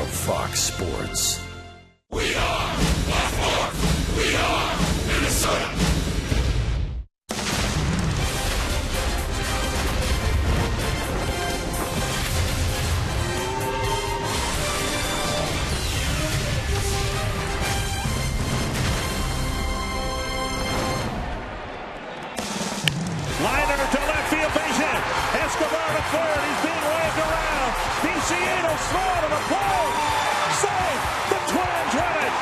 Fox Sports. We are Baltimore. We are Minnesota. Liner to left field, base hit. Escobar to third. He's being waved around. DeCielo's throw to the pole. Safe. The Twins win it.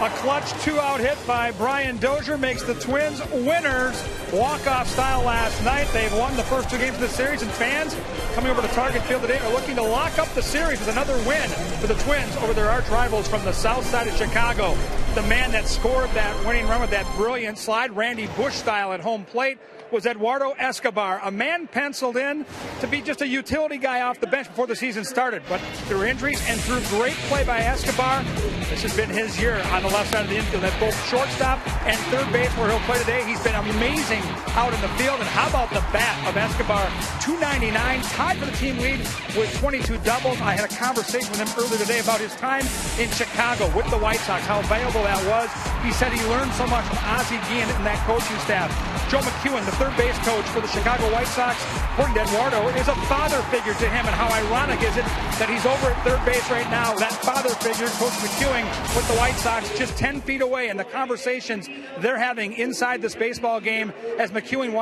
A clutch two-out hit by Brian Dozier makes the Twins winners walk-off style last night. They've won the first two games of the series, and fans coming over to Target Field today are looking to lock up the series with another win for the Twins over their arch rivals from the south side of Chicago. The man that scored that winning run with that brilliant slide, Randy Bush style at home plate, was Eduardo Escobar, a man penciled in to be just a utility guy off the bench before the season started. But through injuries and through great play by Escobar, this has been his year on the left side of the infield at both shortstop and third base where he'll play today. He's been amazing out in the field. And how about the bat of Escobar? 299, tied for the team lead with 22 doubles. I had a conversation with him earlier today about his time in Chicago with the White Sox, how valuable that was. He said he learned so much from Ozzie Guillen and that coaching staff. Joe McEwen, the third base coach for the Chicago White Sox, according to Eduardo, is a father figure to him. And how ironic is it that he's over at third base right now? That father figure, Coach McEwen, with the White Sox just 10 feet away, and the conversations they're having inside this baseball game as McEwen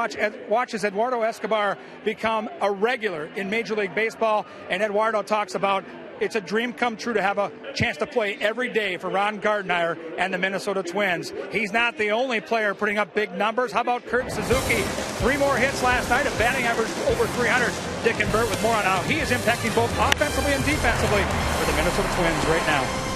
watches Eduardo Escobar become a regular in Major League Baseball. And Eduardo talks about it's a dream come true to have a chance to play every day for Ron Gardner and the Minnesota Twins. He's not the only player putting up big numbers. How about Kurt Suzuki? 3 more hits last night, a batting average over 300. Dick and Bert with more on how he is impacting both offensively and defensively for the Minnesota Twins right now.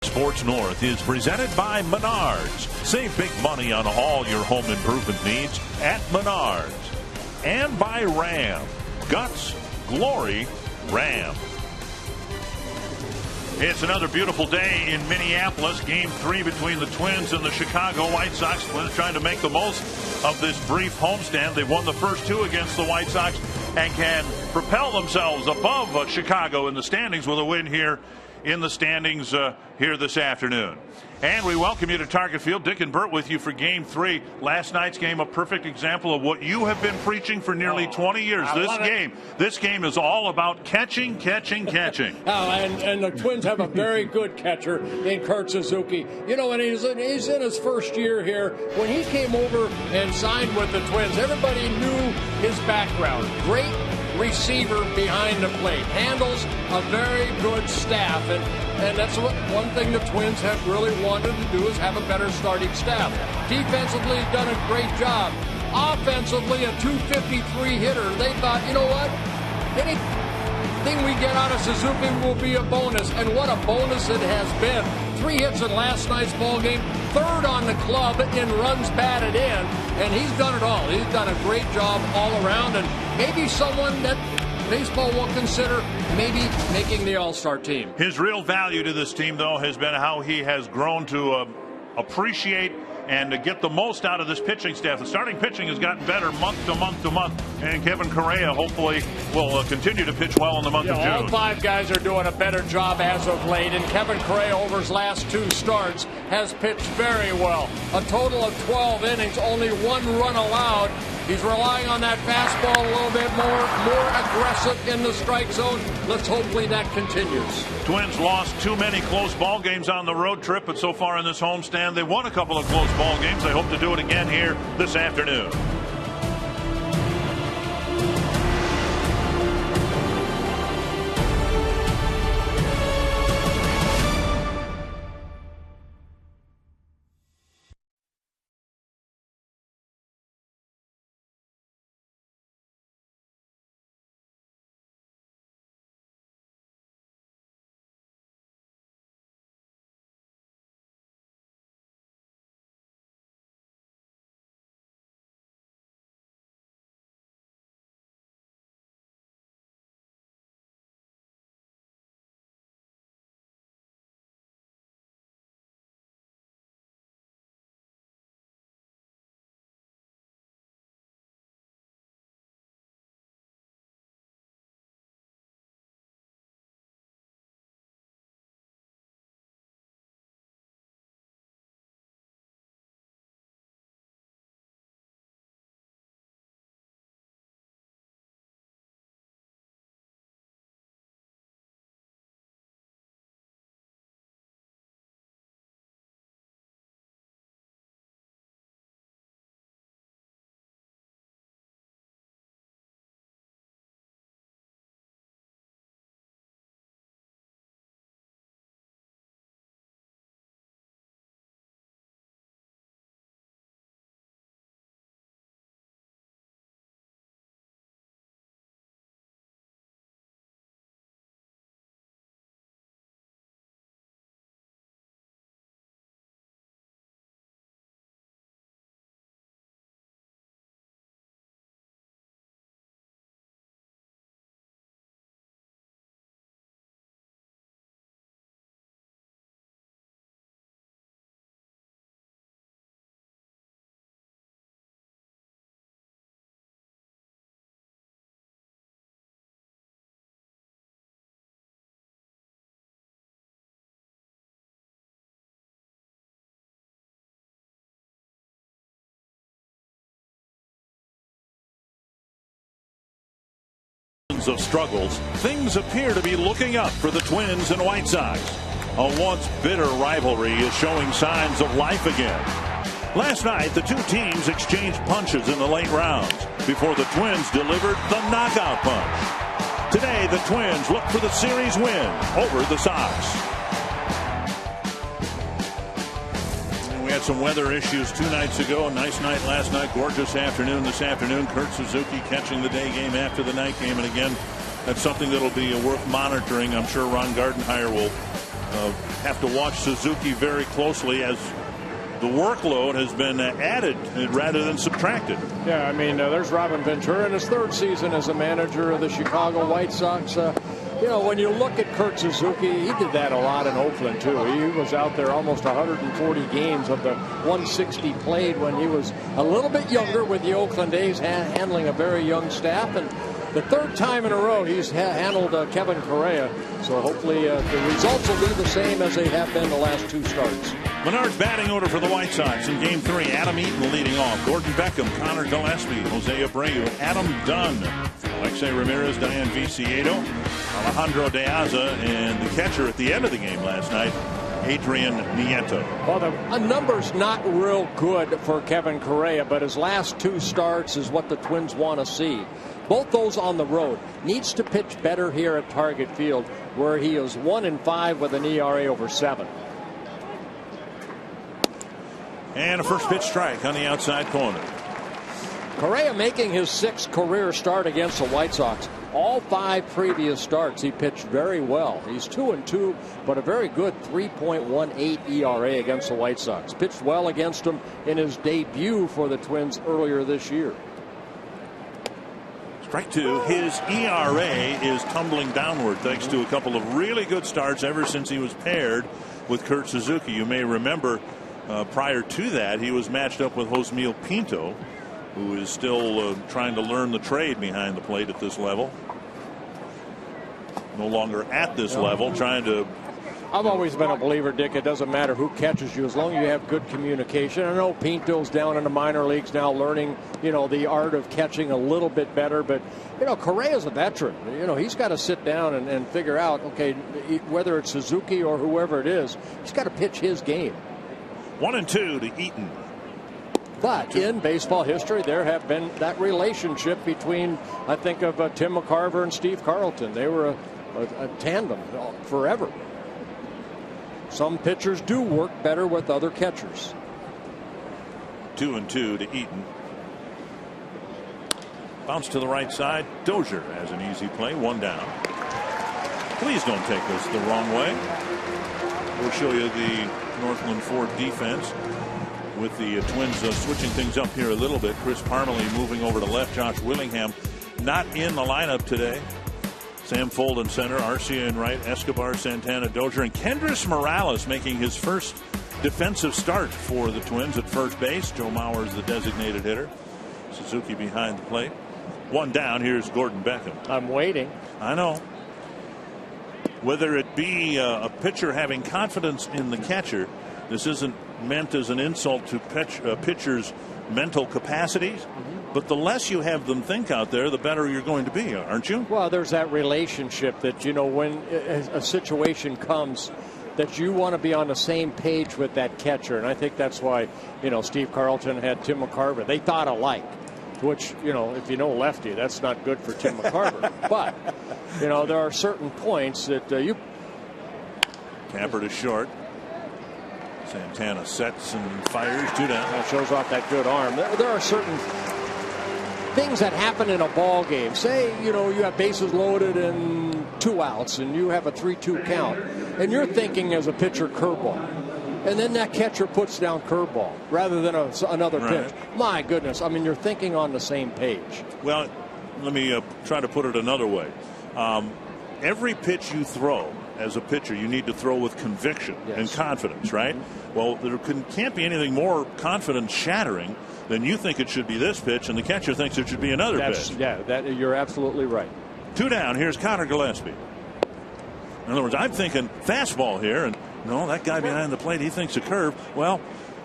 Sports North is presented by Menards. Save big money on all your home improvement needs at Menards. And by Ram. Guts, glory, Ram. It's another beautiful day in Minneapolis. Game 3 between the Twins and the Chicago White Sox. Twins trying to make the most of this brief homestand. They've won the first 2 against the White Sox and can propel themselves above Chicago in the standings with a win here in the standings here this afternoon. And we welcome you to Target Field. Dick and Bert with you for Game 3. Last night's game, a perfect example of what you have been preaching for nearly 20 years. This game is all about catching. And the Twins have a very good catcher in Kurt Suzuki. You know, and he's in his first year here. When he came over and signed with the Twins, everybody knew his background. Great receiver behind the plate, handles a very good staff, and that's one thing the Twins have really wanted to do is have a better starting staff. Defensively, done a great job. Offensively, a .253 hitter. They thought, you know what? Anything we get out of Suzuki will be a bonus, and what a bonus it has been. 3 hits in last night's ball game, 3rd on the club in runs batted in, and he's done it all. He's done a great job all around, and maybe someone that baseball will consider maybe making the All-Star team. His real value to this team, though, has been how he has grown to appreciate and to get the most out of this pitching staff. The starting pitching has gotten better month to month to month, and Kevin Correa hopefully will continue to pitch well in the month of June. All 5 guys are doing a better job as of late, and Kevin Correa over his last 2 starts has pitched very well. A total of 12 innings, only 1 run allowed. He's relying on that fastball a little bit more aggressive in the strike zone. Let's hopefully that continues. Twins lost too many close ball games on the road trip, but so far in this homestand, they won a couple of close ball games. They hope to do it again here this afternoon. Of struggles, things appear to be looking up for the Twins and White Sox. A once bitter rivalry is showing signs of life again. Last night, the 2 teams exchanged punches in the late rounds before the Twins delivered the knockout punch. Today, the Twins look for the series win over the Sox. We had some weather issues 2 nights ago. A nice night last night, gorgeous afternoon this afternoon. Kurt Suzuki catching the day game after the night game. And again, that's something that'll be worth monitoring. I'm sure Ron Gardenhire will have to watch Suzuki very closely as the workload has been added rather than subtracted. Yeah, I mean, there's Robin Ventura in his 3rd season as a manager of the Chicago White Sox. You know, when you look at Kurt Suzuki, he did that a lot in Oakland, too. He was out there almost 140 games of the 160 played when he was a little bit younger with the Oakland A's, handling a very young staff. And the third time in a row he's handled Kevin Correa. So hopefully the results will be the same as they have been the last 2 starts. Menard's batting order for the White Sox in Game 3. Adam Eaton leading off. Gordon Beckham, Connor Gillespie, Jose Abreu, Adam Dunn, Alexei Ramirez, Diane Viciedo, Alejandro De Aza, and the catcher at the end of the game last night, Adrian Nieto. Well, the number's not real good for Kevin Correa, but his last 2 starts is what the Twins want to see. Both those on the road. Needs to pitch better here at Target Field, where he is 1-5 with an ERA over 7. And a first pitch strike on the outside corner. Correa making his 6th career start against the White Sox. All 5 previous starts he pitched very well. He's 2-2, but a very good 3.18 ERA against the White Sox. Pitched well against them in his debut for the Twins earlier this year. Strike 2. His ERA is tumbling downward thanks to a couple of really good starts ever since he was paired with Kurt Suzuki. You may remember prior to that he was matched up with Josmil Pinto, who is still trying to learn the trade behind the plate at this level. No longer at this level, trying to. I've always been a believer, Dick. It doesn't matter who catches you as long as you have good communication. I know Pinto's down in the minor leagues now learning, the art of catching a little bit better. But, Correa's a veteran. He's got to sit down and figure out, okay, whether it's Suzuki or whoever it is, he's got to pitch his game. 1-2 to Eaton. But in baseball history, there have been that relationship between, I think of Tim McCarver and Steve Carlton. They were a tandem forever. Some pitchers do work better with other catchers. 2-2 to Eaton. Bounce to the right side. Dozier has an easy play. 1 down. Please don't take this the wrong way. We'll show you the Northland Ford defense with the Twins switching things up here a little bit. Chris Parmalee moving over to left. Josh Willingham not in the lineup today. Sam Fold in center, Arcia in right, Escobar, Santana, Dozier, and Kendrys Morales making his first defensive start for the Twins at first base. Joe Mauer is the designated hitter. Suzuki behind the plate. 1 down. Here's Gordon Beckham. I'm waiting. I know. Whether it be a pitcher having confidence in the catcher, this isn't meant as an insult to pitchers' mental capacities. But the less you have them think out there, the better you're going to be, aren't you? Well, there's that relationship that, when a situation comes, that you want to be on the same page with that catcher. And I think that's why, Steve Carlton had Tim McCarver. They thought alike, which, if you know lefty, that's not good for Tim McCarver. But, there are certain points that you. Camper to short. Santana sets and fires. 2 down. That shows off that good arm. There are certain things that happen in a ball game. Say, you have bases loaded and 2 outs and you have a 3-2 count and you're thinking as a pitcher curveball, and then that catcher puts down curveball rather than another pitch. My goodness, you're thinking on the same page. Well, let me try to put it another way. Every pitch you throw as a pitcher, you need to throw with conviction and confidence, right? Well, there can't be anything more confidence shattering than you think it should be this pitch, and the catcher thinks it should be another pitch. Yeah, you're absolutely right. 2 down. Here's Connor Gillespie. In other words, I'm thinking fastball here, and no, that guy behind the plate, he thinks a curve. Well,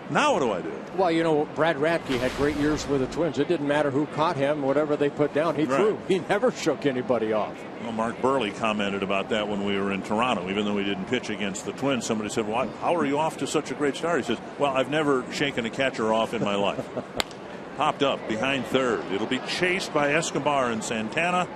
now what do I do? Well, Brad Radke had great years with the Twins. It didn't matter who caught him, whatever they put down, he threw. He never shook anybody off. Well, Mark Burley commented about that when we were in Toronto. Even though we didn't pitch against the Twins, somebody said, well, how are you off to such a great start? He says, well, I've never shaken a catcher off in my life. Popped up behind third. It'll be chased by Escobar and Santana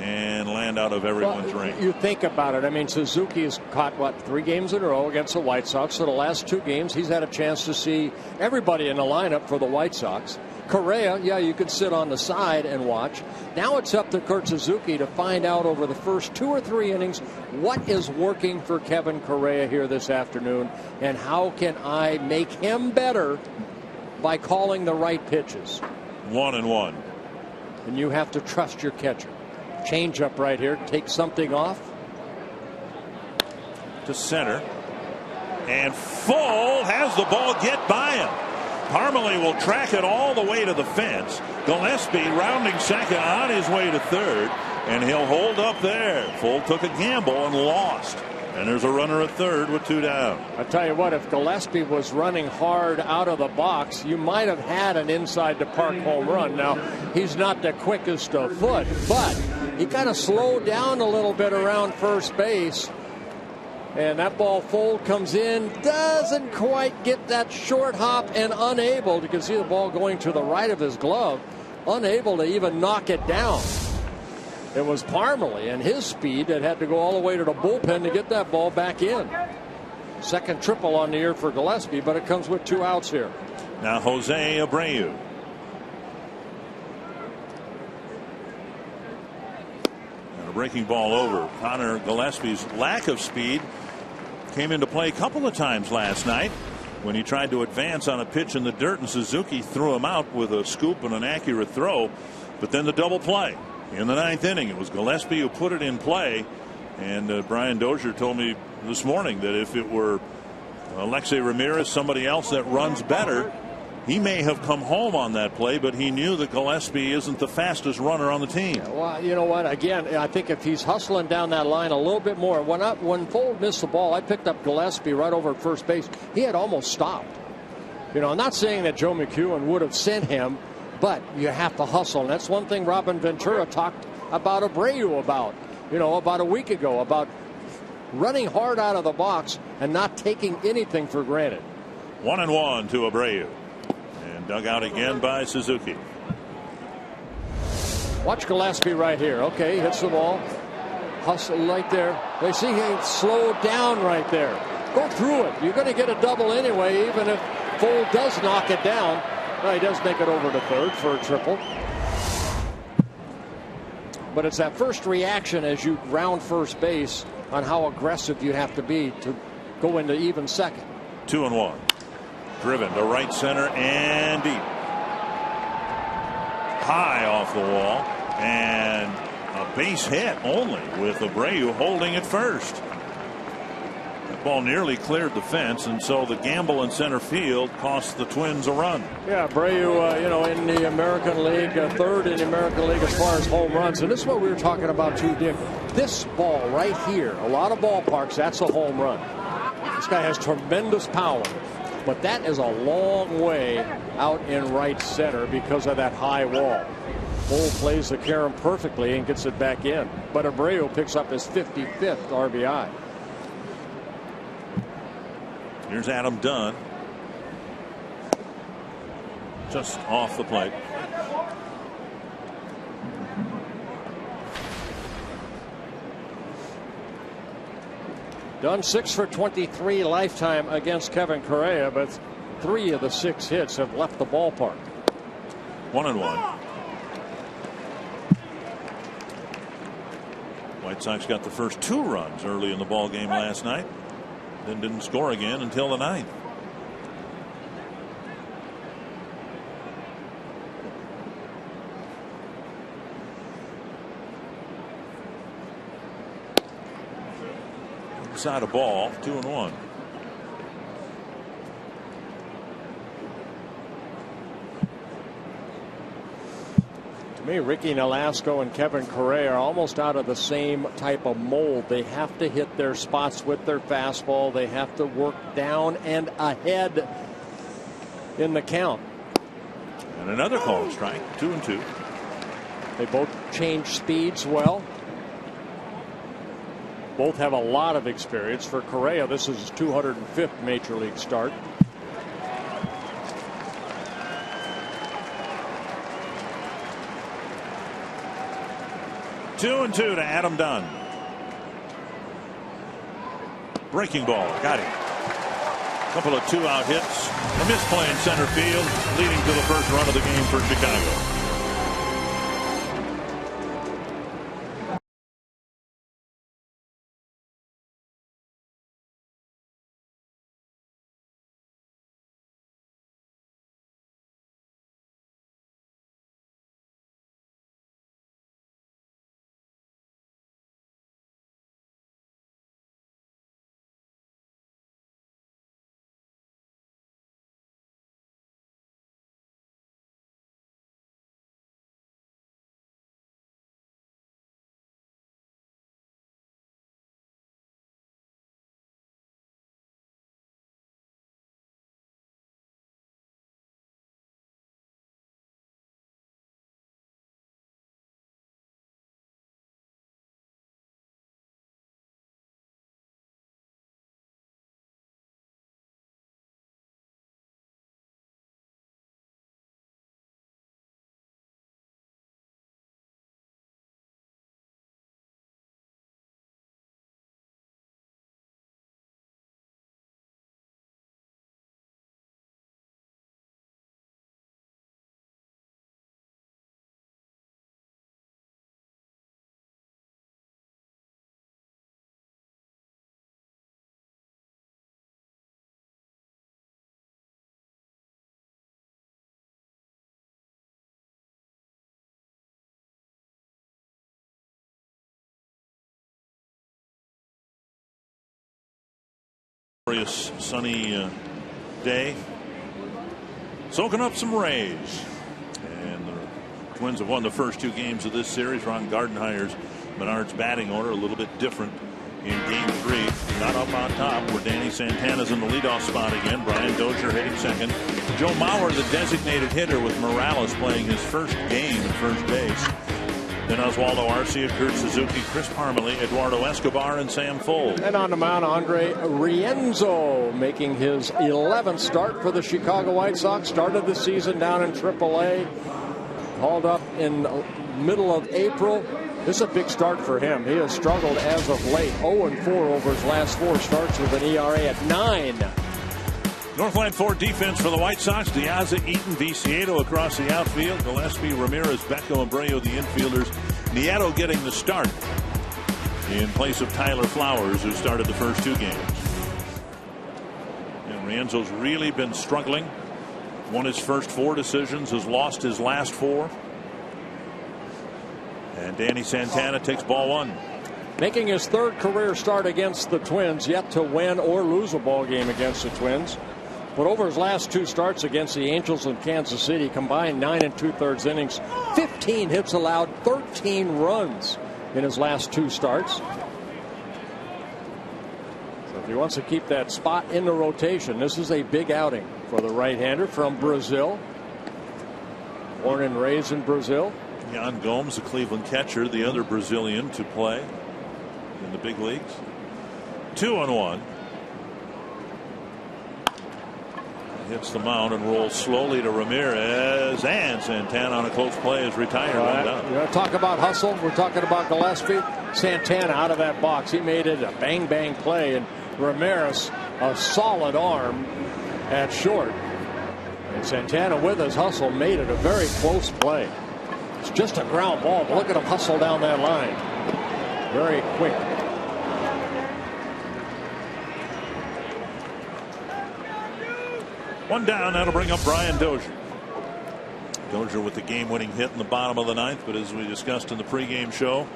and land out of everyone's range. You think about it. Suzuki has caught, 3 games in a row against the White Sox. So the last 2 games, he's had a chance to see everybody in the lineup for the White Sox. Correa, you could sit on the side and watch. Now it's up to Kurt Suzuki to find out over the first 2 or 3 innings what is working for Kevin Correa here this afternoon, and how can I make him better by calling the right pitches. 1-1. And you have to trust your catcher. Change up right here. Take something off. To center. And Full has the ball get by him. Parmalee will track it all the way to the fence. Gillespie rounding second on his way to third. And he'll hold up there. Full took a gamble and lost. And there's a runner at third with 2 down. I tell you what, if Gillespie was running hard out of the box, you might have had an inside the park home run. Now, he's not the quickest of foot, but he kind of slowed down a little bit around first base. And that ball Full comes in, doesn't quite get that short hop, and unable, you can see the ball going to the right of his glove, unable to even knock it down. It was Parmalee and his speed that had to go all the way to the bullpen to get that ball back in. Second triple on the year for Gillespie, but it comes with 2 outs here. Now Jose Abreu. And a breaking ball over. Connor Gillespie's lack of speed came into play a couple of times last night when he tried to advance on a pitch in the dirt, and Suzuki threw him out with a scoop and an accurate throw. But then the double play. In the 9th inning, it was Gillespie who put it in play, and Brian Dozier told me this morning that if it were Alexei Ramirez, somebody else that runs better, he may have come home on that play, but he knew that Gillespie isn't the fastest runner on the team. Yeah, well, you know what? Again, I think if he's hustling down that line a little bit more, when Full missed the ball, I picked up Gillespie right over at first base. He had almost stopped. You know, I'm not saying that Joe McEwen would have sent him, but you have to hustle. And that's one thing Robin Ventura talked about Abreu about a week ago, about running hard out of the box and not taking anything for granted. 1-1 to Abreu. And dug out again by Suzuki. Watch Gillespie right here. Okay, hits the ball. Hustle right there. They see he slowed down right there. Go through it. You're going to get a double anyway, even if Full does knock it down. Well, he does make it over to third for a triple. But it's that first reaction as you round first base on how aggressive you have to be to go into even second. 2-1. Driven to right center and deep. High off the wall. And a base hit only with Abreu holding at first. The ball nearly cleared the fence, and so the gamble in center field cost the Twins a run. Yeah, Abreu, in the American League, third in the American League as far as home runs. And this is what we were talking about too, Dick. This ball right here, a lot of ballparks, that's a home run. This guy has tremendous power. But that is a long way out in right center because of that high wall. Full plays the carom perfectly and gets it back in. But Abreu picks up his 55th RBI. Here's Adam Dunn. Just off the plate. Dunn 6 for 23 lifetime against Kevin Correa, but 3 of the 6 hits have left the ballpark. 1-1. White Sox got the first 2 runs early in the ball game last night, then didn't score again until the 9th. Inside a ball, 2-1. To me, Ricky Nolasco and Kevin Correa are almost out of the same type of mold. They have to hit their spots with their fastball. They have to work down and ahead in the count. And another called strike, 2-2. They both change speeds well. Both have a lot of experience. For Correa, this is his 205th major league start. Two and two to Adam Dunn. Breaking ball, got him. Couple of 2-out hits. A misplay in center field, leading to the first run of the game for Chicago. Glorious sunny day, soaking up some rays, and the Twins have won the first 2 games of this series. Ron Gardenhire's Menard's batting order a little bit different in Game 3. Not up on top, where Danny Santana's in the leadoff spot again. Brian Dozier hitting second. Joe Mauer, the designated hitter, with Morales playing his first game at first base. Then Oswaldo Arcia, Kurt Suzuki, Chris Parmelee, Eduardo Escobar, and Sam Folds. And on the mound, Andre Rienzo making his 11th start for the Chicago White Sox. Started the season down in AAA. Called up in middle of April. This is a big start for him. He has struggled as of late. 0-4 over his last 4 starts with an ERA at 9. Northland Ford defense for the White Sox. Diaz, Eaton, Viciedo across the outfield. Gillespie, Ramirez, Beckham, Abreu, the infielders. Nieto getting the start in place of Tyler Flowers, who started the first 2 games. And Rienzo's really been struggling. Won his first 4 decisions, has lost his last 4. And Danny Santana takes ball 1. Making his 3rd career start against the Twins, yet to win or lose a ball game against the Twins. But over his last 2 starts against the Angels and Kansas City, combined 9 2/3 innings, 15 hits allowed, 13 runs in his last 2 starts. So if he wants to keep that spot in the rotation, this is a big outing for the right-hander from Brazil. Born and raised in Brazil. Yan Gomes, the Cleveland catcher, the other Brazilian to play in the big leagues. 2-1. Hits the mound and rolls slowly to Ramirez, and Santana on a close play is retired. You know, talk about hustle. We're talking about Gillespie. Santana out of that box. He made it a bang bang play, and Ramirez a solid arm at short. And Santana with his hustle made it a very close play. It's just a ground ball, but look at him hustle down that line. Very quick. One down. That'll bring up Brian Dozier. Dozier with the game-winning hit in the bottom of the 9th, but as we discussed in the pregame show,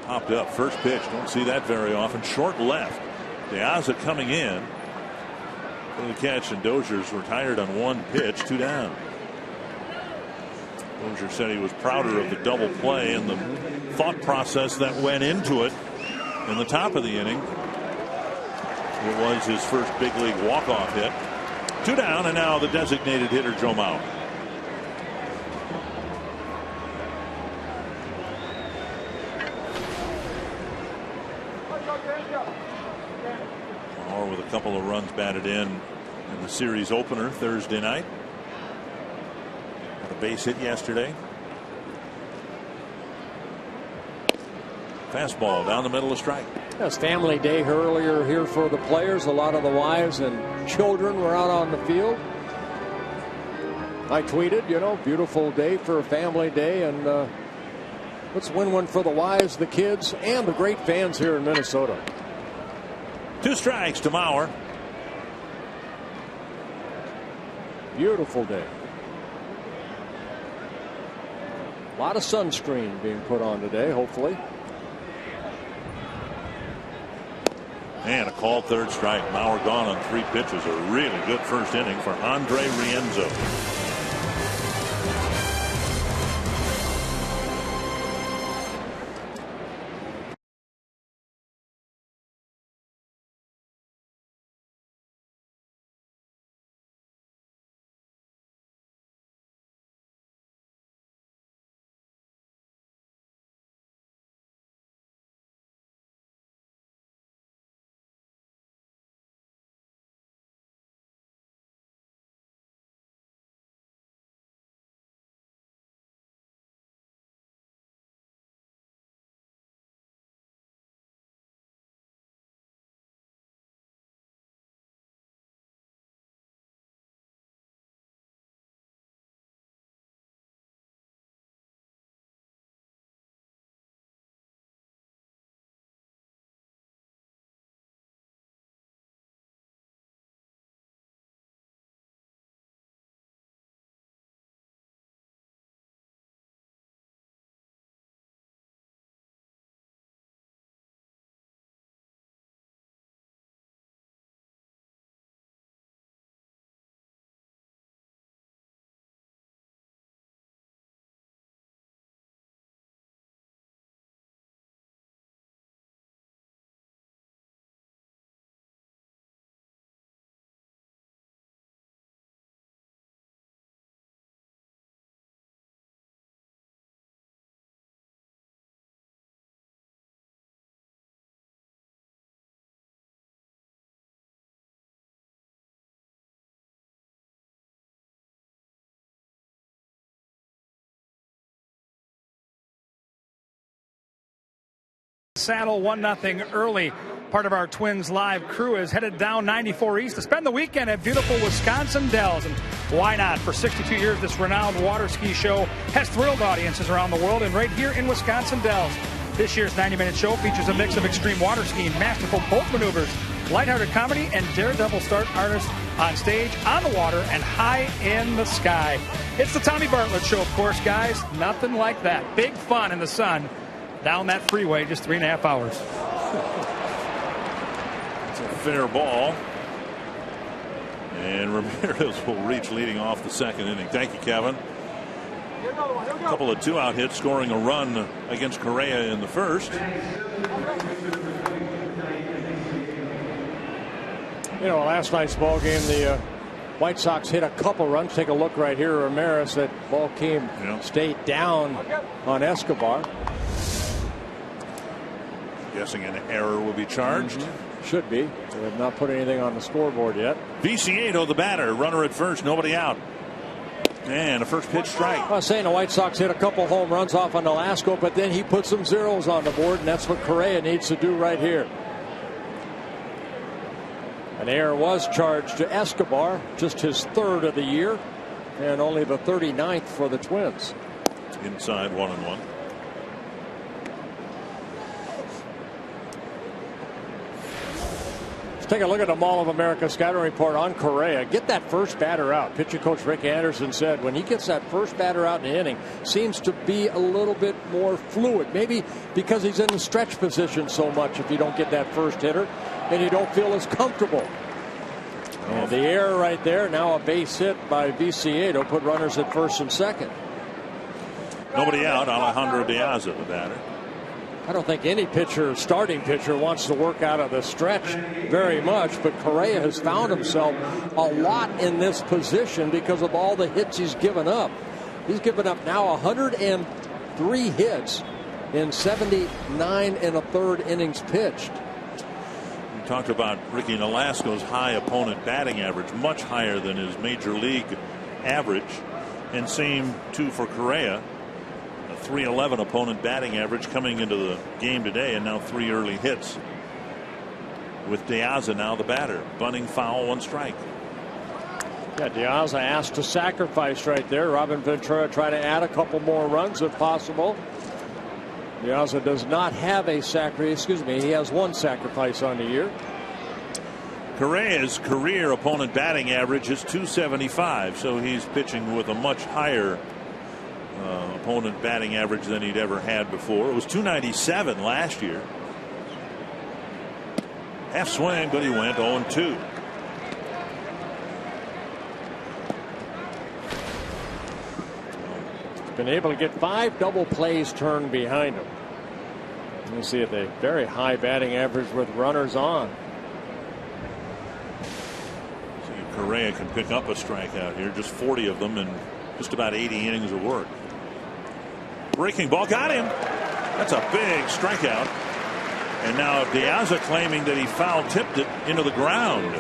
popped up first pitch. Don't see that very often. Short left. Diaz coming in for the catch, and Dozier's retired on 1 pitch. 2 down. Dozier said he was prouder of the double play and the thought process that went into it in the top of the inning. It was his first big league walk-off hit. 2 down, and now the designated hitter, Joe Mauer. Mauer with a couple of runs batted in the series opener Thursday night. Had a base hit yesterday. Fastball down the middle of strike. It was family day earlier here for the players. A lot of the wives and children were out on the field. I tweeted, you know, beautiful day for a family day, and let's win one for the wives, the kids, and the great fans here in Minnesota. 2 strikes to Mauer. Beautiful day. A lot of sunscreen being put on today, hopefully. And a called 3rd strike. Mauer gone on 3 pitches. A really good first inning for Andre Rienzo. saddle 1-0 early. Part of our Twins Live crew is headed down 94 East to spend the weekend at beautiful Wisconsin Dells. And why not? For 62 years, this renowned water ski show has thrilled audiences around the world, and right here in Wisconsin Dells. This year's 90-minute show features a mix of extreme water skiing, masterful boat maneuvers, lighthearted comedy, and daredevil stunt artists on stage, on the water, and high in the sky. It's the Tommy Bartlett Show, of course, guys. Nothing like that. Big fun in the sun down that freeway, just 3.5 hours. Fair ball, and Ramirez will reach leading off the second inning. Thank you, Kevin. A couple of 2-out hits, scoring a run against Correa in the first. You know, last night's ball game, the White Sox hit a couple runs. Take a look right here, Ramirez. That ball stayed down on Escobar. Guessing an error will be charged. Should be. They have not put anything on the scoreboard yet. Viciedo, the batter, runner at first, nobody out. And a first pitch strike. I was saying the White Sox hit a couple home runs off on Nolasco, but then he put some zeros on the board, and that's what Correa needs to do right here. An error was charged to Escobar, just his third of the year, and only the 39th for the Twins. Inside 1-1. Take a look at the Mall of America scouting report on Correa. Get that first batter out. Pitching coach Rick Anderson said when he gets that first batter out in the inning, seems to be a little bit more fluid. Maybe because he's in the stretch position so much if you don't get that first hitter and you don't feel as comfortable. And the error right there, now a base hit by Viciedo, put runners at first and second. Nobody out. Alejandro Diaz, the batter. I don't think any pitcher, starting pitcher, wants to work out of the stretch very much, but Correa has found himself a lot in this position because of all the hits he's given up. He's given up now 103 hits in 79 1/3 innings pitched. We talked about Ricky Nolasco's high opponent batting average, much higher than his major league average, and same too for Correa. 311 opponent batting average coming into the game today, and now 3 early hits. With Diaz now the batter. Bunting foul, 1 strike. Yeah, Diaz asked to sacrifice right there. Robin Ventura trying to add a couple more runs if possible. Diaz does not have a sacrifice. He has 1 sacrifice on the year. Correa's career opponent batting average is .275, so he's pitching with a much higher opponent batting average than he'd ever had before. It was .297 last year. Half swing, but he went 0-2. Been able to get 5 double plays turned behind him. You see at the very high batting average with runners on. See, Correa can pick up a strikeout here, just 40 of them in just about 80 innings of work. Breaking ball, got him. That's a big strikeout. And now Diaz claiming that he foul tipped it into the ground.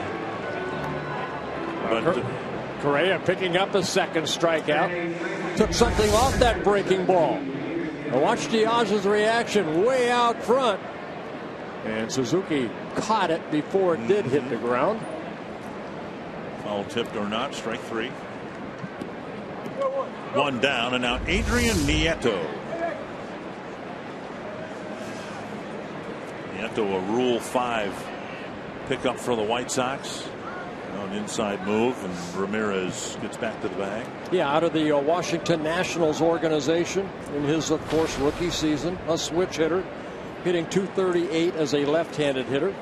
But Correa picking up a second strikeout. Took something off that breaking ball. Now watch Diaz's reaction way out front. And Suzuki caught it before it did hit the ground. Foul tipped or not, strike 3. 1 down, and now Adrian Nieto. Nieto, a Rule 5 pickup for the White Sox. An inside move, and Ramirez gets back to the bag. Yeah, out of the Washington Nationals organization in his, of course, rookie season. A switch hitter, hitting .238 as a left-handed hitter.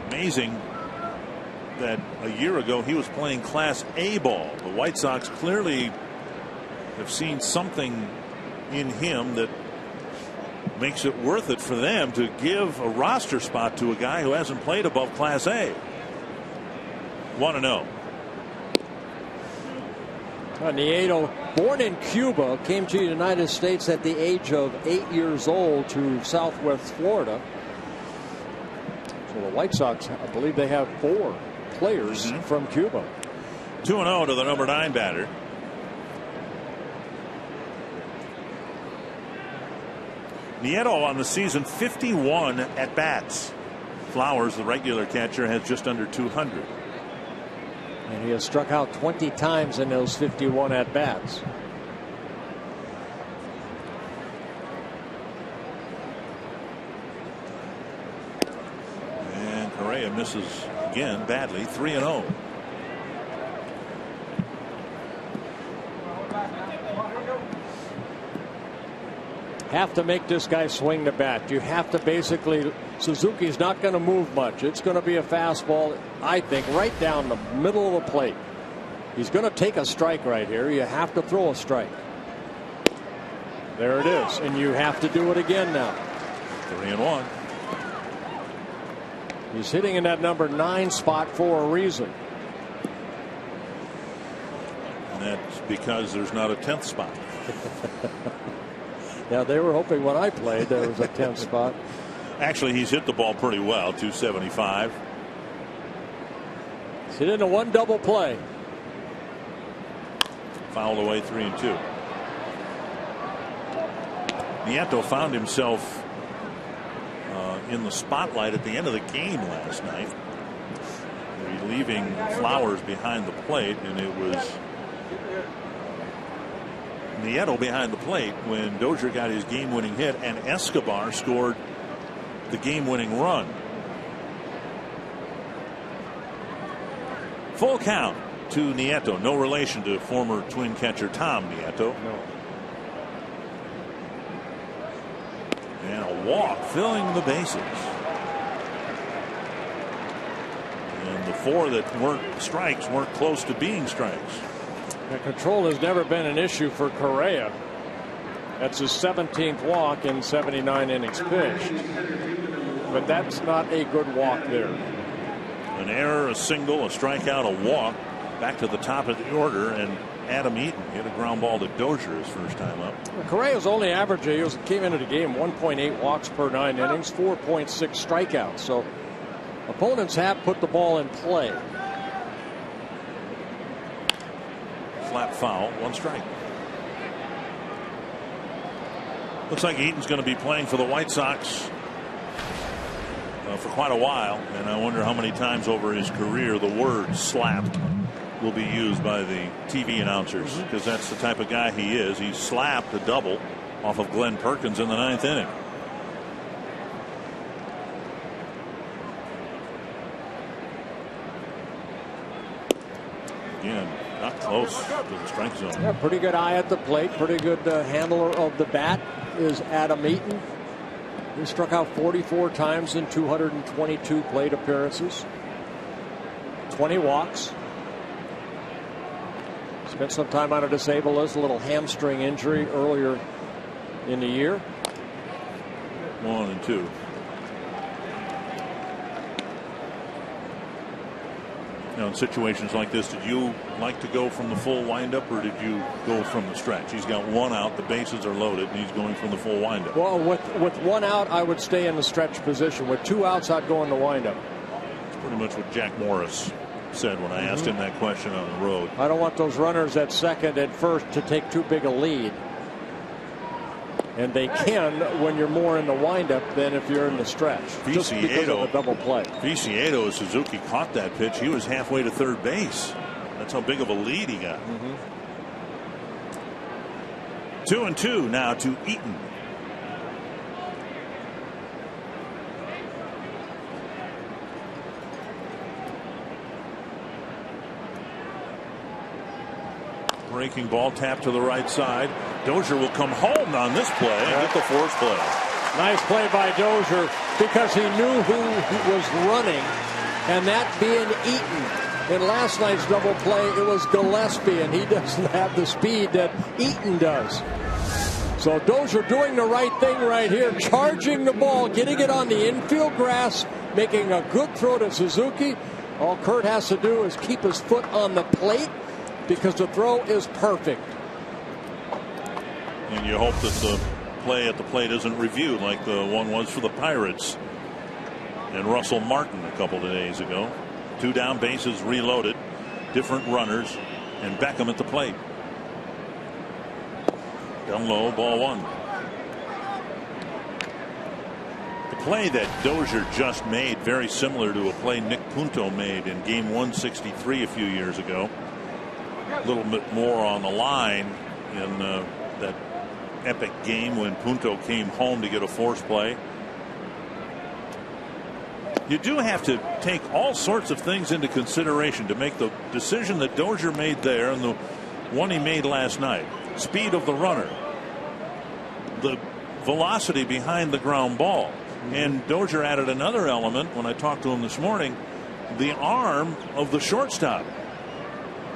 Amazing that a year ago he was playing Class A ball. The White Sox clearly have seen something in him that makes it worth it for them to give a roster spot to a guy who hasn't played above Class A. 1-0. Nieto, born in Cuba, came to the United States at the age of 8 years old to Southwest Florida. So the White Sox, I believe they have 4 players from Cuba. 2-0 to the number 9 batter. Nieto on the season 51 at bats. Flowers, the regular catcher, has just under 200. And he has struck out 20 times in those 51 at bats. And Correa misses again badly, 3-0. Have to make this guy swing the bat. You have to basically, Suzuki's not going to move much. It's going to be a fastball, I think, right down the middle of the plate. He's going to take a strike right here. You have to throw a strike. There it is. And you have to do it again now. 3-1. He's hitting in that number 9 spot for a reason. And that's because there's not a 10th spot. Yeah, they were hoping when I played there was a 10th spot. Actually, he's hit the ball pretty well, 275. He's hit into one double play. Fouled away, 3-2. Nieto found himself in the spotlight at the end of the game last night, leaving Flowers behind the plate, and it was Nieto behind the plate when Dozier got his game-winning hit and Escobar scored the game-winning run. Full count to Nieto. No relation to former Twin catcher Tom Nieto. No. And a walk filling the bases. And the 4 that weren't strikes weren't close to being strikes. The control has never been an issue for Correa. That's his 17th walk in 79 innings pitched. But that's not a good walk there. An error, a single, a strikeout, a walk. Back to the top of the order, and Adam Eaton hit a ground ball to Dozier his first time up. Correa's only averaging, he came into the game 1.8 walks per 9 innings, 4.6 strikeouts. So opponents have put the ball in play. Flat foul, 1 strike. Looks like Eaton's going to be playing for the White Sox for quite a while, and I wonder how many times over his career the word slapped will be used by the TV announcers, because that's the type of guy he is. He slapped a double off of Glenn Perkins in the 9th inning. Again, not close to the strike zone. Yeah, pretty good eye at the plate. Pretty good handler of the bat is Adam Eaton. He struck out 44 times in 222 plate appearances. 20 walks. Spent some time on a disabled list, a little hamstring injury earlier in the year. 1 and 2. Now, in situations like this, did you like to go from the full windup, or did you go from the stretch? He's got 1 out, the bases are loaded, and he's going from the full windup. Well, with 1 out, I would stay in the stretch position. With 2 outs, I'd go in the windup. It's pretty much what Jack Morris said when I asked him that question on the road. I don't want those runners at second and first to take too big a lead. And they can when you're more in the windup than if you're in the stretch. Just because of the double play. Viciedo, Suzuki caught that pitch. He was halfway to third base. That's how big of a lead he got. 2-2 now to Eaton. Breaking ball tapped to the right side. Dozier will come home on this play and get the force play. Nice play by Dozier, because he knew who was running, and that being Eaton. In last night's double play, it was Gillespie, and he doesn't have the speed that Eaton does. So Dozier doing the right thing right here, charging the ball, getting it on the infield grass, making a good throw to Suzuki. All Kurt has to do is keep his foot on the plate, because the throw is perfect. And you hope that the play at the plate isn't reviewed like the one was for the Pirates and Russell Martin a couple of days ago. 2 down, bases reloaded, different runners, and Beckham at the plate. Down low, ball 1. The play that Dozier just made, very similar to a play Nick Punto made in game 163 a few years ago. A little bit more on the line in that epic game when Punto came home to get a force play. You do have to take all sorts of things into consideration to make the decision that Dozier made there and the one he made last night. Speed of the runner, the velocity behind the ground ball. And Dozier added another element when I talked to him this morning, the arm of the shortstop.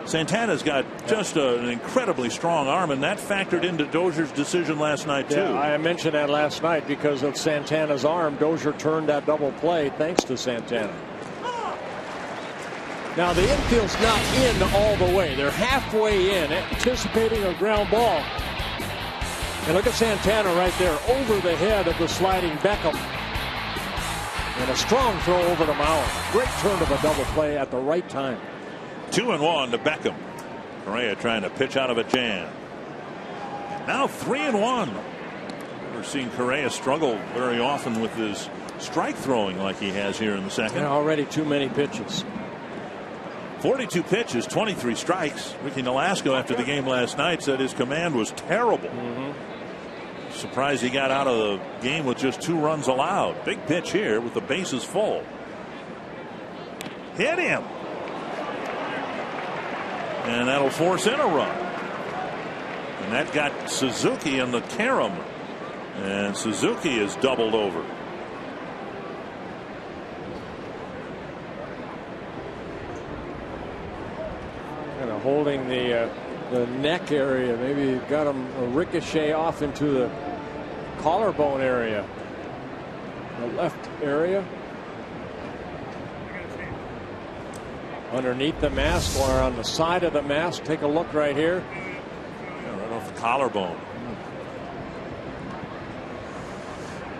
Santana's got just an incredibly strong arm, and that factored into Dozier's decision last night, too. Yeah, I mentioned that last night because of Santana's arm. Dozier turned that double play thanks to Santana. Now, the infield's not in all the way. They're halfway in, anticipating a ground ball. And look at Santana right there over the head of the sliding Beckham. And a strong throw over to Mauer. Great turn of a double play at the right time. 2-1 to Beckham. Correa trying to pitch out of a jam. Now 3-1. We're seeing Correa struggle very often with his strike throwing like he has here in the second. And already too many pitches. 42 pitches, 23 strikes. Ricky Nolasco after the game last night said his command was terrible. Surprised he got out of the game with just 2 runs allowed. Big pitch here with the bases full. Hit him. And that'll force in a run. And that got Suzuki in the carom. And Suzuki is doubled over. Kind of holding the neck area. Maybe got him a ricochet off into the collarbone area. The left area. Underneath the mask or on the side of the mask. Take a look right here. Yeah, right off the collarbone.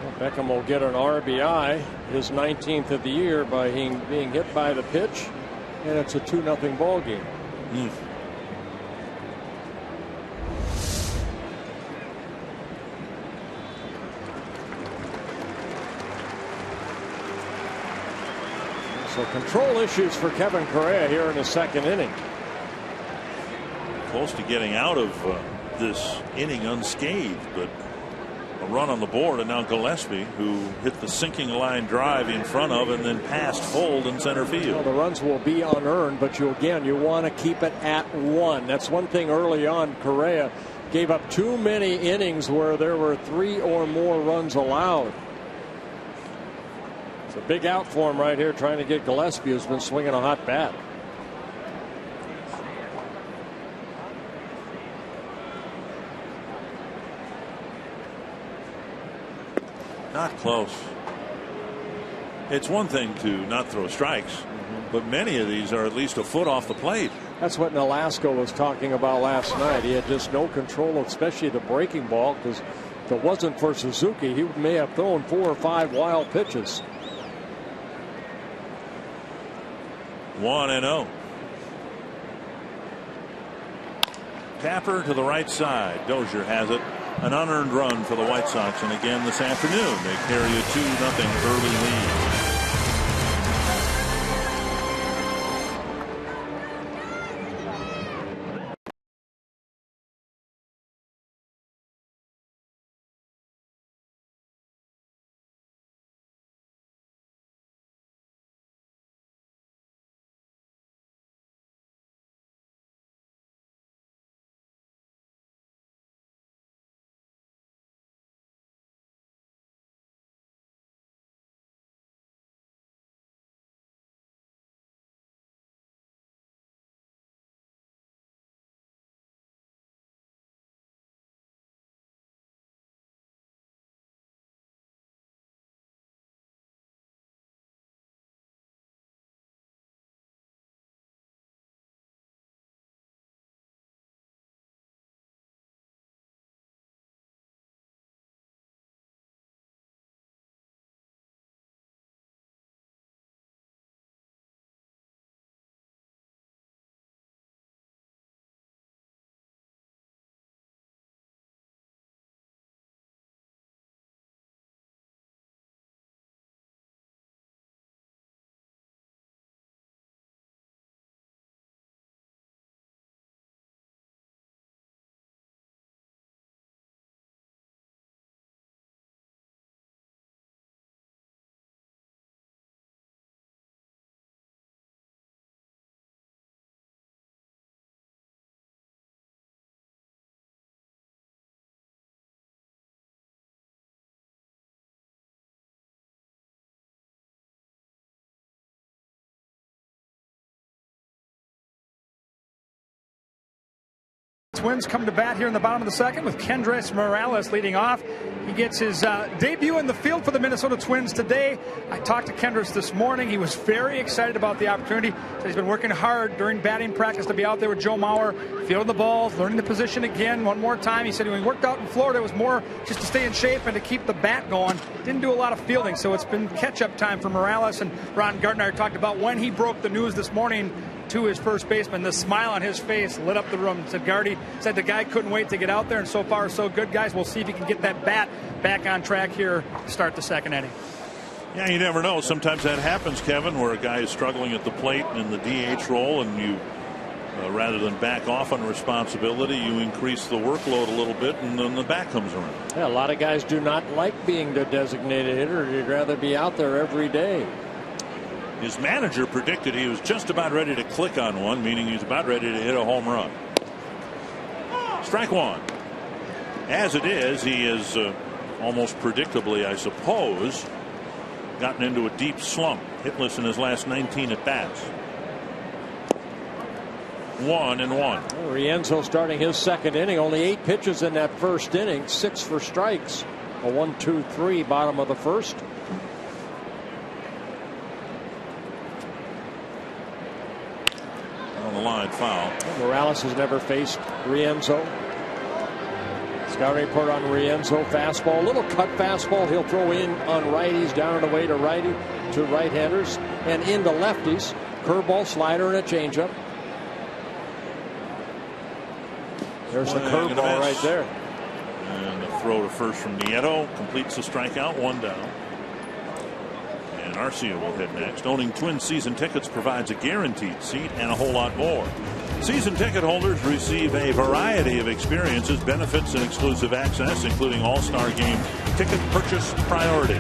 Well, Beckham will get an RBI, his 19th of the year, by being hit by the pitch, and it's a 2-0 ball game. So control issues for Kevin Correa here in the second inning. Close to getting out of this inning unscathed, but a run on the board, and now Gillespie, who hit the sinking line drive in front of and then passed Fold in center field. Well, the runs will be unearned, but you want to keep it at 1. That's one thing early on. Correa gave up too many innings where there were 3 or more runs allowed. It's a big out for him right here, trying to get Gillespie, who's been swinging a hot bat. Not close. It's one thing to not throw strikes, but many of these are at least a foot off the plate. That's what Nolasco was talking about last night. He had just no control, especially the breaking ball, because if it wasn't for Suzuki, he may have thrown 4 or 5 wild pitches. 1-0. Tapper to the right side. Dozier has it. An unearned run for the White Sox, and again this afternoon they carry a 2-0 early lead. Twins come to bat here in the bottom of the second with Kendrys Morales leading off. He gets his debut in the field for the Minnesota Twins today. I talked to Kendrys this morning. He was very excited about the opportunity. So he's been working hard during batting practice to be out there with Joe Mauer, fielding the balls, learning the position again one more time. He said when he worked out in Florida, it was more just to stay in shape and to keep the bat going. Didn't do a lot of fielding, so it's been catch-up time for Morales. And Ron Gardner talked about when he broke the news this morning to his first baseman. The smile on his face lit up the room. Said Gardy said the guy couldn't wait to get out there, and so far so good, guys. We'll see if he can get that bat back on track here to start the second inning. Yeah, you never know. Sometimes that happens, Kevin, where a guy is struggling at the plate in the DH role, and you rather than back off on responsibility, you increase the workload a little bit, and then the bat comes around. Yeah, a lot of guys do not like being the designated hitter. They'd rather be out there every day. His manager predicted he was just about ready to click on one, meaning he's about ready to hit a home run. Strike one. As it is, he is almost predictably, I suppose, gotten into a deep slump. Hitless in his last 19 at bats. 1-1. Rienzo starting his second inning. Only 8 pitches in that first inning. 6 for strikes. A 1-2-3 bottom of the first. On the line, foul. Morales has never faced Rienzo. Scouting report on Rienzo. Fastball, a little cut fastball. He'll throw in on righties, down and away to right-handers, and into lefties. Curveball, slider, and a changeup. There's the curveball right there. And a throw to first from Nieto completes the strikeout. 1 down. And Arcia will hit next. Owning Twins season tickets provides a guaranteed seat and a whole lot more. Season ticket holders receive a variety of experiences, benefits, and exclusive access, including All-Star Game ticket purchase priority.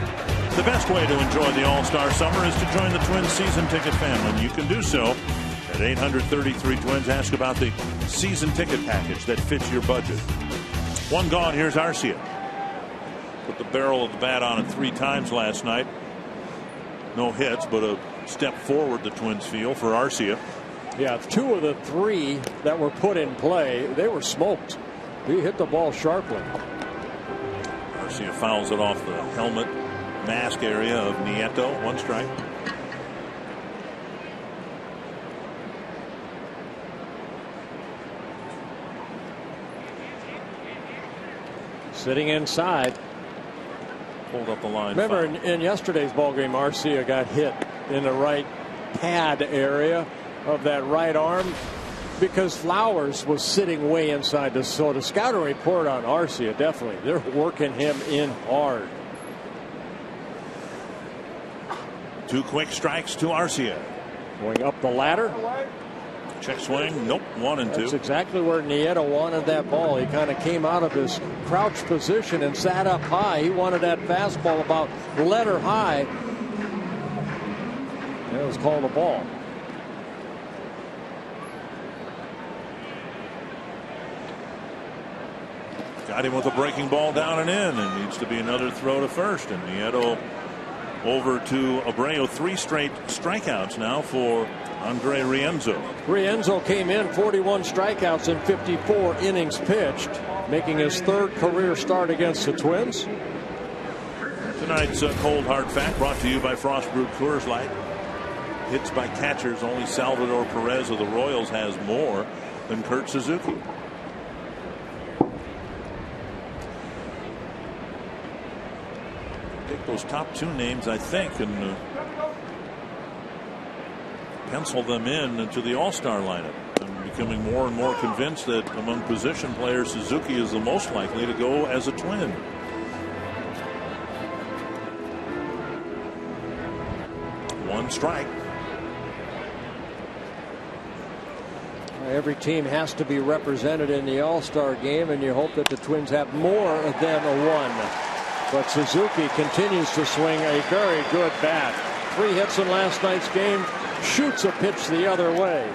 The best way to enjoy the All-Star Summer is to join the Twins season ticket family. You can do so at 833 Twins. Ask about the season ticket package that fits your budget. One gone. Here's Arcia. Put the barrel of the bat on it 3 times last night. No hits, but a step forward the Twins feel for Arcia. Yeah, 2 of the 3 that were put in play, they were smoked. He hit the ball sharply. Arcia fouls it off the helmet mask area of Nieto. 1 strike. Sitting inside. Pulled up the line. Remember in yesterday's ball game, Arcia got hit in the right pad area of that right arm because Flowers was sitting way inside the scouting report on Arcia. Definitely, they're working him in hard. 2 quick strikes to Arcia. Going up the ladder. Check swing. Nope. 1 and 2. That's exactly where Nieto wanted that ball. He kind of came out of his crouch position and sat up high. He wanted that fastball about letter high. It was called a ball. Got him with a breaking ball down and in, and needs to be another throw to first. And Nieto over to Abreu. 3 straight strikeouts now for Andre Rienzo. Rienzo came in 41 strikeouts in 54 innings pitched, making his 3rd career start against the Twins. Tonight's Cold Hard Fact brought to you by Frost Brewed Coors Light. Hits by catchers, only Salvador Perez of the Royals has more than Kurt Suzuki. Take those top 2 names, I think, and pencil them in to the All-Star lineup. I'm becoming more and more convinced that among position players, Suzuki is the most likely to go as a Twin. One strike. Every team has to be represented in the All-Star game, and you hope that the Twins have more than a 1. But Suzuki continues to swing a very good bat. 3 hits in last night's game. Shoots a pitch the other way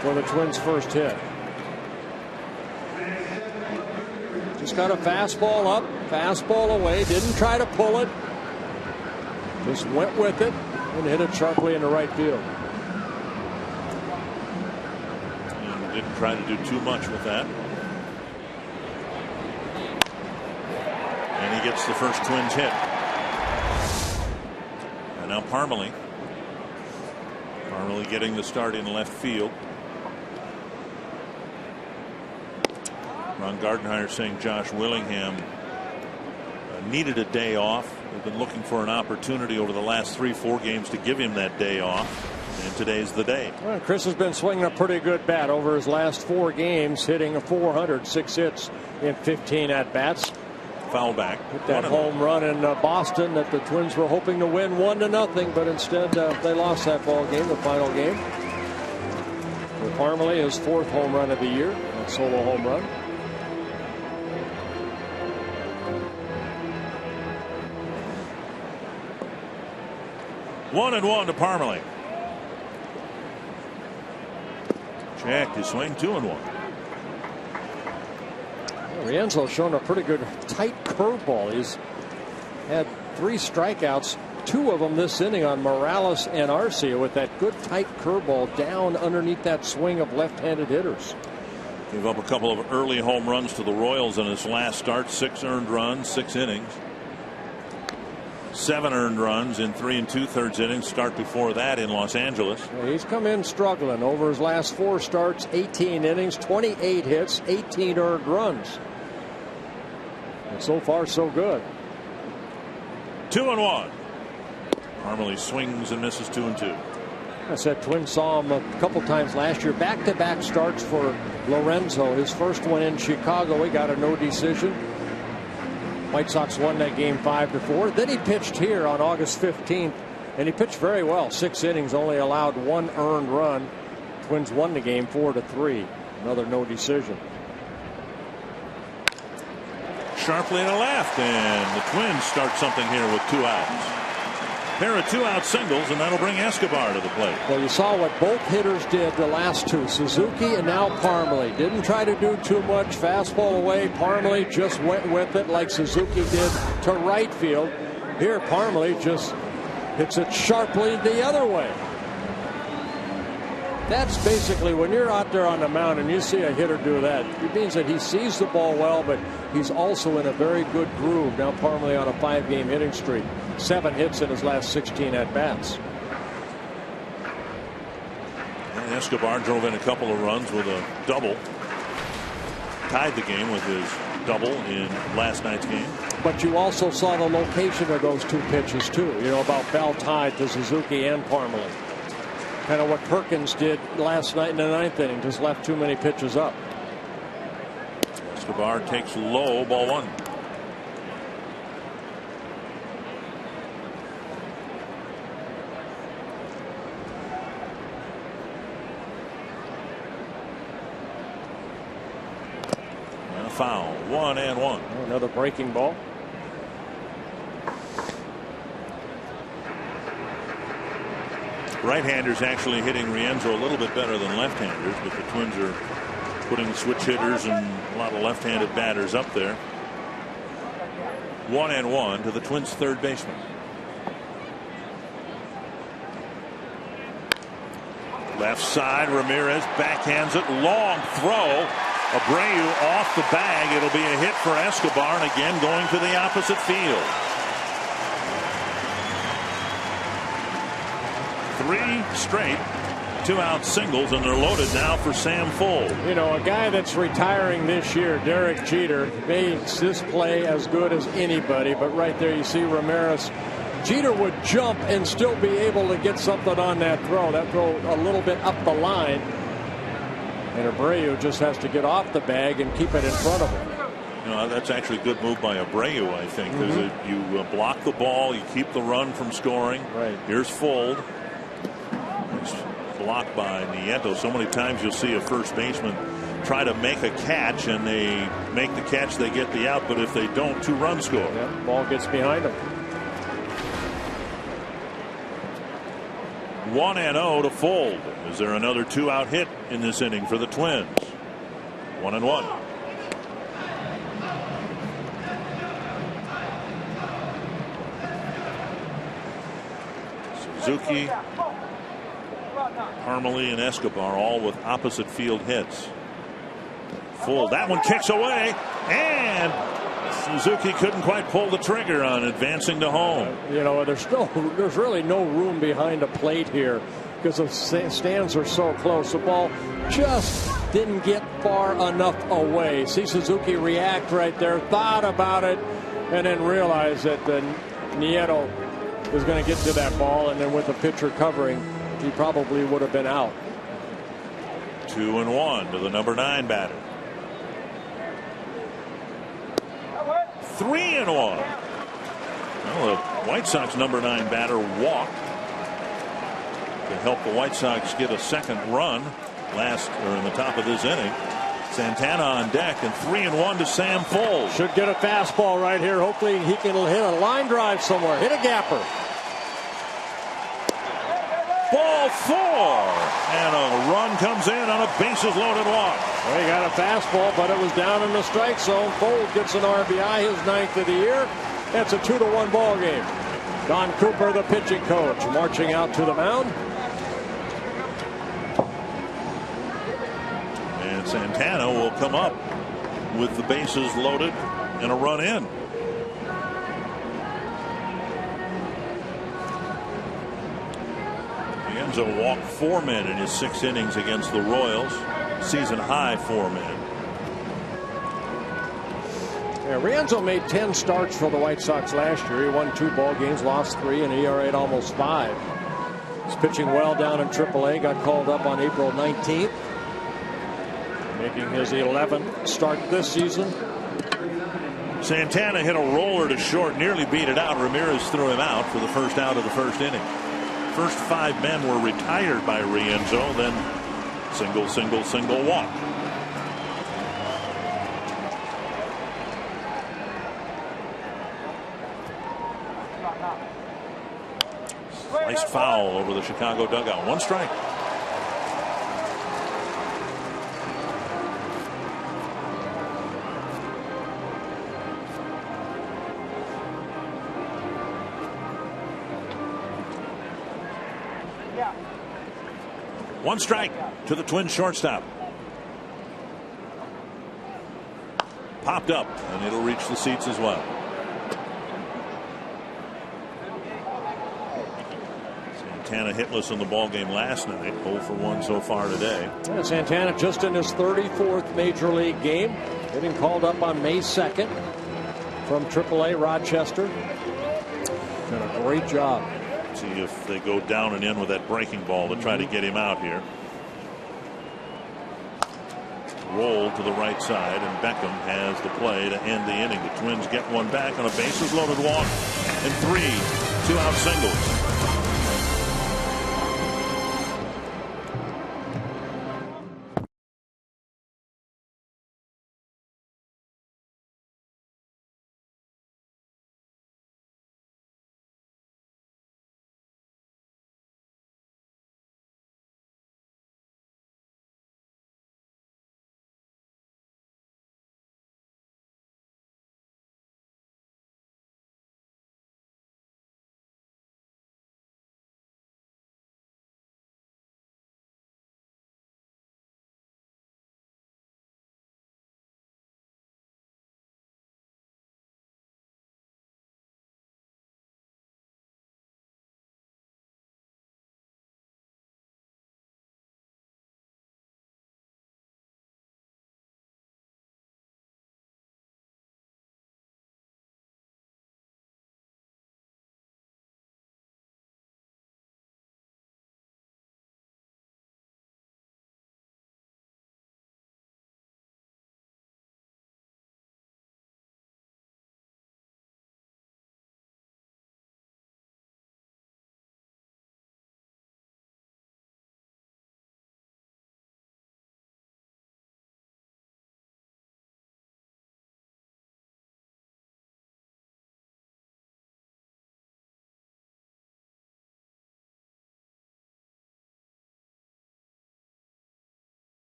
for the Twins' first hit. Just got a fastball up, fastball away. Didn't try to pull it. Just went with it and hit it sharply into right field. And didn't try to do too much with that. And he gets the first Twins hit. And now Parmalee getting the start in left field. Ron Gardenhire saying Josh Willingham needed a day off. They've been looking for an opportunity over the last 3-4 games to give him that day off. And today's the day. Well, Chris has been swinging a pretty good bat over his last 4 games, hitting a .400, 6 hits in 15 at bats. Foul back. Hit that home run in Boston that the Twins were hoping to win 1-0, but instead they lost that ball game, the final game. With Parmalee, his 4th home run of the year, a solo home run. One and one to Parmalee. Check his swing, 2-1. Rienzo's shown a pretty good tight curveball. He's had 3 strikeouts, 2 of them this inning on Morales and Arcia with that good tight curveball down underneath that swing of left-handed hitters. Gave up a couple of early home runs to the Royals in his last start. 6 earned runs, 6 innings. 7 earned runs in 3 2/3 innings. Start before that in Los Angeles. He's come in struggling over his last 4 starts, 18 innings, 28 hits, 18 earned runs. And so far, so good. 2-1. Parmalee swings and misses 2-2. I said Twins saw him a couple times last year. Back-to-back starts for Lorenzo. His first one in Chicago, he got a no decision. White Sox won that game 5-4. Then he pitched here on August 15th, and he pitched very well. 6 innings, only allowed 1 earned run. Twins won the game 4-3. Another no decision. Sharply to left, and the Twins start something here with 2 outs. Pair of 2-out singles, and that'll bring Escobar to the plate. Well, you saw what both hitters did the last 2, Suzuki and now Parmalee. Didn't try to do too much. Fastball away. Parmalee just went with it like Suzuki did to right field. Here, Parmalee just hits it sharply the other way. That's basically when you're out there on the mound and you see a hitter do that, it means that he sees the ball well, but he's also in a very good groove. Now Parmalee on a 5-game hitting streak. 7 hits in his last 16 at-bats. Escobar drove in a couple of runs with a double. Tied the game with his double in last night's game. But you also saw the location of those 2 pitches, too. You know, about bell tied to Suzuki and Parmalee. Kind of what Perkins did last night in the 9th inning, just left too many pitches up. Escobar takes low, ball 1. And a foul, 1-1. Another breaking ball. Right-handers actually hitting Rienzo a little bit better than left-handers, but the Twins are putting switch hitters and a lot of left-handed batters up there. 1-1 to the Twins' third baseman. Left side, Ramirez backhands it, long throw. Abreu off the bag. It'll be a hit for Escobar, and again going to the opposite field. 3 straight 2-out singles, and they're loaded now for Sam Fuld. You know, a guy that's retiring this year, Derek Jeter, makes this play as good as anybody. But right there you see Ramirez. Jeter would jump and still be able to get something on that throw. That throw a little bit up the line. And Abreu just has to get off the bag and keep it in front of him. You know, that's actually a good move by Abreu, I think. Because you block the ball, you keep the run from scoring. Right. Here's Fuld. Blocked by Nieto. So many times you'll see a first baseman try to make a catch, and they make the catch, they get the out, but if they don't, 2 runs score. Yeah, ball gets behind them. 1-0 to Fuld. Is there another 2-out hit in this inning for the Twins? 1-1. Suzuki, Parmalee, and Escobar all with opposite field hits. Fuld, that one kicks away, and Suzuki couldn't quite pull the trigger on advancing to home. You know, there's really no room behind a plate here because the stands are so close. The ball just didn't get far enough away. See Suzuki react right there, thought about it, and then realized that Nieto was going to get to that ball, and then with the pitcher covering, he probably would have been out. 2-1 to the number 9 batter. 3-1. Well, the White Sox number 9 batter walked to help the White Sox get a second run in the top of this inning. Santana on deck, and 3-1 to Sam Foles. Should get a fastball right here. Hopefully he can hit a line drive somewhere. Hit a gapper. Ball 4, and a run comes in on a bases loaded walk. Well, he got a fastball, but it was down in the strike zone. Foles gets an RBI, his 9th of the year. That's a 2-1 ball game. Don Cooper, the pitching coach, marching out to the mound. And Santana will come up with the bases loaded and a run in. Rienzo walked 4 men in his 6 innings against the Royals. Season high 4 men. Yeah, Rienzo made 10 starts for the White Sox last year. He won 2 ball games, lost 3, and ERA at almost 5. He's pitching well down in AAA. Got called up on April 19th. Making his 11th start this season. Santana hit a roller to short, nearly beat it out. Ramirez threw him out for the first out of the first inning. First 5 men were retired by Rienzo, then single walk. Sliced foul over the Chicago dugout. 1 strike. One strike to the Twins shortstop. Popped up, and it'll reach the seats as well. Santana hitless in the ballgame last night. 0 for 1 so far today. Yeah, Santana just in his 34th major league game. Getting called up on May 2nd from AAA Rochester. Done a great job. See if they go down and in with that breaking ball to try to get him out here. Roll to the right side, and Beckham has the play to end the inning. The Twins get 1 back on a bases loaded walk and 3 2-out singles.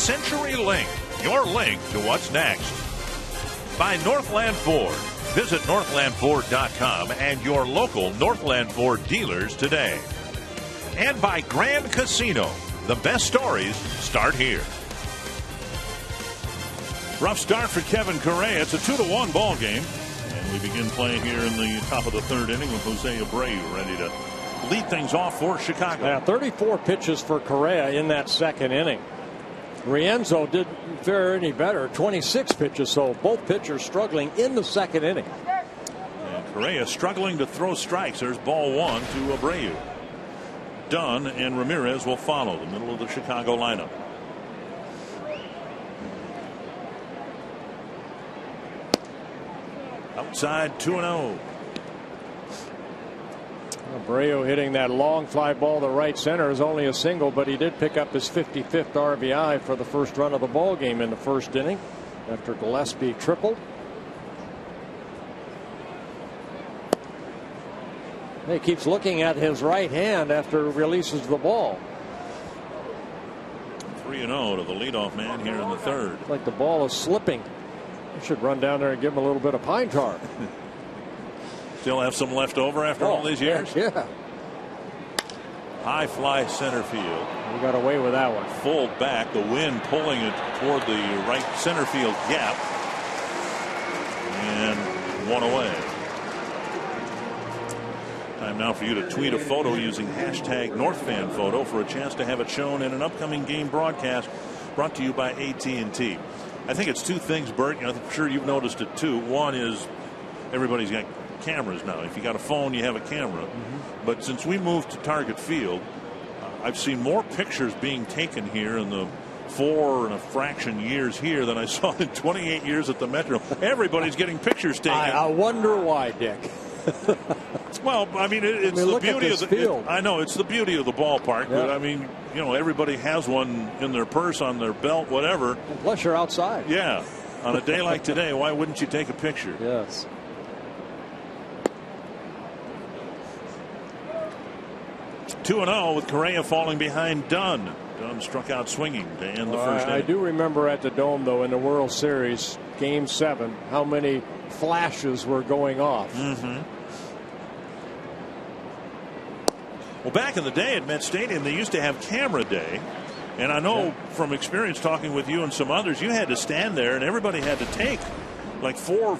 CenturyLink, your link to what's next. By Northland Ford. Visit NorthlandFord.com and your local Northland Ford dealers today. And by Grand Casino. The best stories start here. Rough start for Kevin Correa. It's a 2-1 ball game. And we begin play here in the top of the third inning with Jose Abreu ready to lead things off for Chicago. Yeah, 34 pitches for Correa in that second inning. Rienzo didn't fare any better. 26 pitches, so both pitchers struggling in the second inning. And Correa struggling to throw strikes. There's ball one to Abreu. Dunn and Ramirez will follow the middle of the Chicago lineup. Outside 2-0. Abreu hitting that long fly ball to right center is only a single, but he did pick up his 55th RBI for the first run of the ball game in the first inning after Gillespie tripled. He keeps looking at his right hand after he releases the ball. 3-0 to the leadoff man here in the third. It's like the ball is slipping. You should run down there and give him a little bit of pine tar. Still have some left over after all these years? Yeah. High fly center field. We got away with that one. Full back. The wind pulling it toward the right center field gap. And one away. Time now for you to tweet a photo using hashtag NorthFanPhoto for a chance to have it shown in an upcoming game broadcast brought to you by AT&T. I think it's two things, Bert. I'm sure you've noticed it too. One is everybody's got cameras now. If you got a phone, you have a camera. But since we moved to Target Field, I've seen more pictures being taken here in the 4 and a fraction years here than I saw in 28 years at the Metro. Everybody's getting pictures taken. I wonder why, Dick. Well, I mean, it's the beauty of the field. I know it's the beauty of the ballpark, but I mean, you know, everybody has one in their purse, on their belt, whatever. And plus, you're outside. Yeah, on a day like today, why wouldn't you take a picture? Yes. Two 2-0 with Correa falling behind Dunn. Dunn struck out swinging to end the first inning. I do remember at the Dome, though, in the World Series, Game 7, how many flashes were going off. Well, back in the day at Met Stadium, they used to have camera day. And I know from experience talking with you and some others, you had to stand there and everybody had to take like 4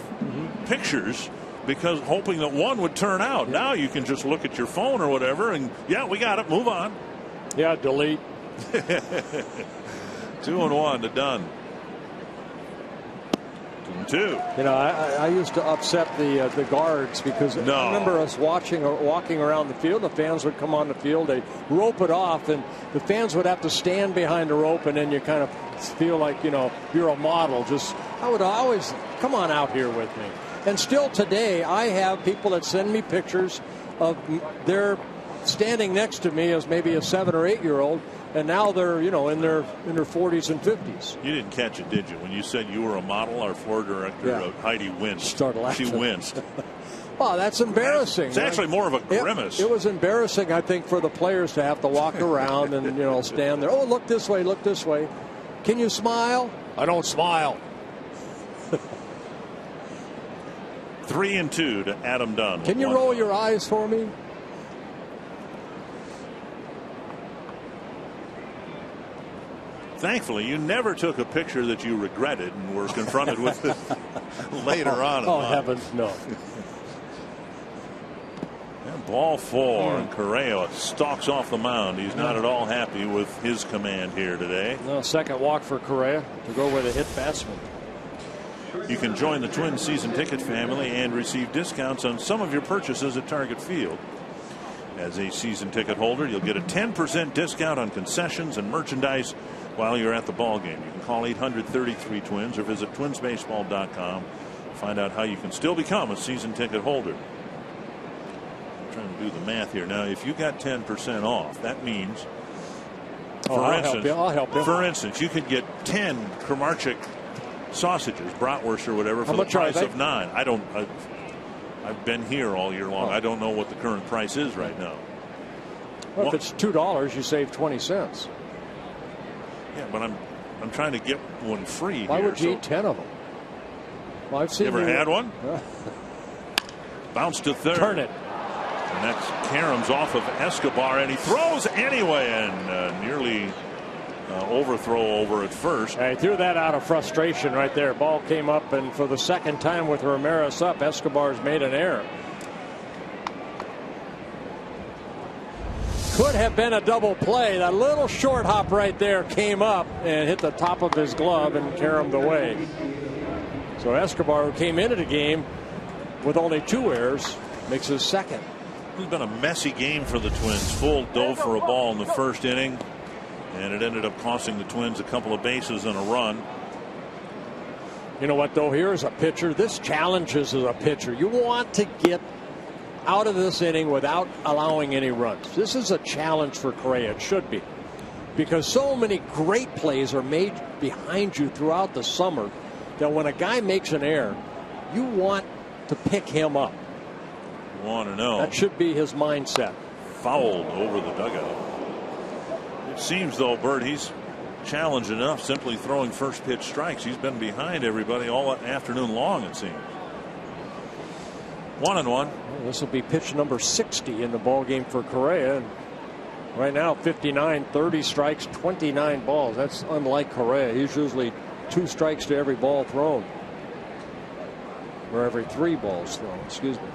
pictures because hoping that one would turn out. Now you can just look at your phone or whatever and, yeah, we got it. Move on. Yeah, delete. 2-1 to Dunn. 2-2. You know, I used to upset the guards because I remember us walking around the field. The fans would come on the field, they'd rope it off, and the fans would have to stand behind the rope, and then you kind of feel like, you know, you're a model. I would always come on out here with me. And still today, I have people that send me pictures of their standing next to me as maybe a 7 or 8-year-old. And now they're, you know, in their 40s and 50s. You didn't catch it, did you? When you said you were a model, our floor director, Heidi, winced. Started laughing. She winced. Well, that's embarrassing. It's actually more of a grimace. It was embarrassing, I think, for the players to have to walk around and, you know, stand there. Oh, look this way, look this way. Can you smile? I don't smile. 3-2 to Adam Dunn. Can you roll your eyes for me? Thankfully, you never took a picture that you regretted and were confronted with it later on. Oh, heavens, no. And ball 4, and Correa stalks off the mound. He's not at all happy with his command here today. No, second walk for Correa to go with a hit batsman. You can join the Twins season ticket family and receive discounts on some of your purchases at Target Field. As a season ticket holder, you'll get a 10% discount on concessions and merchandise while you're at the ball game. You can call 833-TWINS or visit twinsbaseball.com. Find out how you can still become a season ticket holder. I'm trying to do the math here. Now, if you got 10% off, that means, I'll help you. For instance, you could get 10 Kramarczyk sausages, bratwurst or whatever, for the price of 9. I've been here all year long. I don't know what the current price is right now. Well, if it's $2, you save 20 cents. Yeah, but I'm trying to get one free. Why would you eat 10 of them? Well, I've seen you ever had one? Bounce to third. Turn it. And that's Karams off of Escobar, and he throws anyway, and nearly overthrow over at first. He threw that out of frustration right there. Ball came up, and for the second time with Ramirez up, Escobar's made an error. Could have been a double play. That little short hop right there came up and hit the top of his glove and carried him away. So Escobar, who came into the game with only 2 errors, makes his second. It's been a messy game for the Twins. Full dove for a ball in the first inning, and it ended up costing the Twins a couple of bases and a run. You know what, though? Here's a pitcher. This challenges as a pitcher. You want to get out of this inning without allowing any runs. This is a challenge for Correa. It should be, because so many great plays are made behind you throughout the summer that when a guy makes an error, you want to pick him up. You want to know. That should be his mindset. Fouled over the dugout. It seems, though, Bert, he's challenged enough simply throwing first pitch strikes. He's been behind everybody all afternoon long, it seems. 1-1. Well, this will be pitch number 60 in the ball game for Correa. And right now, 59, 30 strikes, 29 balls. That's unlike Correa. He's usually 2 strikes to every ball thrown, or every 3 balls thrown. Excuse me.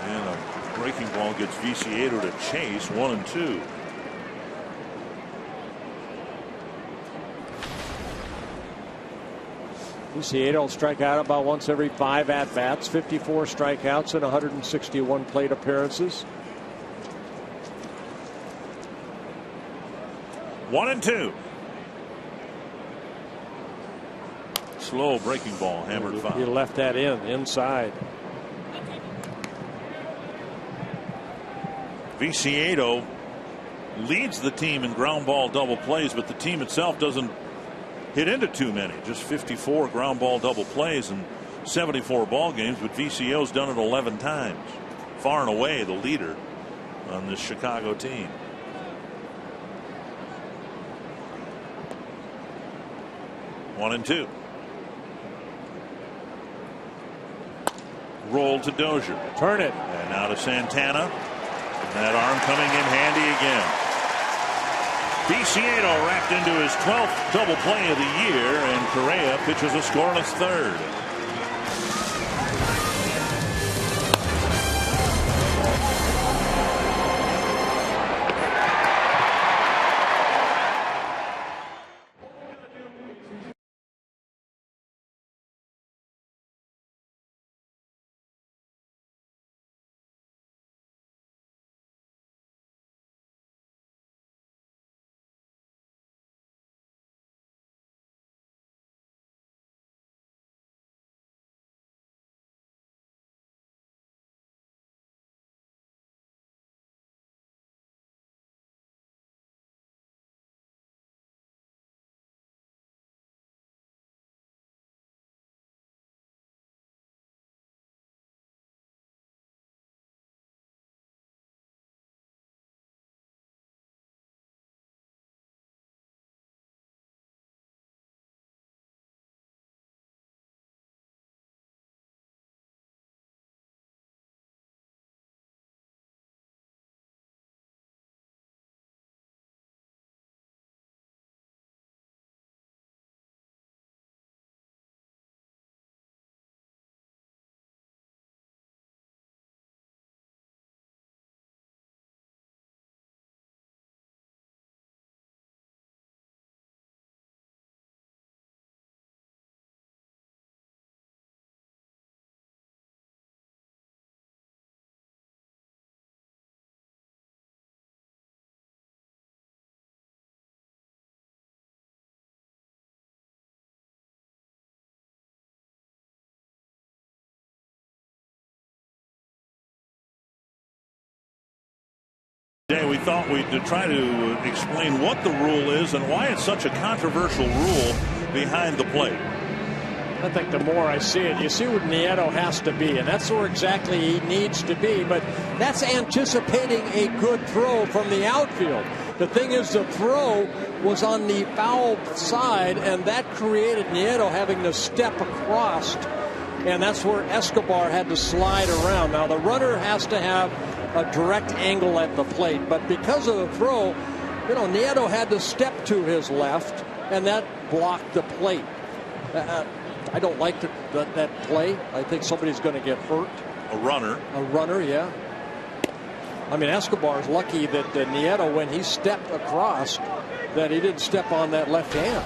And a breaking ball gets Viciedo to chase. 1-2. Viciedo will strike out about once every 5 at-bats, 54 strikeouts and 161 plate appearances. 1-2. Slow breaking ball, hammered foul. He left that inside. Viciedo leads the team in ground ball double plays, but the team itself doesn't hit into too many. Just 54 ground ball double plays in 74 ball games, but Viciedo's done it 11 times. Far and away the leader on this Chicago team. One and two. Roll to Dozier. Turn it. And now to Santana. And that arm coming in handy again. Viciedo wrapped into his 12th double play of the year, and Correa pitches a scoreless third. Today we thought we'd try to explain what the rule is and why it's such a controversial rule behind the plate. I think the more I see it, you see where Nieto has to be, and that's where exactly he needs to be, but that's anticipating a good throw from the outfield. The thing is, the throw was on the foul side, and that created Nieto having to step across, and that's where Escobar had to slide around. Now the runner has to have a direct angle at the plate, but because of the throw, Nieto had to step to his left, and that blocked the plate. I don't like that play. I think somebody's going to get hurt. A runner. A runner, yeah. I mean, Escobar's lucky that Nieto, when he stepped across, that he didn't step on that left hand.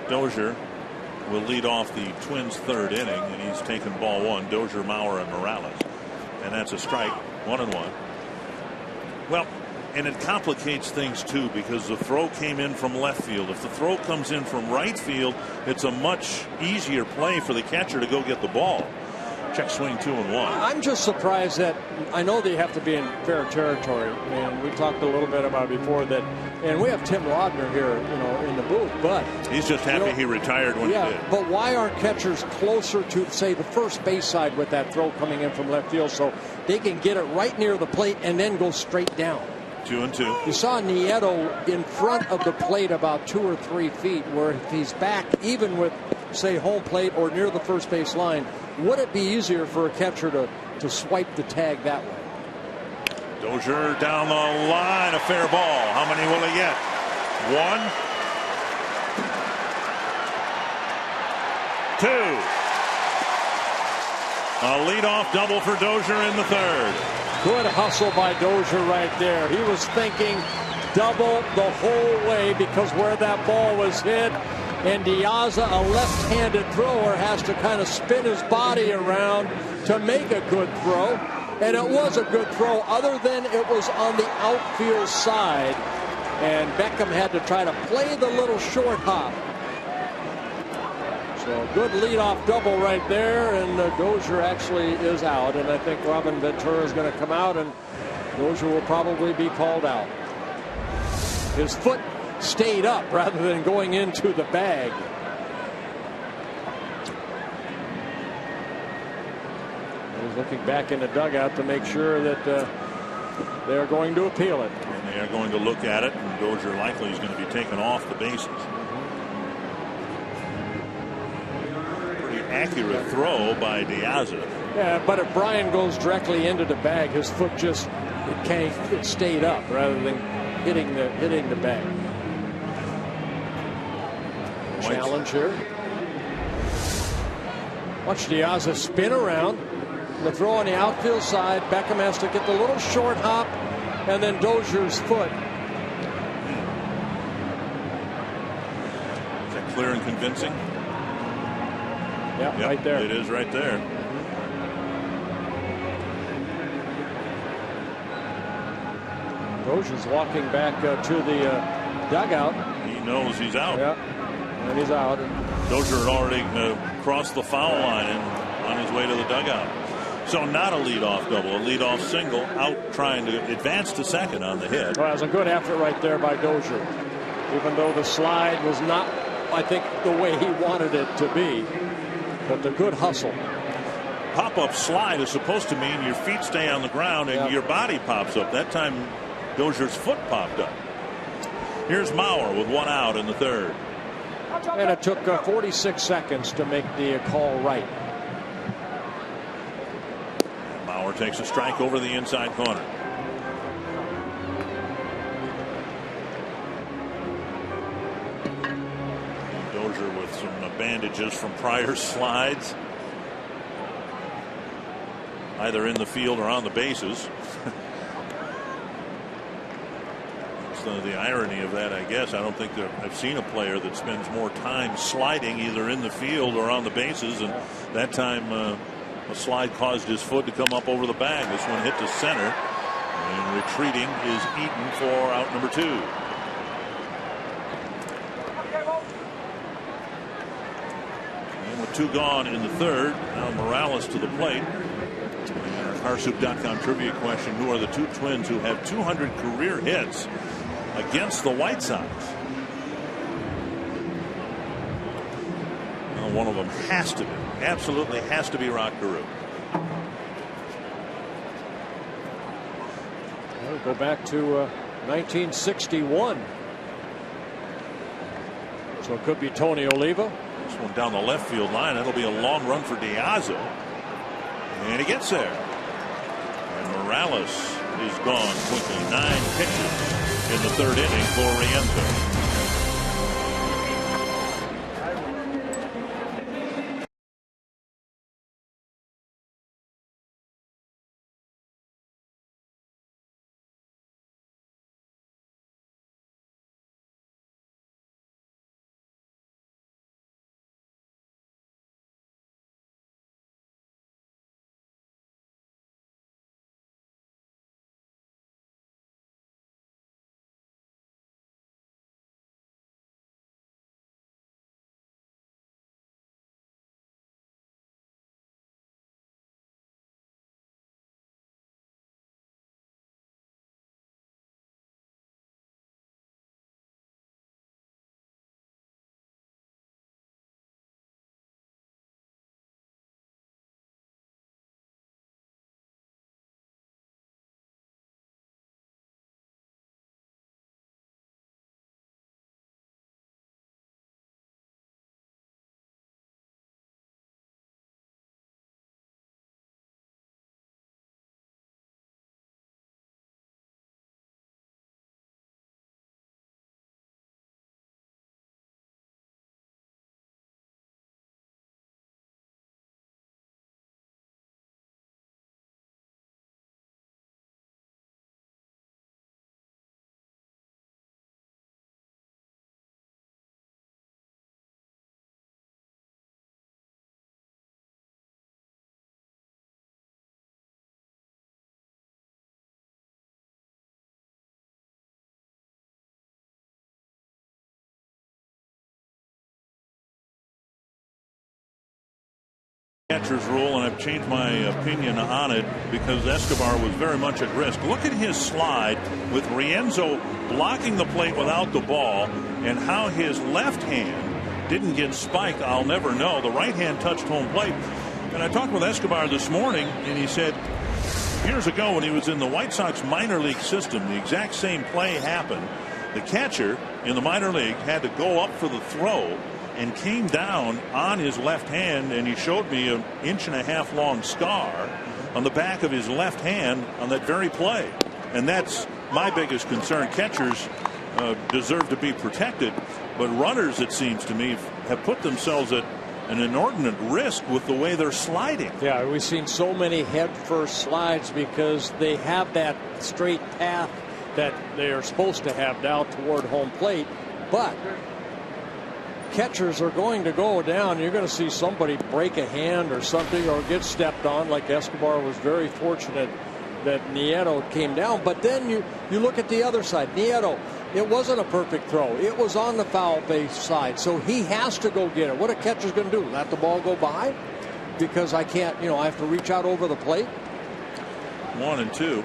Dozier will lead off the Twins' third inning, and he's taken ball one. Dozier, Mauer, and Morales. And that's a strike, 1-1. Well, and it complicates things too, because the throw came in from left field. If the throw comes in from right field, it's a much easier play for the catcher to go get the ball. Check swing, 2-1. I'm just surprised that, I know they have to be in fair territory, and we talked a little bit about before that, and we have Tim Rodner here, in the booth, but he's just happy he retired when he did. But why aren't catchers closer to, say, the first base side with that throw coming in from left field, so they can get it right near the plate and then go straight down? 2-2. You saw Nieto in front of the plate about 2 or 3 feet, where if he's back even with, say, home plate or near the first base line, would it be easier for a catcher to swipe the tag that way? Dozier down the line, a fair ball. How many will he get? 1, 2. A leadoff double for Dozier in the third. Good hustle by Dozier right there. He was thinking double the whole way, because where that ball was hit, and Diaz, a left-handed thrower, has to kind of spin his body around to make a good throw. And it was a good throw, other than it was on the outfield side. And Beckham had to try to play the little short hop. So a good leadoff double right there, and Dozier actually is out. And I think Robin Ventura is going to come out, and Dozier will probably be called out. His foot stayed up rather than going into the bag. He's looking back in the dugout to make sure that they're going to appeal it. And they are going to look at it, and Dozier likely is going to be taken off the bases. Pretty accurate throw by Diaz. Yeah, but if Brian goes directly into the bag, his foot just it stayed up rather than hitting the bag. Challenge here. Watch Diaz spin around. The throw on the outfield side. Beckham has to get the little short hop, and then Dozier's foot. Is that clear and convincing? Yeah, yep, right there. It is right there. Dozier's walking back to the dugout. He knows he's out. Yeah, and he's out. Dozier had already crossed the foul line and on his way to the dugout. So not a leadoff double, a leadoff single, out trying to advance to second on the hit. Well, it was a good effort right there by Dozier, even though the slide was not, I think, the way he wanted it to be. But the good hustle. Pop-up slide is supposed to mean your feet stay on the ground and your body pops up. That time Dozier's foot popped up. Here's Mauer with 1 out in the third. And it took 46 seconds to make the call right. Mauer takes a strike over the inside corner. Dozier with some bandages from prior slides, either in the field or on the bases. The irony of that, I guess. I don't think that I've seen a player that spends more time sliding either in the field or on the bases, and that time a slide caused his foot to come up over the bag. This one hit to center, and retreating is Eaton for out number 2. And with 2 gone in the third, now Morales to the plate. And our CarSoup.com trivia question: who are the 2 Twins who have 200 career hits against the White Sox? Well, one of them has to be, absolutely has to be Rock Carew. We'll go back to 1961. So it could be Tony Oliva. This one down the left field line. That'll be a long run for Diazo. And he gets there. And Morales is gone quickly. 9 pitches in the 3rd inning for Rienzo. Catcher's rule, and I've changed my opinion on it because Escobar was very much at risk. Look at his slide with Rienzo blocking the plate without the ball, and how his left hand didn't get spiked. I'll never know. The right hand touched home plate. And I talked with Escobar this morning, and he said years ago when he was in the White Sox minor league system, the exact same play happened. The catcher in the minor league had to go up for the throw and came down on his left hand, and he showed me an 1.5 inch long scar on the back of his left hand on that very play. And that's my biggest concern. Catchers deserve to be protected, but runners, it seems to me, have put themselves at an inordinate risk with the way they're sliding. Yeah, we've seen so many head first slides because they have that straight path that they are supposed to have now toward home plate, but catchers are going to go down. You're going to see somebody break a hand or something or get stepped on, like Escobar was very fortunate that Nieto came down. But then you look at the other side. Nieto, it wasn't a perfect throw. It was on the foul base side, so he has to go get it. What a catcher's going to do? Let the ball go by? Because I can't, I have to reach out over the plate? 1 and 2.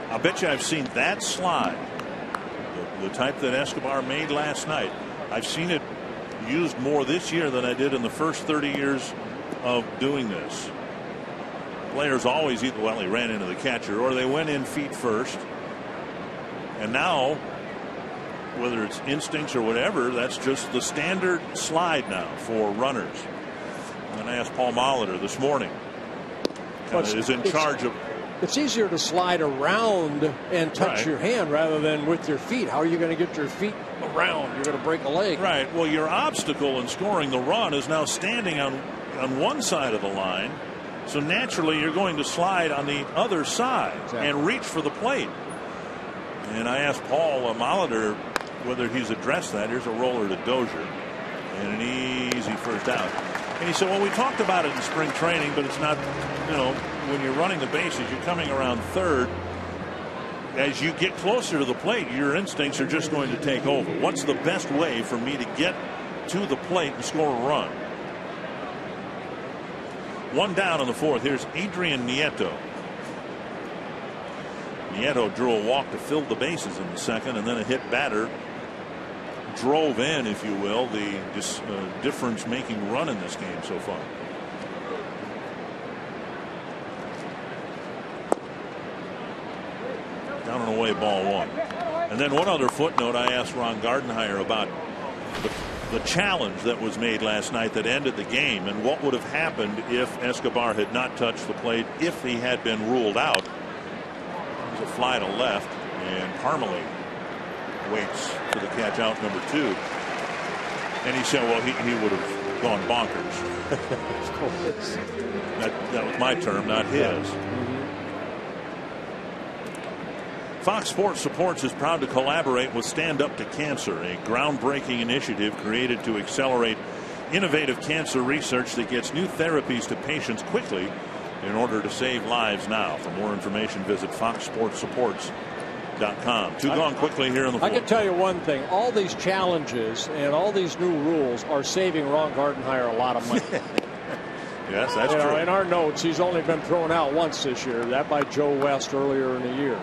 I'll bet you I've seen that slide, the type that Escobar made last night. I've seen it used more this year than I did in the first 30 years of doing this. Players always either, well, he ran into the catcher or they went in feet first. And now, whether it's instincts or whatever, that's just the standard slide now for runners. And I asked Paul Molitor this morning, is in charge of. It's easier to slide around and touch your hand rather than with your feet. How are you going to get your feet around? You're going to break a leg. Right. Well, your obstacle in scoring the run is now standing on one side of the line. So naturally, you're going to slide on the other side and reach for the plate. And I asked Paul Molitor whether he's addressed that. Here's a roller to Dozier and an easy first out. And he said, well, we talked about it in spring training, but it's not, when you're running the bases, you're coming around third. As you get closer to the plate, your instincts are just going to take over. What's the best way for me to get to the plate and score a run? 1 down in the 4th. Here's Adrian Nieto. Nieto drew a walk to fill the bases in the 2nd, and then a hit batter drove in, if you will, the difference-making run in this game so far. Down and away, ball 1. And then one other footnote, I asked Ron Gardenhire about the challenge that was made last night that ended the game, and what would have happened if Escobar had not touched the plate if he had been ruled out. There's a fly to left, and Parmalee waits for the catch out number 2. And he said, well, he would have gone bonkers. Of course. That was my term, not his. Fox Sports Supports is proud to collaborate with Stand Up to Cancer, a groundbreaking initiative created to accelerate innovative cancer research that gets new therapies to patients quickly in order to save lives now. For more information, visit foxsportsupports.com. Two gone quickly here in the fourth. I can tell you one thing. All these challenges and all these new rules are saving Ron Gardenhire a lot of money. Yes, that's true. In our notes, he's only been thrown out once this year. That by Joe West earlier in the year.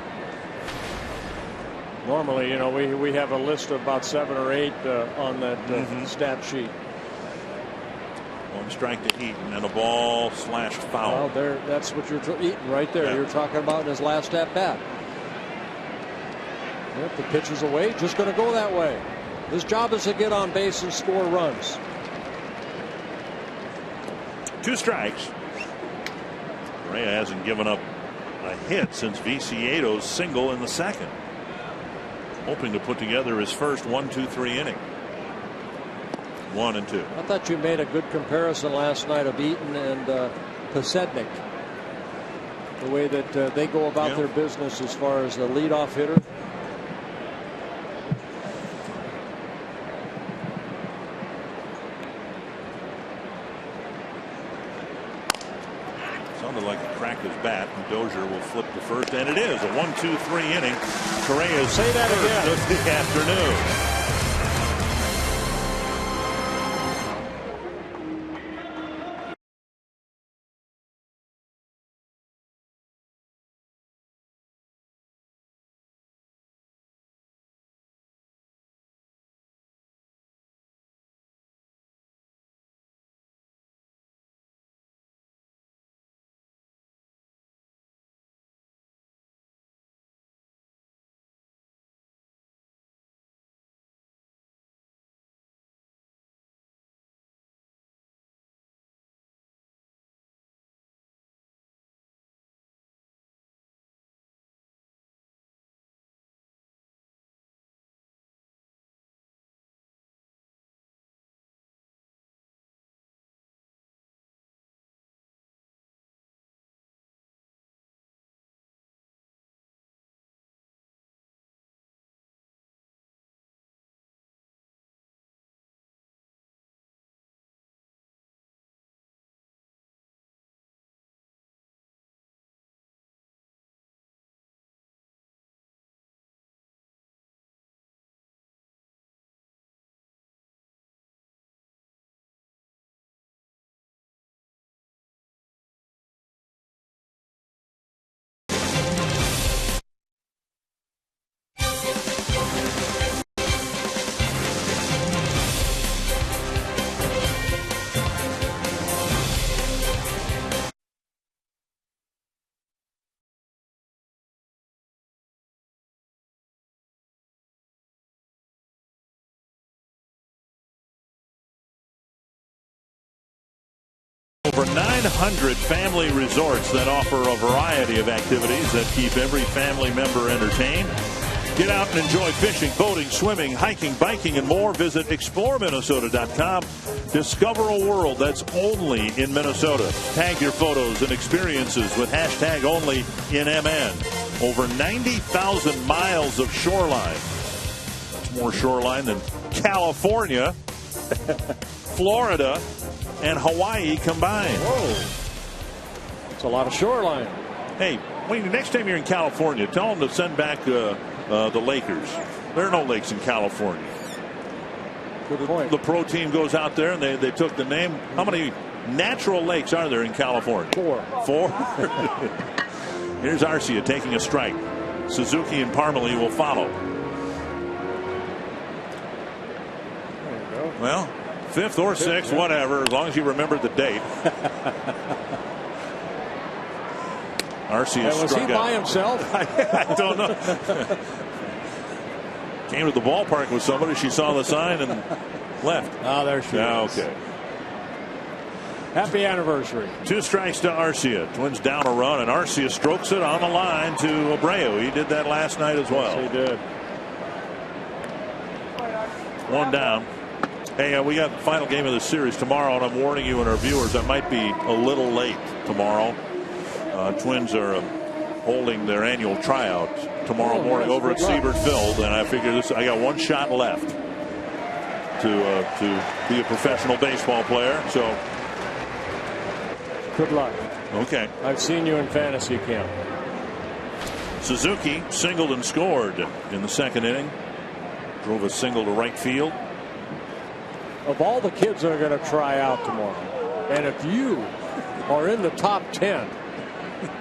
Normally, we have a list of about 7 or 8 on that stat sheet. 1 strike to Eaton and a ball / foul. Well, that's what you're Eaton right there. Yeah. You're talking about in his last at bat. Yep, the pitch is away. Just going to go that way. His job is to get on base and score runs. 2 strikes. Correa hasn't given up a hit since Vicieto's single in the second. Hoping to put together his first 1-2-3 inning. 1 and 2. I thought you made a good comparison last night of Eaton and Pasednik. The way that they go about their business as far as the leadoff hitter. Sounded like he cracked his bat, and Dozier will flip to first, and it is a 1-2-3 inning. Correa's Say that again. Of the afternoon. Over 900 family resorts that offer a variety of activities that keep every family member entertained. Get out and enjoy fishing, boating, swimming, hiking, biking, and more. Visit exploreminnesota.com. Discover a world that's only in Minnesota. Tag your photos and experiences with hashtag only in MN. Over 90,000 miles of shoreline. That's more shoreline than California, Florida, and Hawaii combined. Whoa. That's a lot of shoreline. Hey, next time you're in California, tell them to send back the Lakers. There are no lakes in California. Good point. The pro team goes out there and they took the name. How many natural lakes are there in California? 4. Here's Arcia taking a strike. Suzuki and Parmalee will follow. There you go. Well, 5th or 6th, whatever, as long as you remember the date. Arcia Was struck he out. by himself? I don't know. Came to the ballpark with somebody. She saw the sign and left. Oh, there she is. Okay. Happy anniversary. 2 strikes to Arcia. Twins down a run, and Arcia strokes it on the line to Abreu. He did that last night as well. Yes, he did. 1 down. Hey, we got the final game of the series tomorrow, and I'm warning you and our viewers, I might be a little late tomorrow. Twins are holding their annual tryout tomorrow morning over at Siebert Field, and I figure I got 1 shot left to be a professional baseball player. So. Good luck. Okay. I've seen you in fantasy camp. Suzuki singled and scored in the 2nd inning. Drove a single to right field. Of all the kids that are going to try out tomorrow, and if you are in the top 10,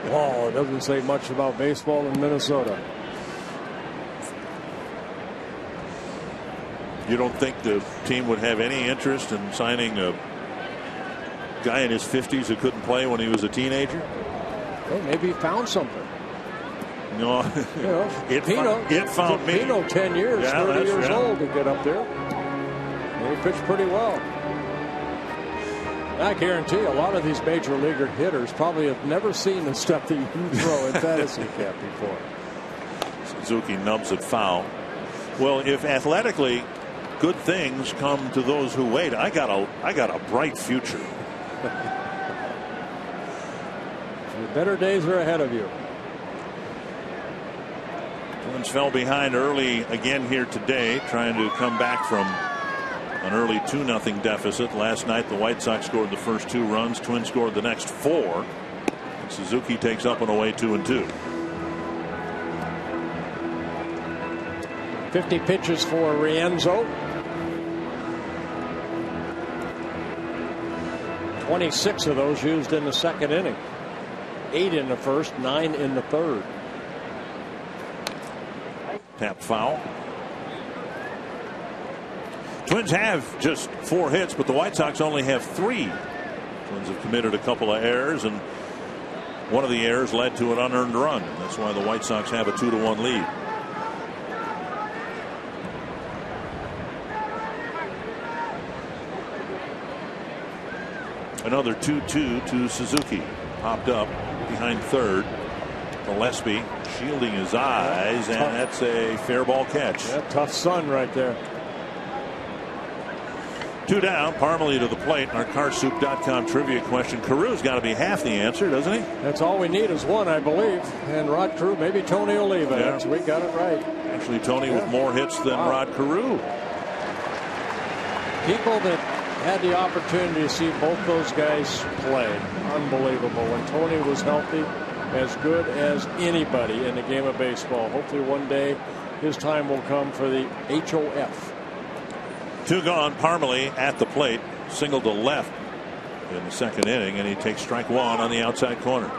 well, it doesn't say much about baseball in Minnesota. You don't think the team would have any interest in signing a guy in his 50s who couldn't play when he was a teenager? Well, maybe he found something. No, you know, it found me. Pino 10 years, 30 years old to get up there. And he pitched pretty well. I guarantee a lot of these major leaguer hitters probably have never seen the stuff that you throw in fantasy camp before. Suzuki nubs it foul. Well, if athletically good things come to those who wait, I got a bright future. Your better days are ahead of you. Twins fell behind early again here today, trying to come back from an early 2-0 deficit. Last night the White Sox scored the first 2 runs. Twins scored the next 4. And Suzuki takes up and away 2-2. 50 pitches for Rienzo. 26 of those used in the 2nd inning. 8 in the 1st, 9 in the 3rd. Tapped foul. Twins have just 4 hits, but the White Sox only have 3. Twins have committed a couple of errors, and one of the errors led to an unearned run. That's why the White Sox have a 2-1 lead. Another 2-2 to Suzuki. Popped up behind 3rd. Gillespie shielding his eyes, and that's a fair ball catch. Yeah, tough sun right there. 2 down. Parmalee to the plate. Our Carsoup.com trivia question. Caru's got to be half the answer, doesn't he? That's all we need is 1, I believe. And Rod Carew, maybe Tony Oliva. Yeah. So we got it right. Actually, Tony with more hits than Rod Carew. People that had the opportunity to see both those guys play. Unbelievable. When Tony was healthy, as good as anybody in the game of baseball. Hopefully one day his time will come for the HOF. 2 gone. Parmalee at the plate. Single to left in the 2nd inning, and he takes strike 1 on the outside corner.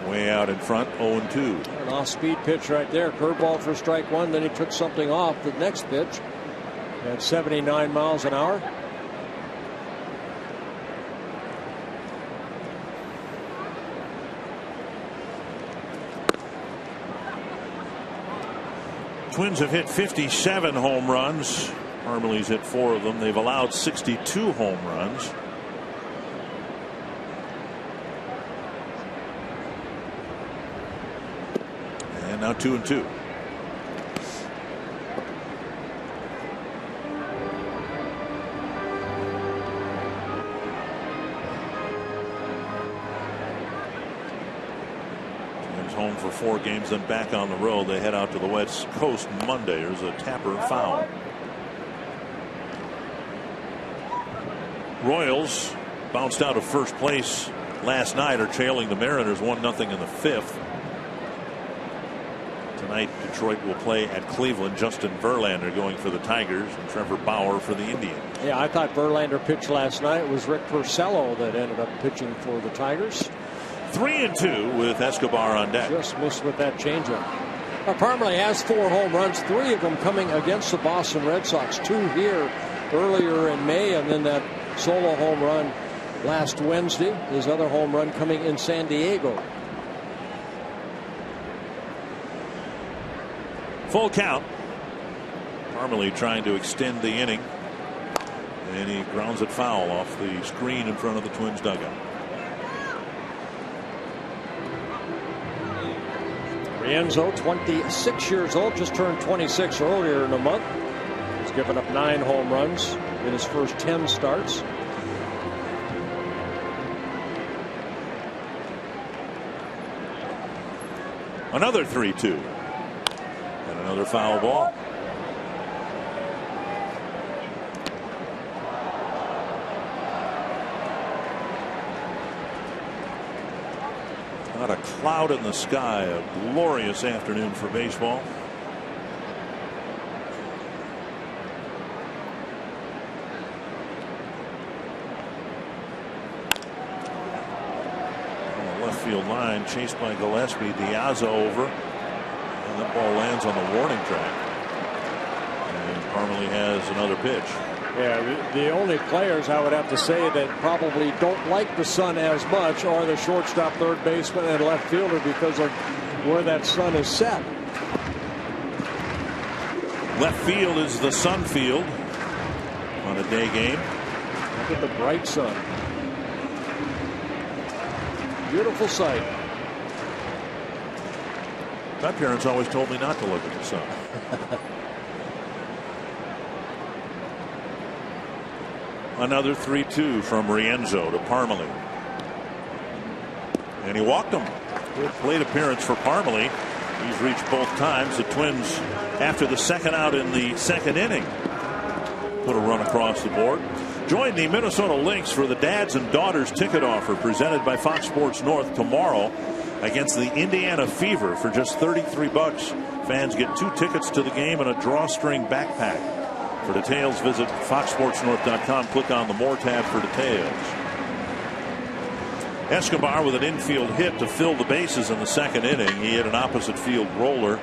Way out in front, 0-2. An off-speed pitch right there. Curveball for strike 1. Then he took something off the next pitch at 79 miles an hour. Twins have hit 57 home runs. Parmalee's hit 4 of them. They've allowed 62 home runs. And now 2-2. Home for 4 games, then back on the road. They head out to the West Coast Monday. There's a Tapper foul. Royals bounced out of first place last night, are trailing the Mariners 1-0 in the 5th. Tonight Detroit will play at Cleveland. Justin Verlander going for the Tigers and Trevor Bauer for the Indians. Yeah, I thought Verlander pitched last night. It was Rick Porcello that ended up pitching for the Tigers. 3-2 with Escobar on deck. Just missed with that changeup. Parmalee has 4 home runs, 3 of them coming against the Boston Red Sox. 2 here earlier in May, and then that solo home run last Wednesday. His other home run coming in San Diego. Full count. Parmalee trying to extend the inning. And he grounds it foul off the screen in front of the Twins dugout. Rienzo, 26 years old, just turned 26 earlier in the month. He's given up 9 home runs in his first 10 starts. Another 3-2. And another foul ball. Not a cloud in the sky. A glorious afternoon for baseball. On the left field line, chased by Gillespie. Diaz over. And that ball lands on the warning track. And Parmalee has another pitch. Yeah, the only players I would have to say that probably don't like the sun as much are the shortstop, third baseman, and left fielder because of where that sun is set. Left field is the sun field on a day game. Look at the bright sun. Beautiful sight. My parents always told me not to look at the sun. Another 3-2 from Rienzo to Parmalee. And he walked him. Good plate appearance for Parmalee. He's reached both times. The Twins, after the second out in the second inning, put a run across the board. Join the Minnesota Lynx for the Dads and Daughters ticket offer presented by Fox Sports North tomorrow against the Indiana Fever for just $33. Fans get 2 tickets to the game and a drawstring backpack. For details, visit foxsportsnorth.com. Click on the More tab for details. Escobar with an infield hit to fill the bases in the second inning. He hit an opposite field roller,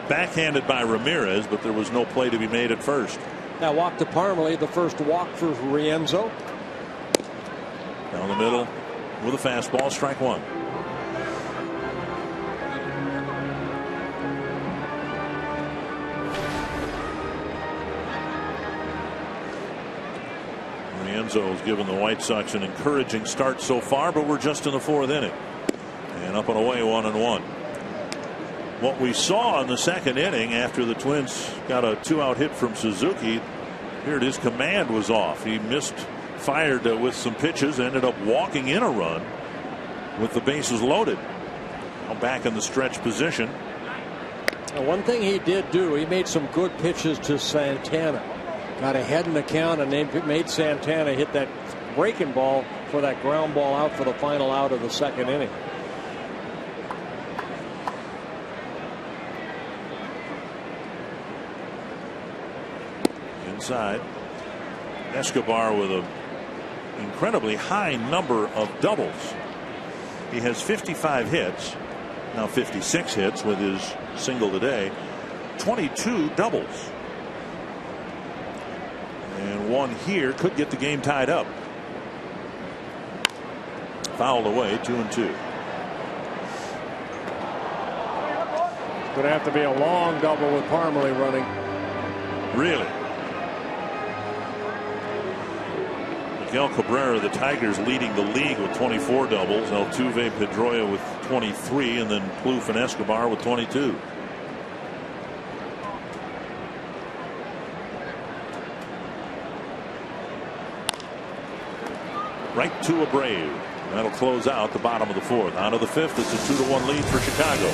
backhanded by Ramirez, but there was no play to be made at first. Now walk to Parmalee, the first walk for Rienzo. Down the middle with a fastball, strike 1. Rienzo's given the White Sox an encouraging start so far, but we're just in the 4th inning. And up and away, 1-1. What we saw in the second inning after the Twins got a 2-out hit from Suzuki, here his command was off. He misfired with some pitches, ended up walking in a run with the bases loaded. Now back in the stretch position. Now one thing he did do, he made some good pitches to Santana. Got ahead in the count and they made Santana hit that breaking ball for that ground ball out for the final out of the second inning. Inside, Escobar with an incredibly high number of doubles. He has 55 hits, now 56 hits with his single today, 22 doubles. And one here could get the game tied up. Fouled away, 2-2. Going to have to be a long double with Parmalee running. Really? Miguel Cabrera, the Tigers, leading the league with 24 doubles. Altuve, Pedroia with 23, and then Plouffe and Escobar with 22. Right to Abreu. That'll close out the bottom of the 4th. On to the 5th. It's a 2-1 lead for Chicago.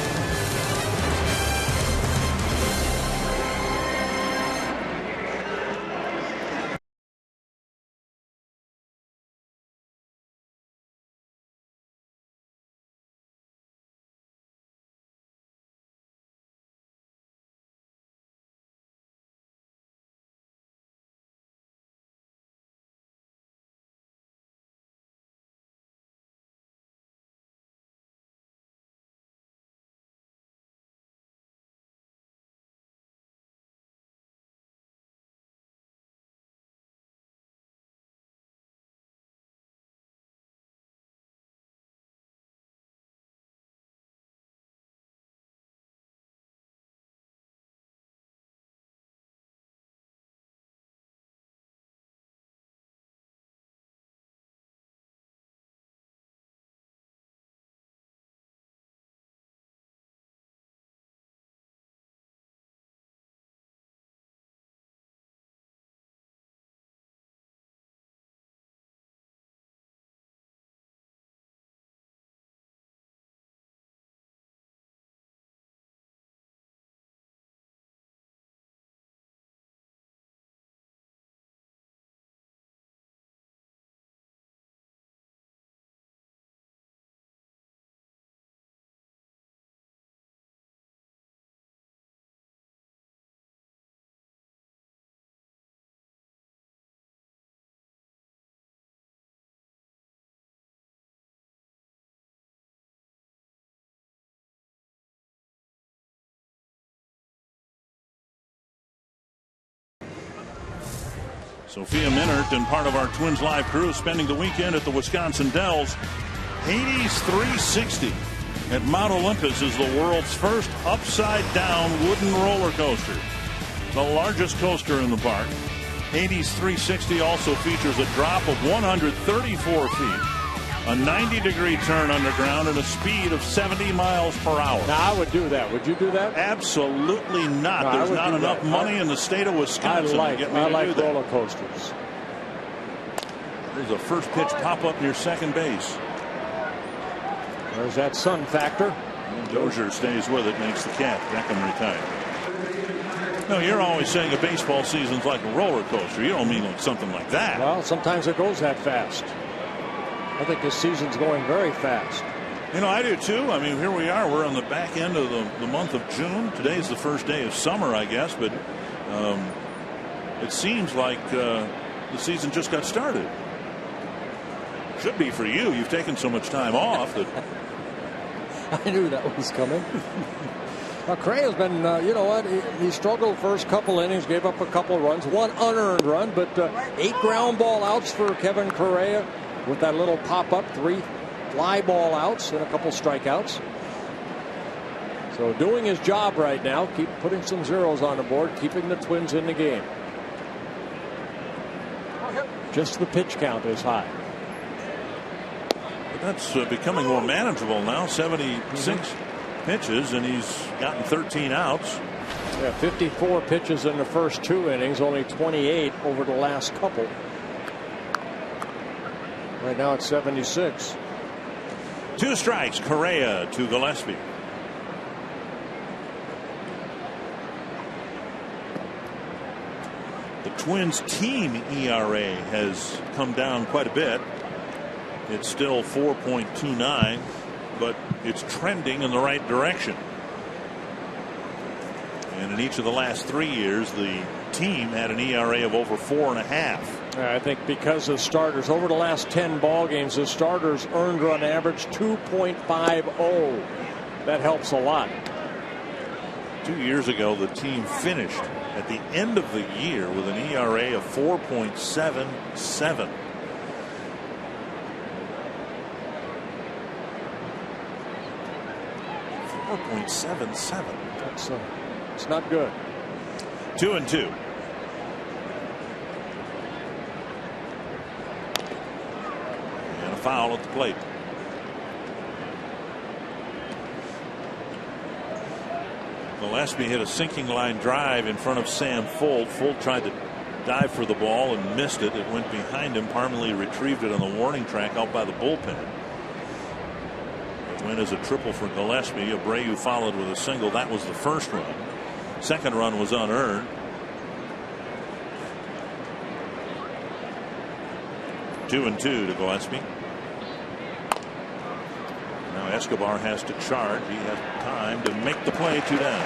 Sophia Minert and part of our Twins Live crew spending the weekend at the Wisconsin Dells. Hades 360 at Mount Olympus is the world's first upside-down wooden roller coaster. The largest coaster in the park. Hades 360 also features a drop of 134 feet, a 90-degree turn underground, and a speed of 70 miles per hour. Now, I would do that. Would you do that? Absolutely not. There's not enough money in the state of Wisconsin to get me to do that. Roller coasters. There's a first pitch pop-up near second base. There's that sun factor. Dozier stays with it, makes the catch. Beckham retired. No, you're always saying a baseball season's like a roller coaster. You don't mean like something like that. Well, sometimes it goes that fast. I think this season's going very fast. You know, I do too. I mean, here we are. We're on the back end of the month of June. Today's the first day of summer, I guess, but it seems like the season just got started. Should be for you. You've taken so much time off that. I knew that was coming. Correa's been, you know what, he struggled first couple innings, gave up a couple runs, one unearned run, but 8 ground ball outs for Kevin Correa with that little pop-up, 3 fly ball outs and a couple strikeouts. So doing his job right now, keep putting some zeros on the board, keeping the Twins in the game. Just the pitch count is high. That's becoming more manageable now. 76 pitches, and he's gotten 13 outs. Yeah, 54 pitches in the first 2 innings, only 28 over the last couple. Right now it's 76. 2 strikes, Correa to Gillespie. The Twins team ERA has come down quite a bit. It's still 4.29, but it's trending in the right direction. And in each of the last 3 years, the team had an ERA of over 4.5. I think because of starters, over the last 10 ball games, the starters earned run average 2.50. That helps a lot. 2 years ago, the team finished at the end of the year with an ERA of 4.77. That's it's not good. 2-2. And a foul at the plate. Gillespie hit a sinking line drive in front of Sam Fuld. Fuld tried to dive for the ball and missed it. It went behind him. Parmalee retrieved it on the warning track out by the bullpen. Win as a triple for Gillespie. Abreu followed with a single. That was the first run. Second run was unearned. 2-2 to Gillespie. Now Escobar has to charge. He has time to make the play. 2 down.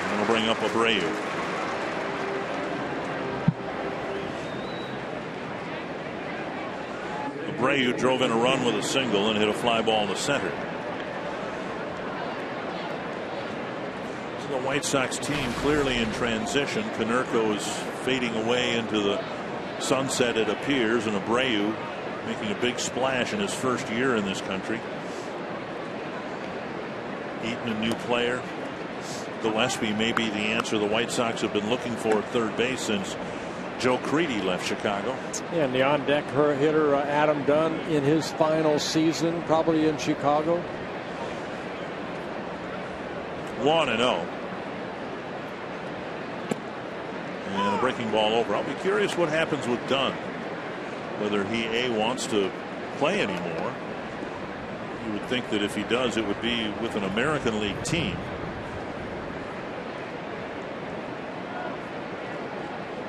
And it'll bring up Abreu. Abreu drove in a run with a single and hit a fly ball in the center. So the White Sox team clearly in transition. Konerko is fading away into the sunset, it appears, and Abreu making a big splash in his first year in this country. Eaton, a new player. Gillespie may be the answer the White Sox have been looking for at third base since Joe Creedy left Chicago. Yeah, and the on-deck hitter Adam Dunn in his final season, probably in Chicago. 1-0. And a breaking ball over. I'll be curious what happens with Dunn. Whether he wants to play anymore. You would think that if he does, it would be with an American League team.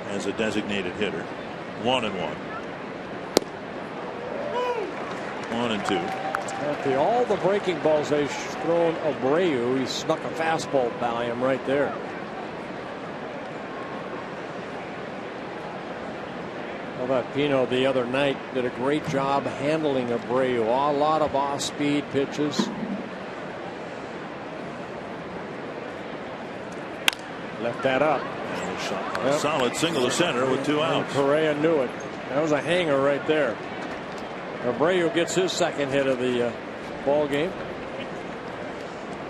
As a designated hitter. 1-1. 1-2. After all the breaking balls they've thrown Abreu, he snuck a fastball by him right there. How about Pino the other night? Did a great job handling Abreu. A lot of off-speed pitches. Left that up. Yep. Solid single to center with 2 outs. Correa knew it. That was a hanger right there. Abreu gets his second hit of the ball game.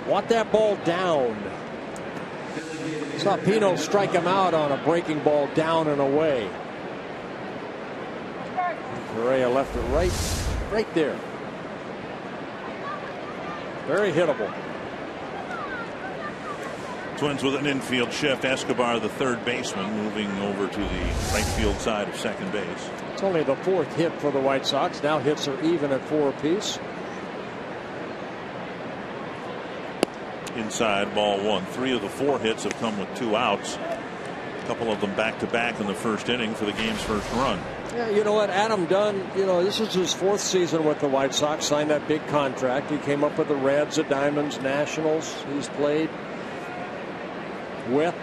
Want that ball down. Saw Pino strike him out on a breaking ball down and away. Correa left it right there. Very hittable. Twins with an infield shift. Escobar, the third baseman, moving over to the right field side of second base. It's only the 4th hit for the White Sox. Now hits are even at 4 apiece. Inside, ball 1. 3 of the 4 hits have come with 2 outs. A couple of them back to back in the first inning for the game's first run. Yeah, you know what, Adam Dunn, this is his 4th season with the White Sox. Signed that big contract. He came up with the Reds, the Diamonds, Nationals. He's played with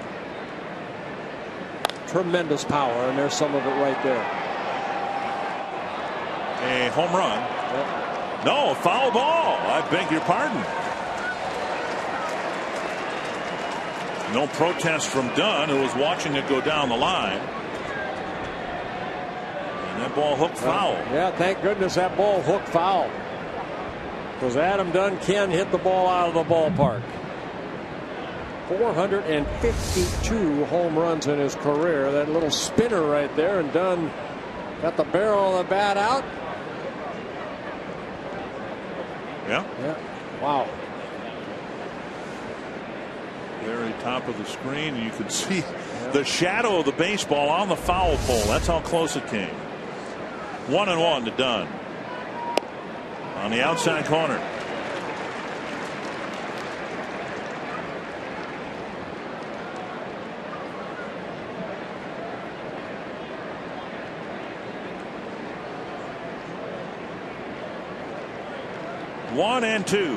tremendous power, and there's some of it right there. A home run. Yep. No, a foul ball. I beg your pardon. No protest from Dunn, who was watching it go down the line. And that ball hooked foul. Yeah, thank goodness that ball hooked foul. Because Adam Dunn can hit the ball out of the ballpark. 452 home runs in his career. That little spinner right there, and Dunn got the barrel of the bat out. Yeah. Wow. Very top of the screen, and you can see the shadow of the baseball on the foul pole. That's how close it came. 1-1 to Dunn on the outside corner. One and two.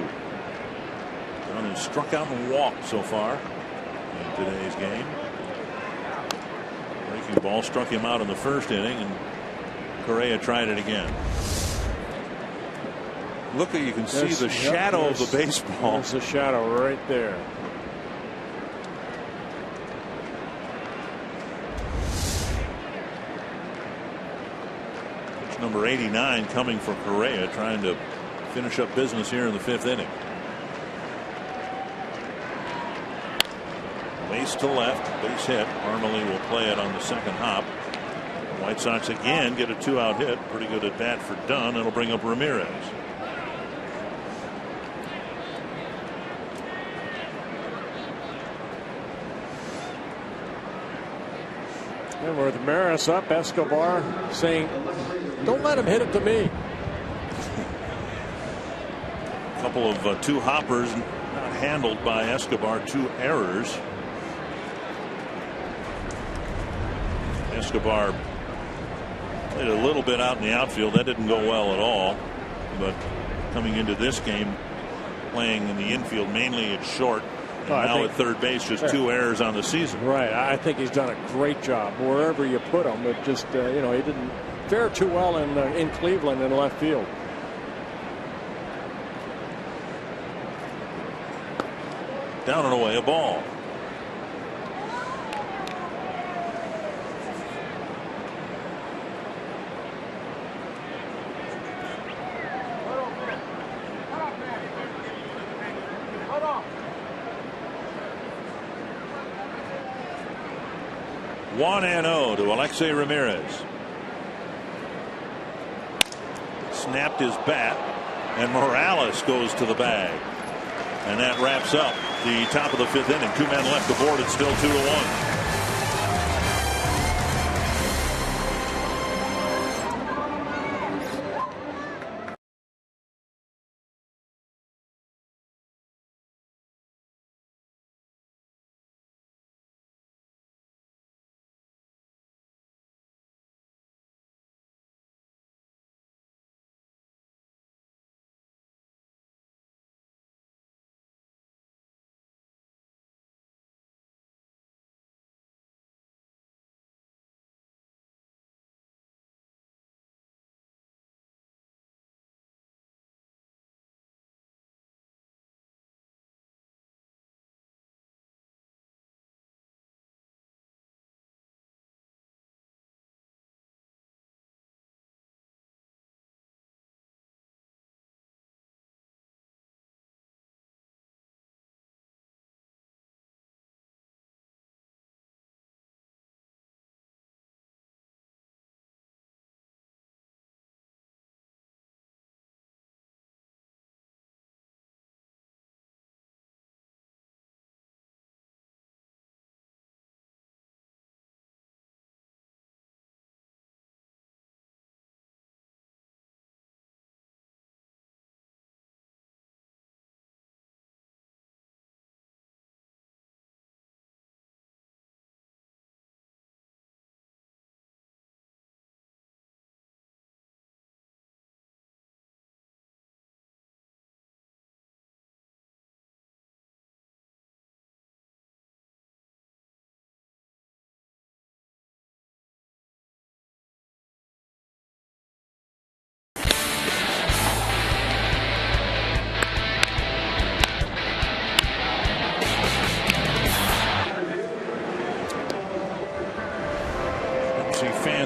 Dunn has struck out and walked so far in today's game. Breaking ball struck him out in the first inning, and Correa tried it again. Look, you can see the shadow of the baseball. There's the shadow right there. Pitch number 89 coming for Correa, trying to finish up business here in the 5th inning. Base to left, base hit. Armley will play it on the second hop. The White Sox again get a 2-out hit. Pretty good at bat for Dunn. It'll bring up Ramirez. And with Maris up, Escobar saying, "Don't let him hit it to me." A couple of 2 hoppers not handled by Escobar. 2 errors. Escobar played a little bit out in the outfield. That didn't go well at all. But coming into this game, playing in the infield mainly at short, and now at third base, just 2 errors on the season. Right. I think he's done a great job wherever you put him. It just he didn't fare too well in Cleveland in left field. Down and away, a ball. One and 0 to Alexei Ramirez. Snapped his bat, and Morales goes to the bag. And that wraps up the top of the 5th inning. 2 men left aboard. It's still 2-1.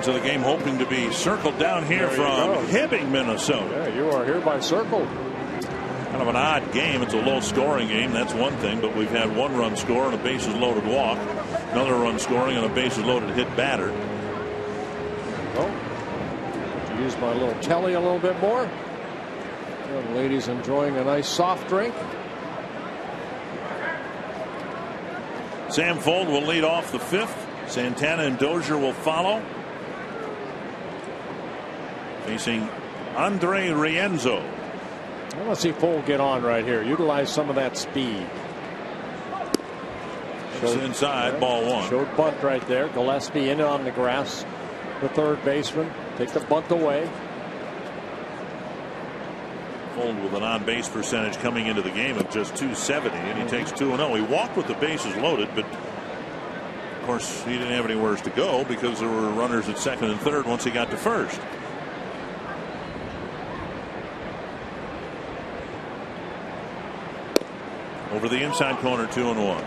into the game, hoping to be circled down here from Hibbing, Minnesota. Yeah, you are hereby circled. Kind of an odd game. It's a low-scoring game. That's one thing. But we've had 1 run score and a bases-loaded walk. Another run scoring and a bases-loaded hit batter. Well, use my little telly a little bit more. Young ladies enjoying a nice soft drink. Sam Fold will lead off the 5th. Santana and Dozier will follow. Facing Andre Rienzo. I want to see Fold get on right here. Utilize some of that speed. It's inside, ball 1. Showed bunt right there. Gillespie in on the grass. The third baseman. Take the bunt away. Fold with an on-base percentage coming into the game of just .270, and he takes 2-0. He walked with the bases loaded, but of course he didn't have anywhere to go because there were runners at second and third once he got to first. Over the inside corner, 2-1.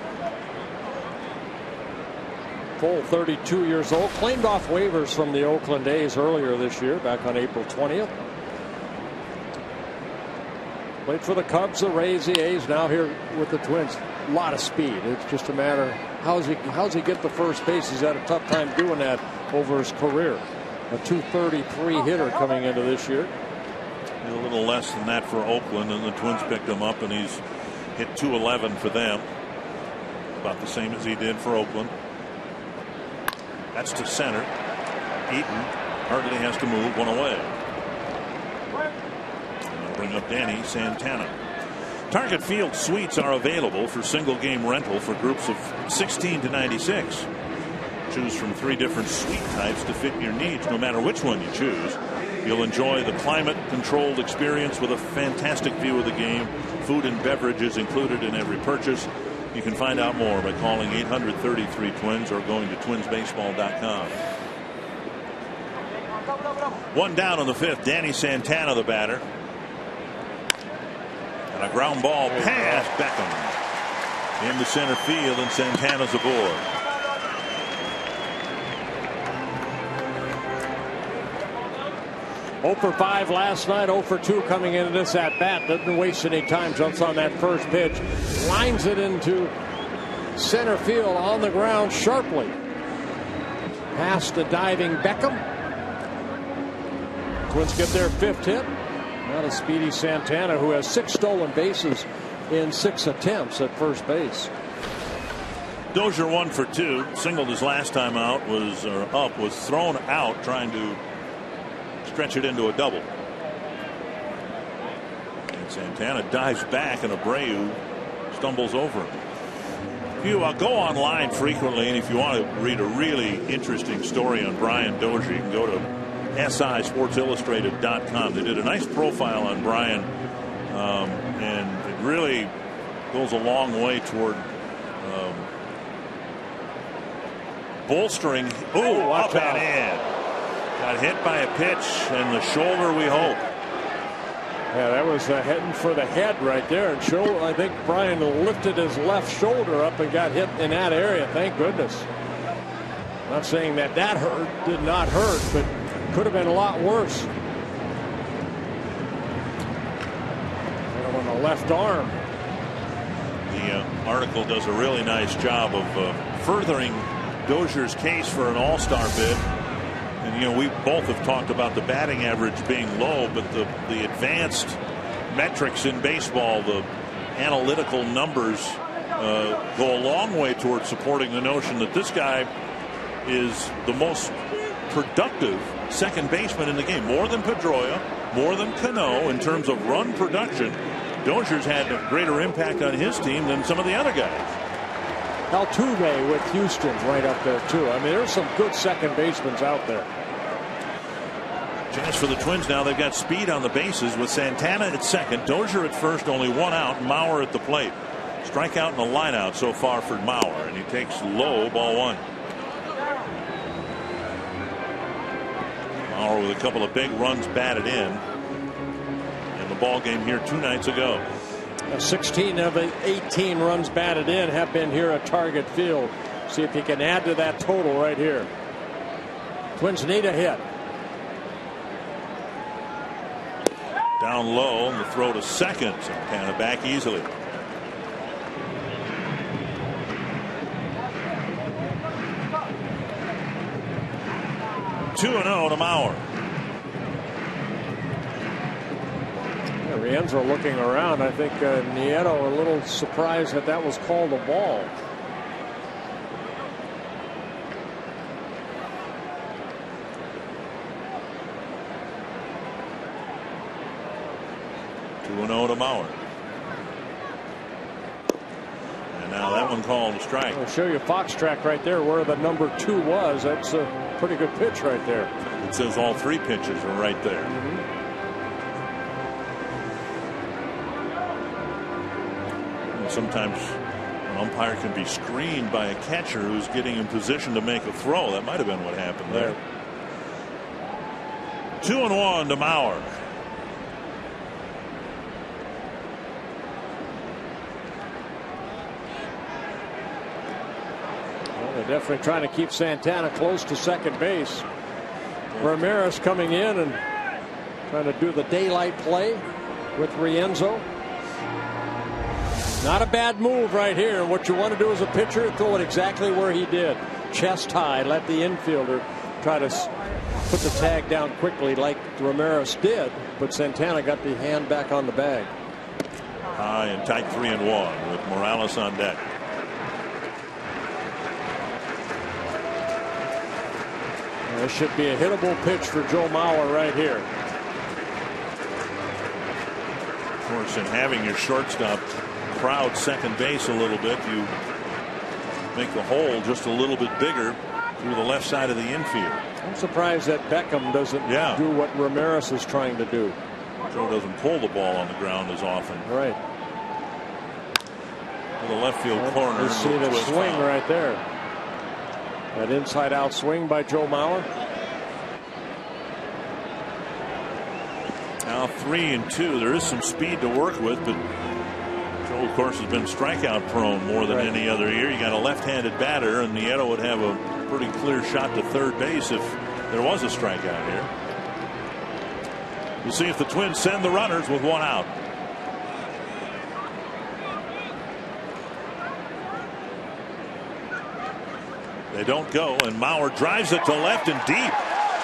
Fold, 32 years old, claimed off waivers from the Oakland A's earlier this year, back on April 20th. Played for the Cubs, the Rays, the A's, now here with the Twins. A lot of speed. It's just a matter how's he get the first base. He's had a tough time doing that over his career. A .233 hitter coming into this year. He's a little less than that for Oakland, and the Twins picked him up, and he's hit .211 for them. About the same as he did for Oakland. That's to center. Eaton hardly has to move, 1 away. Bring up Danny Santana. Target Field suites are available for single game rental for groups of 16 to 96. Choose from 3 different suite types to fit your needs. No matter which one you choose, you'll enjoy the climate controlled experience with a fantastic view of the game. Food and beverages included in every purchase. You can find out more by calling 833-TWINS or going to twinsbaseball.com. 1 down in the 5th. Danny Santana, the batter. And a ground ball past Beckham into center field, and Santana's aboard. Oh for 5 last night, 0 for 2 coming into this at bat. Doesn't waste any time. Jumps on that first pitch, lines it into center field on the ground sharply. Past the diving Beckham. Twins get their 5th hit. Not a speedy Santana, who has 6 stolen bases in 6 attempts at first base. Dozier 1 for 2. Singled his last time out, was thrown out trying to stretch it into a double. And Santana dives back, and Abreu stumbles over him. If you go online frequently, and if you want to read a really interesting story on Brian Dozier, you can go to SISportsIllustrated.com. They did a nice profile on Brian, and it really goes a long way toward bolstering. Oh, up and in. Got hit by a pitch and the shoulder, we hope. Yeah, that was heading for the head right there. And I think Brian lifted his left shoulder up and got hit in that area. Thank goodness. Not saying that hurt, did not hurt, but could have been a lot worse. On the left arm. The article does a really nice job of furthering Dozier's case for an all-star bid. And we both have talked about the batting average being low, but the advanced metrics in baseball, the analytical numbers, go a long way towards supporting the notion that this guy is the most productive second baseman in the game. More than Pedroia, more than Cano in terms of run production. Dozier's had a greater impact on his team than some of the other guys. Altuve with Houston right up there too. I mean, there's some good second basemen out there. Chance for the Twins now. They've got speed on the bases with Santana at second, Dozier at first, only 1 out, Mauer at the plate. Strikeout and a line out so far for Mauer, and he takes low, ball 1. Mauer with a couple of big runs batted in the ball game here 2 nights ago. 16 of the 18 runs batted in have been here at Target Field. See if he can add to that total right here. Twins need a hit. Down low, and the throw to second. Santana back easily. Two and 0 to Mauer. Rienzo looking around. I think Nieto a little surprised that was called a ball. Two and 0 to Mauer. And now that one called a strike. I'll show you Fox track right there where the number 2 was. That's a pretty good pitch right there. It says all 3 pitches are right there. Sometimes an umpire can be screened by a catcher who's getting in position to make a throw. That might have been what happened there. 2-1 to Mauer. Well, they're definitely trying to keep Santana close to second base. Ramirez coming in and trying to do the daylight play with Rienzo. Not a bad move right here. What you want to do as a pitcher, throw it exactly where he did. Chest high, let the infielder try to put the tag down quickly like Ramirez did, but Santana got the hand back on the bag. High and tight 3-1 with Morales on deck. This should be a hittable pitch for Joe Mauer right here. Of course, in having your shortstop crowd second base a little bit, you make the hole just a little bit bigger through the left side of the infield. I'm surprised that Beckham doesn't do what Ramirez is trying to do. Joe doesn't pull the ball on the ground as often. Right. To the left field corner. You see the swing right there. That inside out swing by Joe Mauer. Now 3-2. There is some speed to work with, but Joe, of course, has been strikeout prone more than any other year. You got a left-handed batter, and Nieto would have a pretty clear shot to third base if there was a strikeout here. We'll see if the Twins send the runners with 1 out. They don't go, and Mauer drives it to left and deep.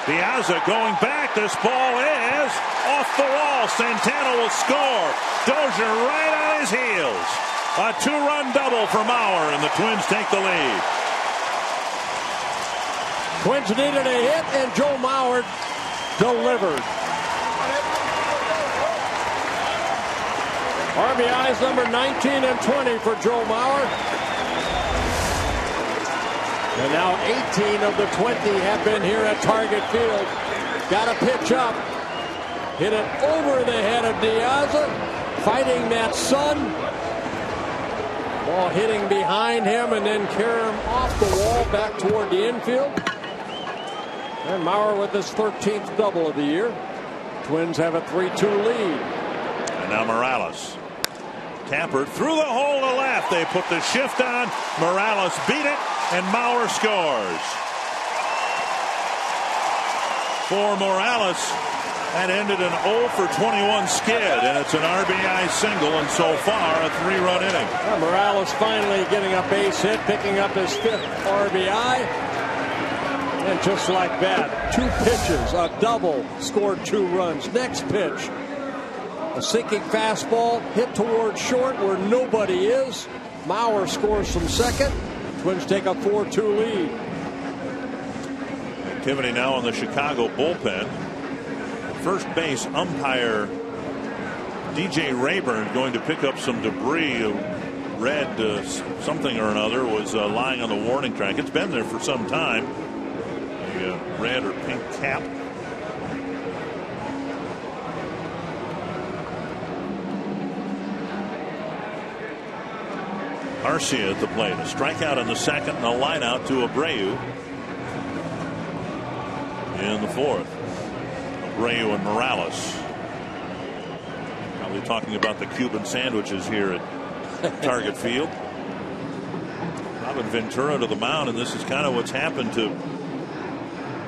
Piazza going back. This ball is off the wall. Santana will score. Dozier right on his heels. A 2-run double for Mauer, and the Twins take the lead. Twins needed a hit, and Joe Mauer delivered. RBIs number 19 and 20 for Joe Mauer. And now 18 of the 20 have been here at Target Field. Got to pitch up. Hit it over the head of Piazza. Fighting that sun. Ball hitting behind him and then carry him off the wall back toward the infield. And Mauer with his 13th double of the year. Twins have a 3-2 lead. And now Morales. Tamper through the hole to left. They put the shift on. Morales beat it, and Mauer scores. For Morales, that ended an 0 for 21 skid, and it's an RBI single, and so far a 3-run inning. Well, Morales finally getting a base hit, picking up his 5th RBI. And just like that, 2 pitches, a double, scored 2 runs. Next pitch, a sinking fastball hit towards short where nobody is. Mauer scores from second. Twins take a 4-2 lead. Activity now in the Chicago bullpen. First base umpire DJ Rayburn going to pick up some debris. Red something or another was lying on the warning track. It's been there for some time. A red or pink cap. Garcia at the plate. A strikeout in the second and a line out to Abreu in the 4th. Abreu and Morales. Probably talking about the Cuban sandwiches here at Target Field. Robin Ventura to the mound, and this is kind of what's happened to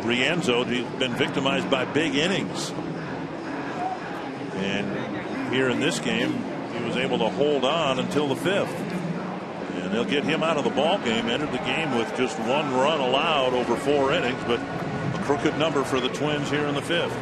Rienzo, he's been victimized by big innings. And here in this game, he was able to hold on until the 5th. And they'll get him out of the ball game. Entered the game with just 1 run allowed over 4 innings, but a crooked number for the Twins here in the 5th.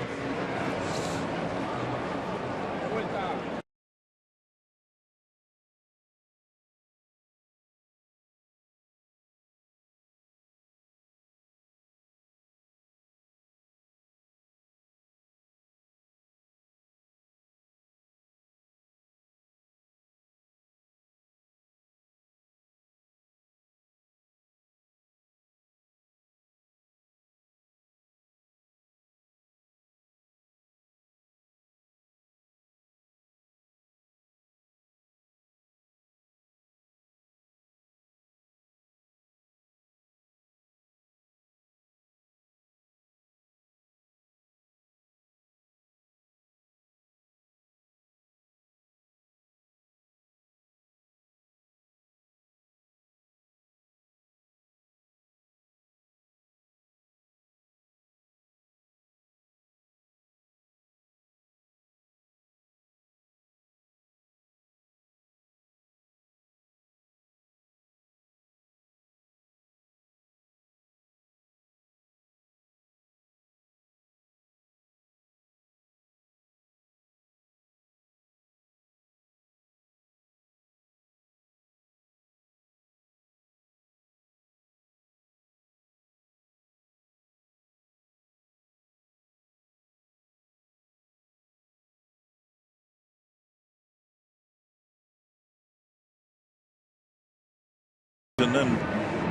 And then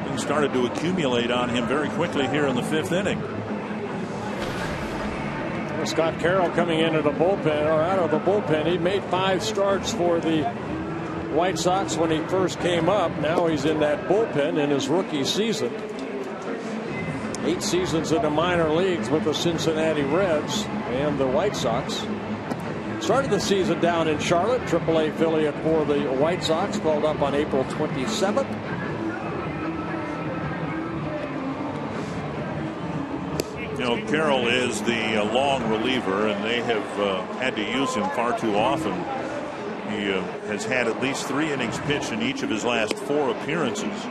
things started to accumulate on him very quickly here in the 5th inning. Scott Carroll coming into the bullpen, or out of the bullpen. He made 5 starts for the White Sox when he first came up. Now he's in that bullpen in his rookie season. 8 seasons in the minor leagues with the Cincinnati Reds and the White Sox. Started the season down in Charlotte, AAA affiliate for the White Sox, called up on April 27th. You know, Carroll is the long reliever, and they have had to use him far too often. He has had at least 3 innings pitched in each of his last 4 appearances.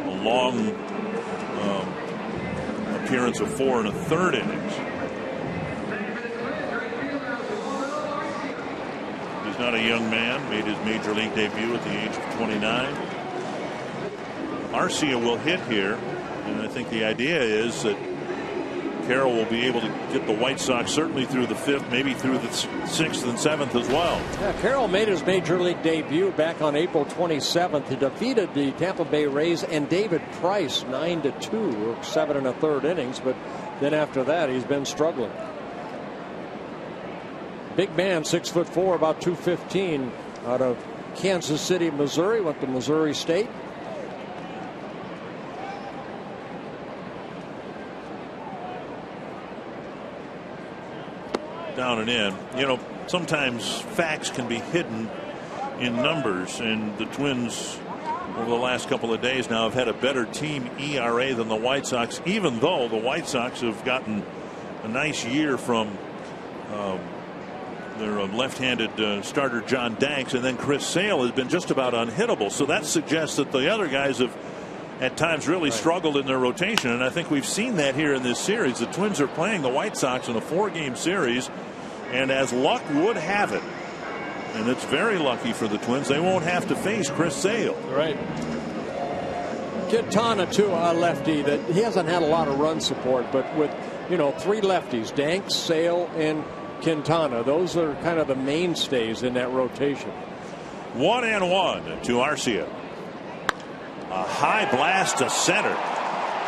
A long appearance of 4 1/3 innings. He's not a young man. Made his major league debut at the age of 29. Arcia will hit here, and I think the idea is that Carroll will be able to get the White Sox certainly through the 5th, maybe through the 6th and 7th as well. Yeah, Carroll made his major league debut back on April 27th. He defeated the Tampa Bay Rays and David Price 9-2, 7 1/3 innings, but then after that he's been struggling. Big man, 6'4", about 215, out of Kansas City, Missouri. Went to Missouri State. Down and in. You know, sometimes facts can be hidden in numbers, and the Twins over the last couple of days now have had a better team ERA than the White Sox, even though the White Sox have gotten a nice year from their left-handed starter John Danks, and then Chris Sale has been just about unhittable. So that suggests that the other guys have at times really struggled in their rotation, and I think we've seen that here in this series. The Twins are playing the White Sox in a 4-game series, and as luck would have it, and it's very lucky for the Twins, they won't have to face Chris Sale. Right. Quintana, too, a lefty that he hasn't had a lot of run support, but with 3 lefties, Danks, Sale, and Quintana, those are kind of the mainstays in that rotation. 1-1 to Arcia. A high blast to center.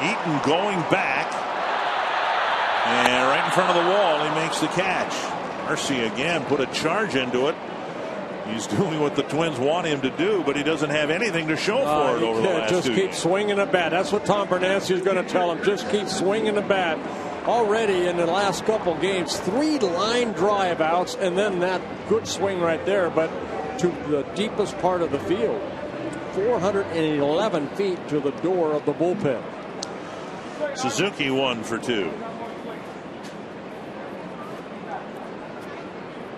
Eaton going back, and right in front of the wall he makes the catch. Arcia again put a charge into it. He's doing what the Twins want him to do, but he doesn't have anything to show for it over the last 2 Just keep swinging the bat. That's what Tom Bernanke is going to tell him. Just keep swinging the bat. Already in the last couple games, 3 line drive outs, and then that good swing right there, but to the deepest part of the field. 411 feet to the door of the bullpen. Suzuki 1 for 2.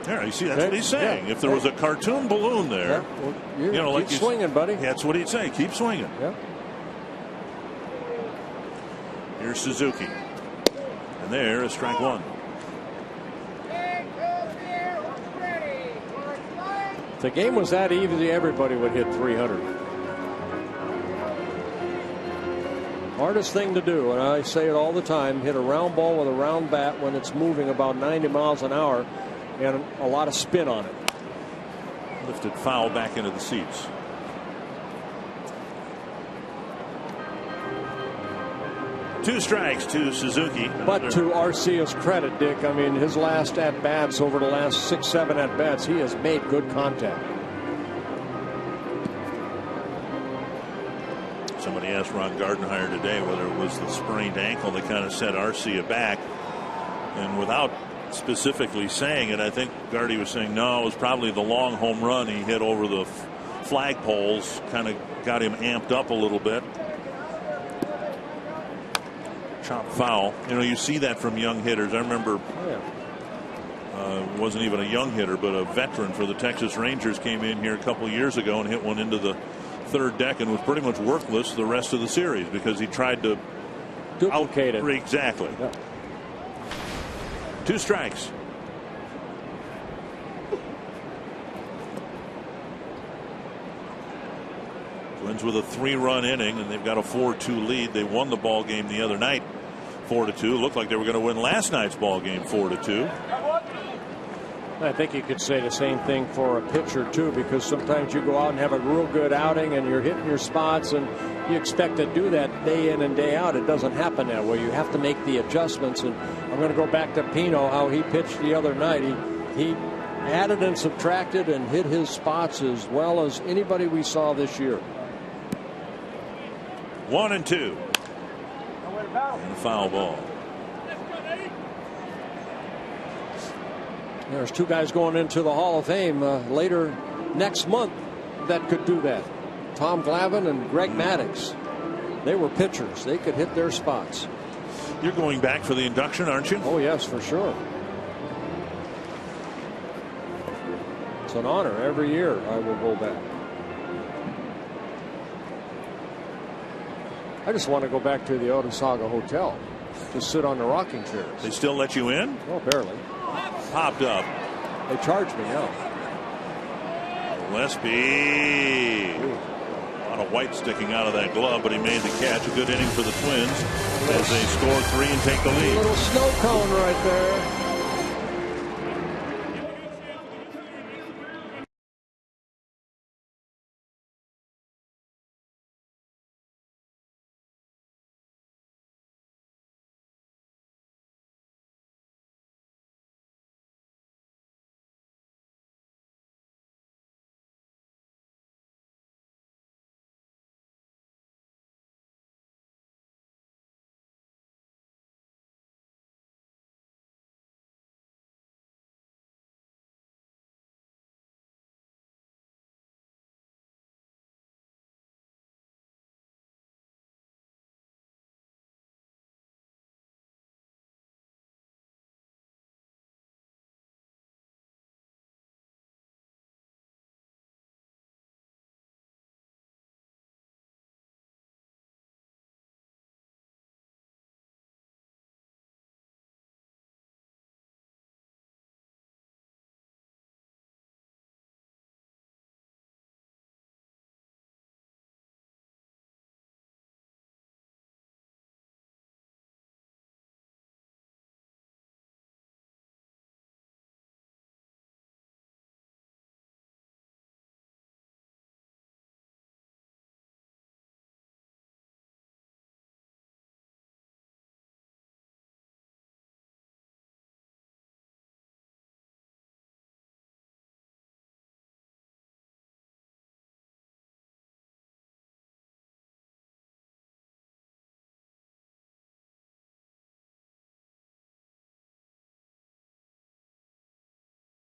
There, you see, that's what he's saying. If there was a cartoon balloon there, well, keep swinging, buddy. That's what he'd say. Keep swinging. Yeah. Here's Suzuki. And there is strike 1. If the game was that easy, everybody would hit 300. Hardest thing to do, and I say it all the time, hit a round ball with a round bat when it's moving about 90 miles an hour and a lot of spin on it. Lifted foul back into the seats. Two strikes to Suzuki. But to Arcia's credit, Dick, I mean, his last at-bats over the last 6-7 at-bats, he has made good contact. Somebody asked Ron Gardenhire today whether it was the sprained ankle that kind of set Arcia back. And without specifically saying it, I think Gardy was saying no, it was probably the long home run he hit over the flagpoles, kind of got him amped up a little bit. Chop foul. You know, you see that from young hitters. I remember wasn't even a young hitter, but a veteran for the Texas Rangers came in here a couple years ago and hit one into the third deck and was pretty much worthless the rest of the series because he tried to duplicate it. Exactly. Yeah. 2 strikes. Twins with a 3-run inning, and they've got a 4-2 lead. They won the ball game the other night 4-2. Looked like they were going to win last night's ball game 4-2. I think you could say the same thing for a pitcher too, because sometimes you go out and have a real good outing and you're hitting your spots and you expect to do that day in and day out. It doesn't happen that way. You have to make the adjustments. And I'm going to go back to Pino, how he pitched the other night. He added and subtracted and hit his spots as well as anybody we saw this year. 1-2. And a foul ball. There's 2 guys going into the Hall of Fame later next month that could do that. Tom Glavine and Greg Maddux. They were pitchers. They could hit their spots. You're going back for the induction, aren't you? Oh, yes, for sure. It's an honor. Every year I will go back. I just want to go back to the Otesaga Hotel to sit on the rocking chairs. They still let you in? Oh, barely. Popped up. They charged me now. Gillespie. A lot of white sticking out of that glove, but he made the catch. A good inning for the Twins as they score 3 and take the lead. A little snow cone right there.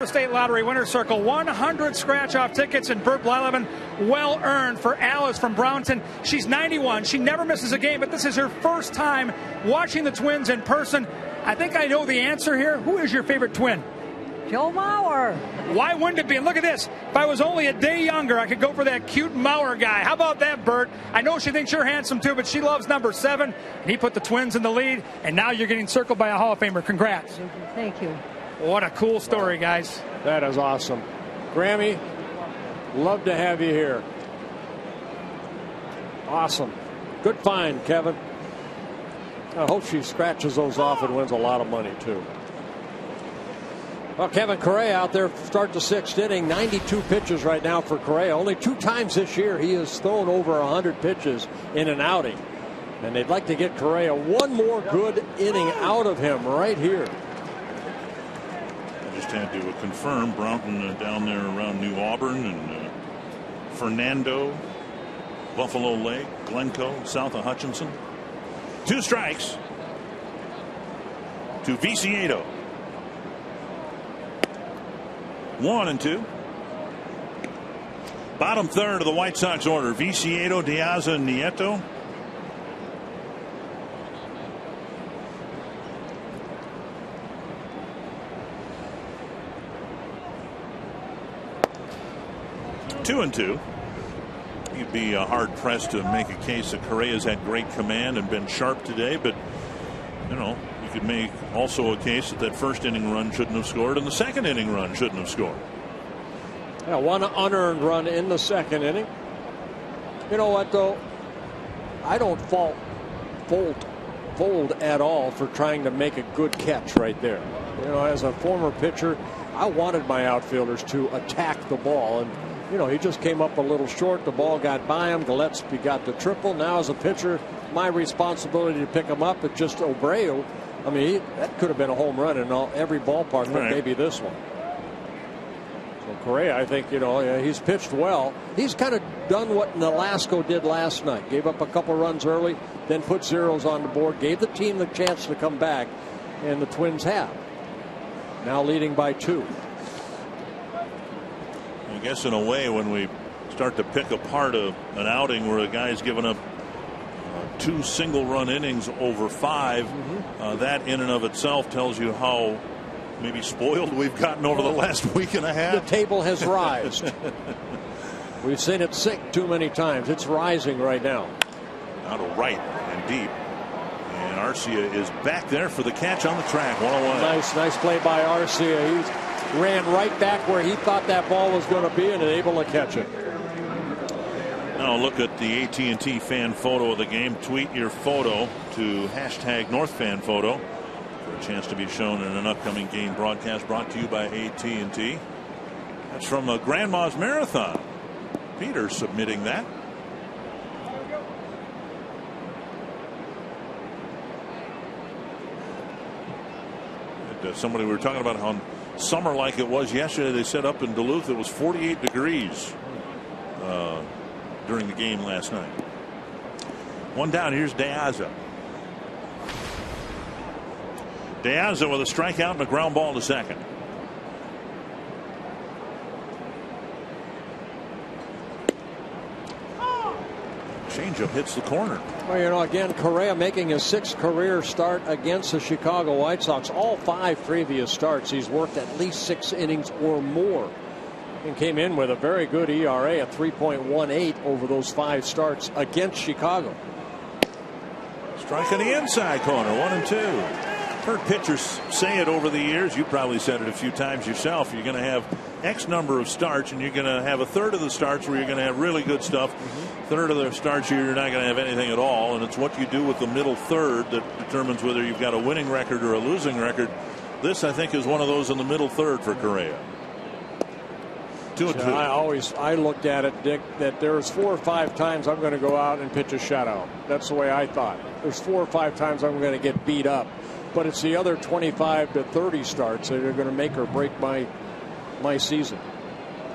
Tampa State Lottery winner's circle. 100 scratch-off tickets and Burt Blyleven, well earned for Alice from Brownton. She's 91. She never misses a game, but this is her first time watching the Twins in person. I think I know the answer here. Who is your favorite Twin? Joe Mauer. Why wouldn't it be? And look at this. If I was only a day younger, I could go for that cute Mauer guy. How about that, Bert? I know she thinks you're handsome too, but she loves number 7. And he put the Twins in the lead, and now you're getting circled by a Hall of Famer. Congrats. Thank you. What a cool story, guys. That is awesome. Grammy, love to have you here. Awesome. Good find, Kevin. I hope she scratches those off and wins a lot of money, too. Well, Kevin Correa out there, start the 6th inning, 92 pitches right now for Correa. Only 2 times this year he has thrown over 100 pitches in an outing. And they'd like to get Correa one more good inning out of him right here. I just had to confirm Brownton down there around New Auburn and Fernando, Buffalo Lake, Glencoe, south of Hutchinson. 2 strikes to Viciedo. 1-2. Bottom third of the White Sox order. Viciedo, De Aza, Nieto. Two and two. You'd be hard pressed to make a case that Correa's had great command and been sharp today, but you know, you could make also a case that first inning run shouldn't have scored and the second inning run shouldn't have scored. Yeah, 1 unearned run in the 2nd inning. You know what, though? I don't fold at all for trying to make a good catch right there. You know, as a former pitcher, I wanted my outfielders to attack the ball, and you know, he just came up a little short. The ball got by him. Gillespie got the triple. Now, as a pitcher, my responsibility to pick him up. It's just Abreu. I mean, that could have been a home run in every ballpark, but maybe this one. So Correa, I think, you know, he's pitched well. He's kind of done what Nolasco did last night. Gave up a couple runs early, then put zeros on the board. Gave the team the chance to come back, and the Twins have. Now leading by 2. I guess in a way, when we start to pick apart an outing where a guy's given up 2 single-run innings over 5, that in and of itself tells you how maybe spoiled we've gotten over the last week and a half. The table has rised. We've seen it sink too many times. It's rising right now. Out of right and deep. And Arcia is back there for the catch on the track. 1-1. Nice play by Arcia. He ran right back where he thought that ball was going to be and able to catch it. Now look at the AT&T fan photo of the game. Tweet your photo to #NorthFanPhoto for a chance to be shown in an upcoming game broadcast brought to you by AT&T. That's from a Grandma's Marathon. Peter submitting that. Somebody we were talking about how summer like it was yesterday. They said up in Duluth it was 48 degrees during the game last night. 1 down. Here's De Aza. De Aza with a strikeout and a ground ball to second. Changeup hits the corner. Well, you know, again, Correa making his 6th career start against the Chicago White Sox. All 5 previous starts, he's worked at least 6 innings or more. And came in with a very good ERA at 3.18 over those 5 starts against Chicago. Strike in the inside corner. 1-2. Heard pitchers say it over the years. You probably said it a few times yourself. You're going to have X number of starts, and you're going to have a third of the starts where you're going to have really good stuff. Third of the starts you're not going to have anything at all, and it's what you do with the middle third that determines whether you've got a winning record or a losing record. This, I think, is one of those in the middle third for Correa. 2-2. I looked at it, Dick, that there's 4 or 5 times I'm going to go out and pitch a shutout. That's the way I thought. There's 4 or 5 times I'm going to get beat up, but it's the other 25 to 30 starts that are going to make or break my season.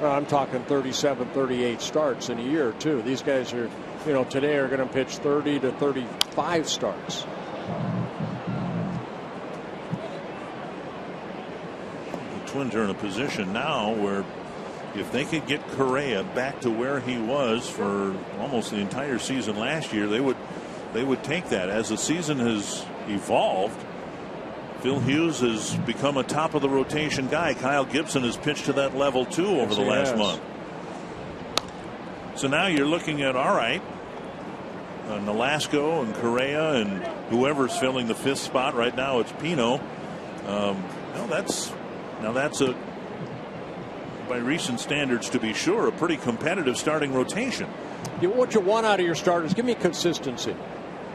I'm talking 37, 38 starts in a year too. These guys are, you know, today are going to pitch 30 to 35 starts. The Twins are in a position now where if they could get Correa back to where he was for almost the entire season last year, they would take that. As the season has evolved, Phil Hughes has become a top of the rotation guy. Kyle Gibson has pitched to that level too over the last month. So now you're looking at, all right, Nolasco and Correa and whoever's filling the 5th spot right now. It's Pino. That's a, by recent standards to be sure, a pretty competitive starting rotation. What you want out of your starters, give me consistency.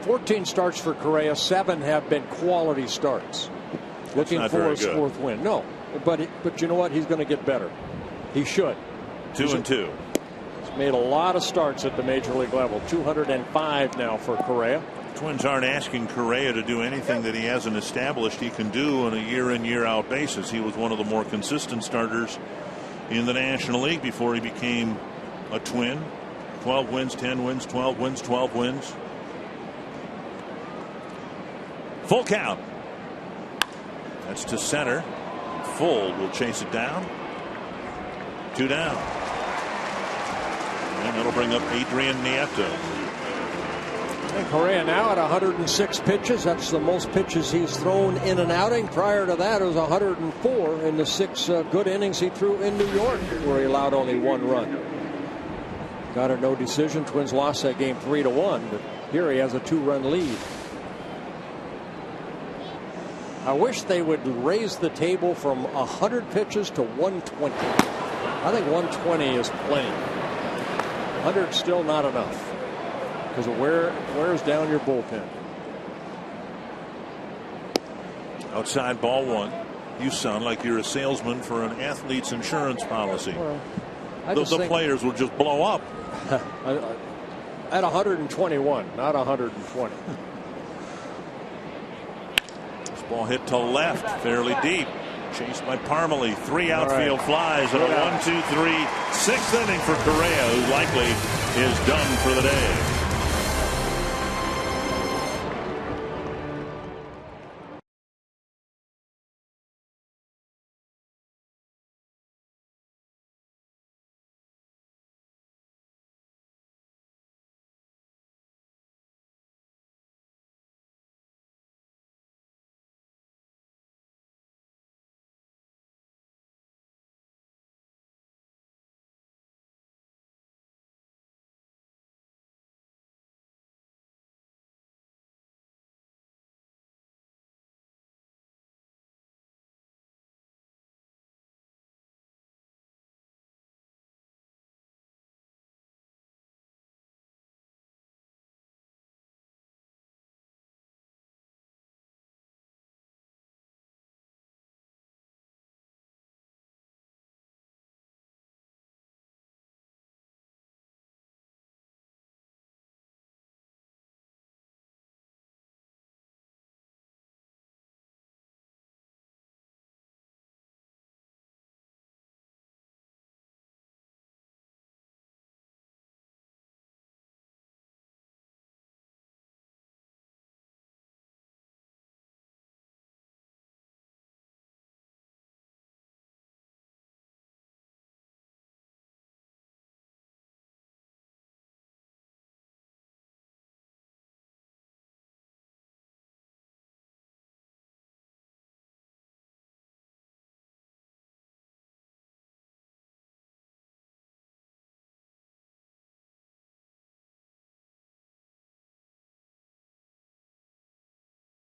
14 starts for Correa, 7 have been quality starts. Looking for his 4th win. No, but you know what? He's going to get better. He should. 2-2. He's made a lot of starts at the major league level. 205 now for Correa. Twins aren't asking Correa to do anything that he hasn't established he can do on a year in, year out basis. He was one of the more consistent starters in the National League before he became a Twin. 12 wins, 10 wins, 12 wins, 12 wins. Full count. That's to center. Full will chase it down. 2 down. And that'll bring up Adrian Nieto. And Correa now at 106 pitches. That's the most pitches he's thrown in an outing. Prior to that, it was 104 in the 6 good innings he threw in New York, where he allowed only 1 run. Got a no decision. Twins lost that game 3-1, but here he has a 2-run lead. I wish they would raise the table from 100 pitches to 120. I think 120 is plenty. 100 still not enough because it wears down your bullpen. Outside ball 1. You sound like you're a salesman for an athlete's insurance policy. Well, the players will just blow up. At 121, not 120. Ball hit to left, fairly deep. Chased by Parmalee. 3 outfield flies and a 1-2-3 6th inning for Correa, who likely is done for the day.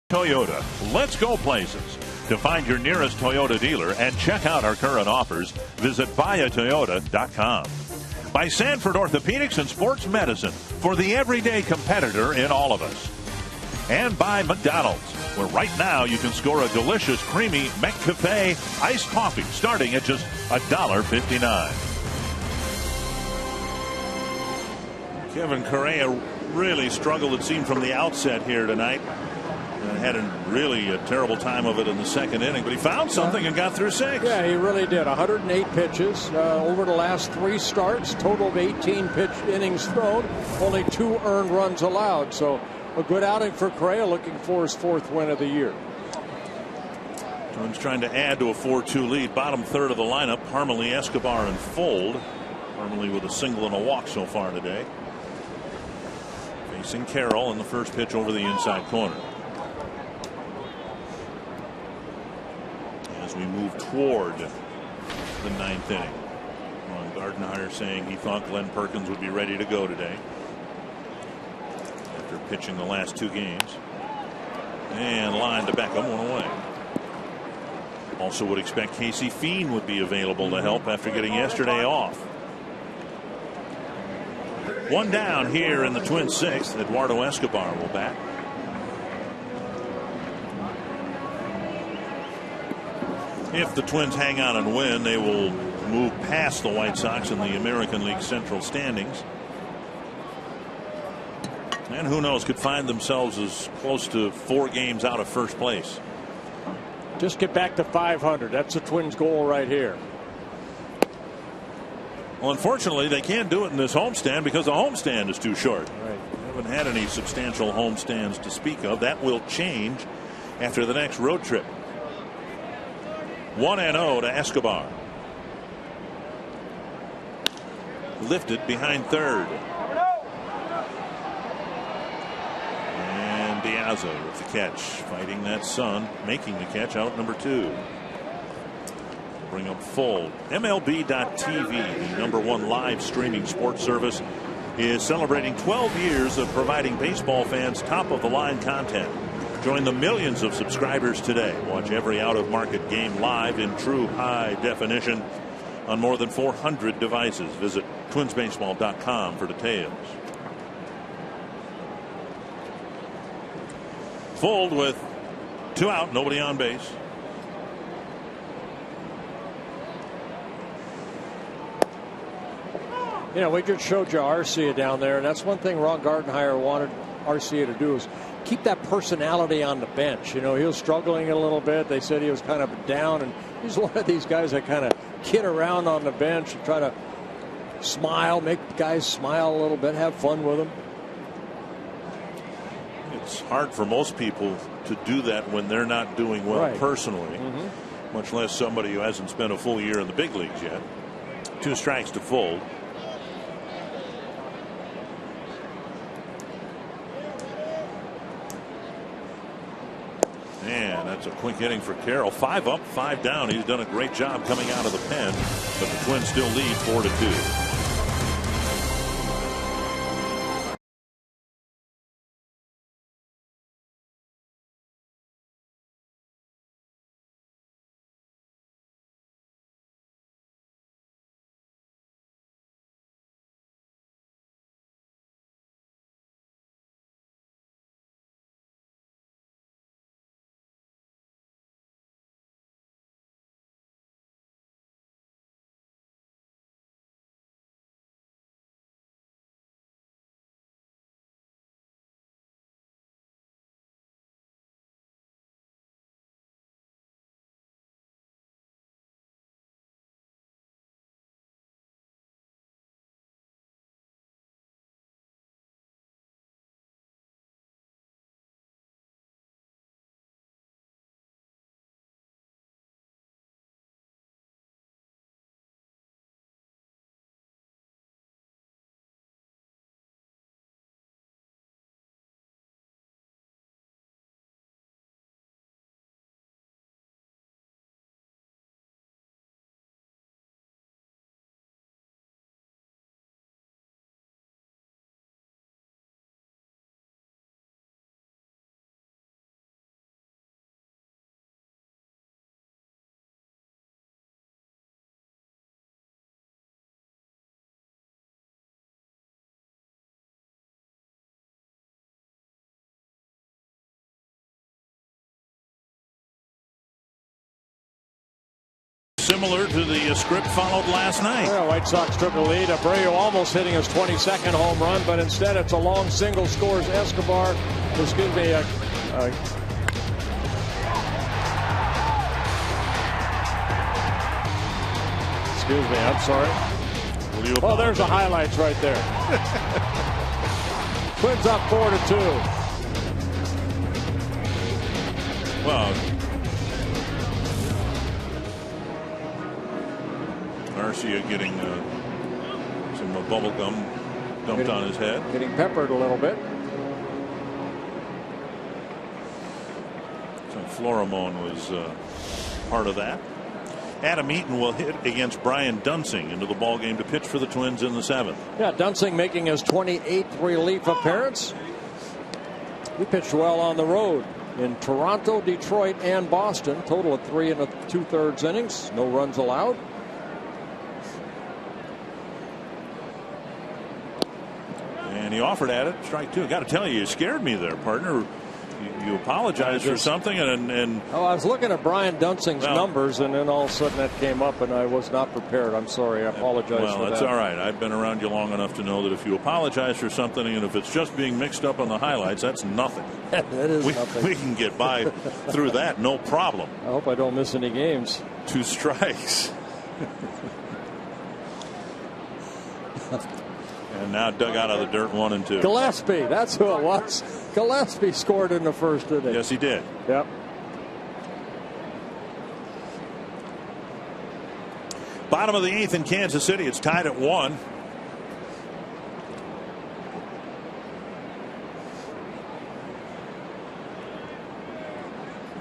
Toyota. Let's go places. To find your nearest Toyota dealer and check out our current offers, visit buyatoyota.com. By Sanford Orthopedics and Sports Medicine, for the everyday competitor in all of us. And by McDonald's, where right now you can score a delicious, creamy McCafe iced coffee starting at just $1.59. Kevin Correa really struggled, it seemed, from the outset here tonight. Had really a terrible time of it in the 2nd inning, but he found something and got through 6. Yeah, he really did. 108 pitches over the last 3 starts, total of 18 innings thrown, only 2 earned runs allowed. So a good outing for Correa, looking for his 4th win of the year. Twins trying to add to a 4-2 lead. Bottom third of the lineup, Parmelee, Escobar, and Fold. Parmelee with a single and a walk so far today. Facing Carroll in the first pitch over the inside corner. As we move toward the ninth inning. Ron Gardenhire saying he thought Glenn Perkins would be ready to go today after pitching the last 2 games. And line to Beckham, 1 away. Also would expect Casey Fiend would be available to help after getting yesterday off. 1 down here in the Twins' 6th. Eduardo Escobar will bat. If the Twins hang on and win, they will move past the White Sox in the American League Central standings. And who knows, could find themselves as close to 4 games out of first place. Just get back to 500. That's the Twins' goal right here. Well, unfortunately, they can't do it in this homestand because the homestand is too short. Right. They haven't had any substantial homestands to speak of. That will change after the next road trip. 1-0 to Escobar. Lifted behind third. And Piazza with the catch. Fighting that Sun. Making the catch out number 2. Bring up Fold. MLB.TV, the #1 live streaming sports service, is celebrating 12 years of providing baseball fans top of the line content. Join the millions of subscribers today. Watch every out-of-market game live in true high definition on more than 400 devices. Visit twinsbaseball.com for details. Fold with 2 out, nobody on base. You know, we just showed you Arcia down there, and that's one thing Ron Gardenhire wanted Arcia to do is keep that personality on the bench. You know, he was struggling a little bit. They said he was kind of down, and he's one of these guys that kind of kid around on the bench and try to smile, make guys smile a little bit, have fun with them. It's hard for most people to do that when they're not doing well personally, much less somebody who hasn't spent a full year in the big leagues yet. 2 strikes to Fold. And that's a quick inning for Carroll. 5 up, 5 down. He's done a great job coming out of the pen, but the Twins still lead 4-2. Similar to the script followed last night. Yeah, White Sox took a lead. Abreu almost hitting his 22nd home run, but instead it's a long single, scores Escobar. Excuse me. Excuse me, I'm sorry. Oh, there's the highlights right there. Twins up 4-2. Well, Arcia getting some bubble gum dumped on his head. Getting peppered a little bit. So Florimon was part of that. Adam Eaton will hit against Brian Dunsing into the ball game to pitch for the Twins in the 7th. Yeah, Dunsing making his 28th relief appearance. He pitched well on the road in Toronto, Detroit, and Boston. Total of 3 2/3 innings. No runs allowed. And he offered at it. Strike 2. Got to tell you scared me there, partner. You apologized for something, and I was looking at Brian Dunsing's numbers, and then all of a sudden that came up, and I was not prepared. I'm sorry. I apologize for that. Well, that's all right. I've been around you long enough to know that if you apologize for something, and if it's just being mixed up on the highlights, that's nothing. That is nothing. We can get by through that, no problem. I hope I don't miss any games. 2 strikes. And now dug out of the dirt 1 and 2. Gillespie, that's who it was. Gillespie scored in the first inning. Yes, he did. Yep. Bottom of the 8th in Kansas City. It's tied at 1.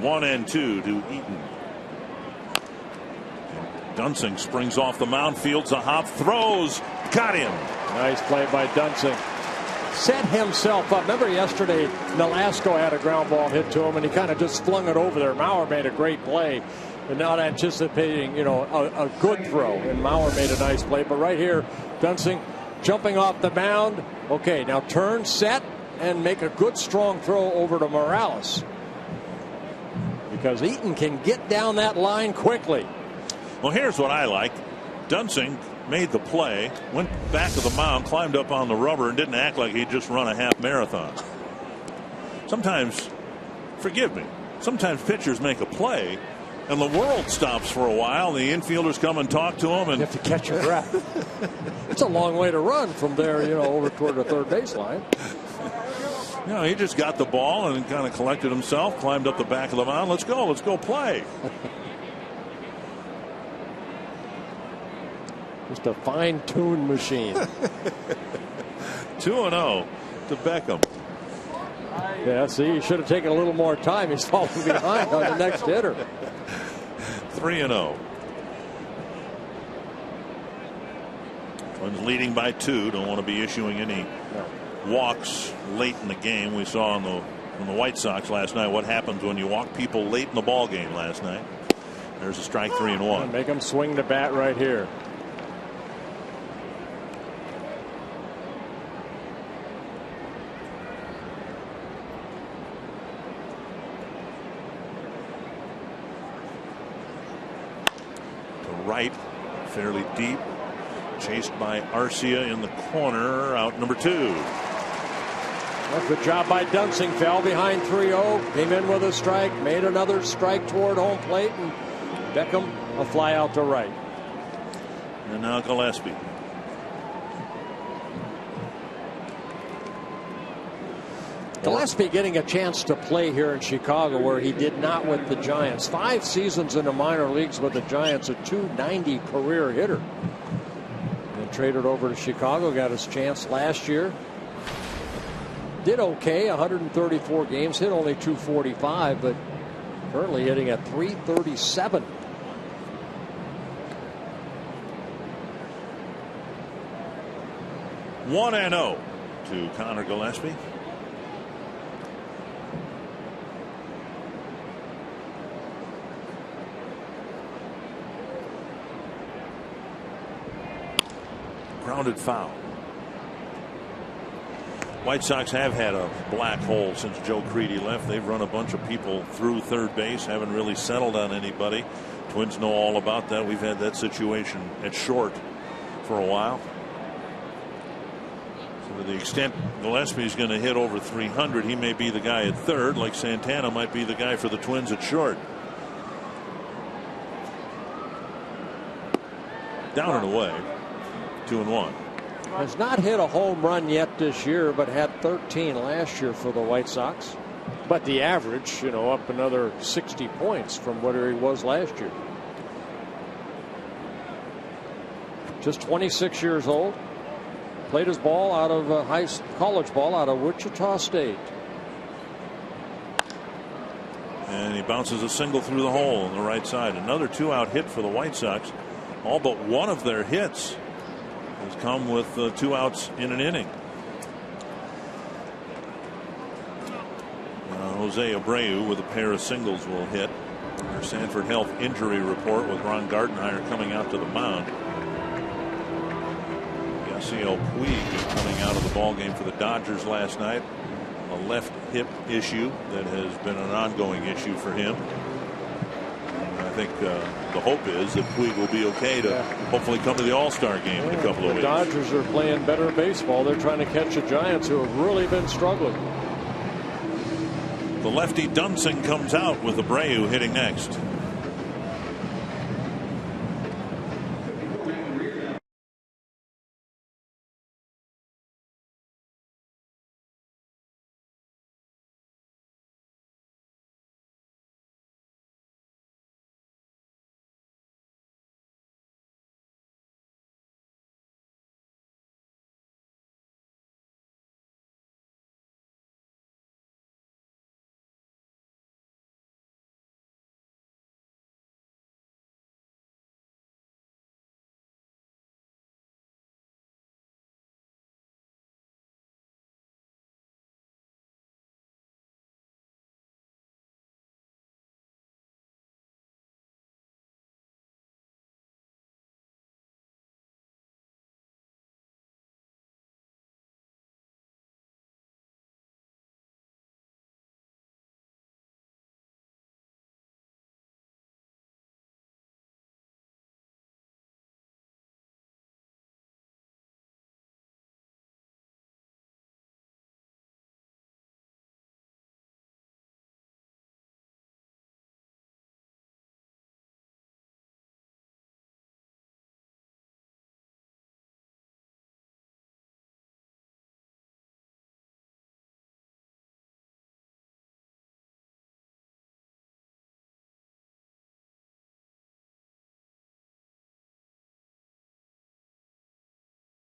One and 2 to Eaton. Dunsing springs off the mound, fields a hop, throws, got him. Nice play by Dunsing. Set himself up. Remember yesterday, Nolasco had a ground ball hit to him, and he kind of just flung it over there. Mauer made a great play, and not anticipating, a good throw. And Mauer made a nice play. But right here, Dunsing jumping off the mound. Okay, now turn, set, and make a good strong throw over to Morales. Because Eaton can get down that line quickly. Well, here's what I like. Dunsing made the play, went back to the mound, climbed up on the rubber, and didn't act like he'd just run a half marathon. Sometimes, forgive me, sometimes pitchers make a play, and the world stops for a while. The infielders come and talk to him, and you have to catch your breath. It's a long way to run from there, over toward the third baseline. He just got the ball and kind of collected himself, climbed up the back of the mound. Let's go play. Just a fine-tuned machine. 2-0 to Beckham. Yeah, see, he should have taken a little more time. He's falling behind on the next hitter. 3-0. Twins leading by 2. Don't want to be issuing any walks late in the game. We saw on the White Sox last night what happens when you walk people late in the ball game last night. There's a strike, 3-1. Make him swing the bat right here. Right, fairly deep, chased by Arcia in the corner, out number 2. Good job by Dunsing. Fell behind 3-0, came in with a strike, made another strike toward home plate, and Beckham a fly out to right. And now Gillespie. Gillespie getting a chance to play here in Chicago, where he did not with the Giants. 5 seasons in the minor leagues with the Giants, a .290 career hitter. And traded over to Chicago, got his chance last year. Did okay, 134 games, hit only .245, but currently hitting at .337. One and 0 to Connor Gillespie. Grounded foul. White Sox have had a black hole since Joe Creedy left. They've run a bunch of people through third base, haven't really settled on anybody. Twins know all about that. We've had that situation at short for a while. So to the extent Gillespie's going to hit over 300, he may be the guy at third, like Santana might be the guy for the Twins at short. Down and away. 2-1. Has not hit a home run yet this year, but had 13 last year for the White Sox. But the average, up another 60 points from what he was last year. just 26 years old. Played his ball out of college ball out of Wichita State. And he bounces a single through the hole on the right side. Another 2-out hit for the White Sox. All but one of their hits has come with 2 outs in an inning. Jose Abreu with a pair of singles will hit. Our Sanford Health injury report with Ron Gardenhire coming out to the mound. Yasiel Puig coming out of the ball game for the Dodgers last night. A left hip issue that has been an ongoing issue for him. And I think the hope is that Puig will be okay to hopefully come to the All-Star game in a couple of weeks. The Dodgers are playing better baseball. They're trying to catch the Giants, who have really been struggling. The lefty Dunsing comes out with Abreu hitting next.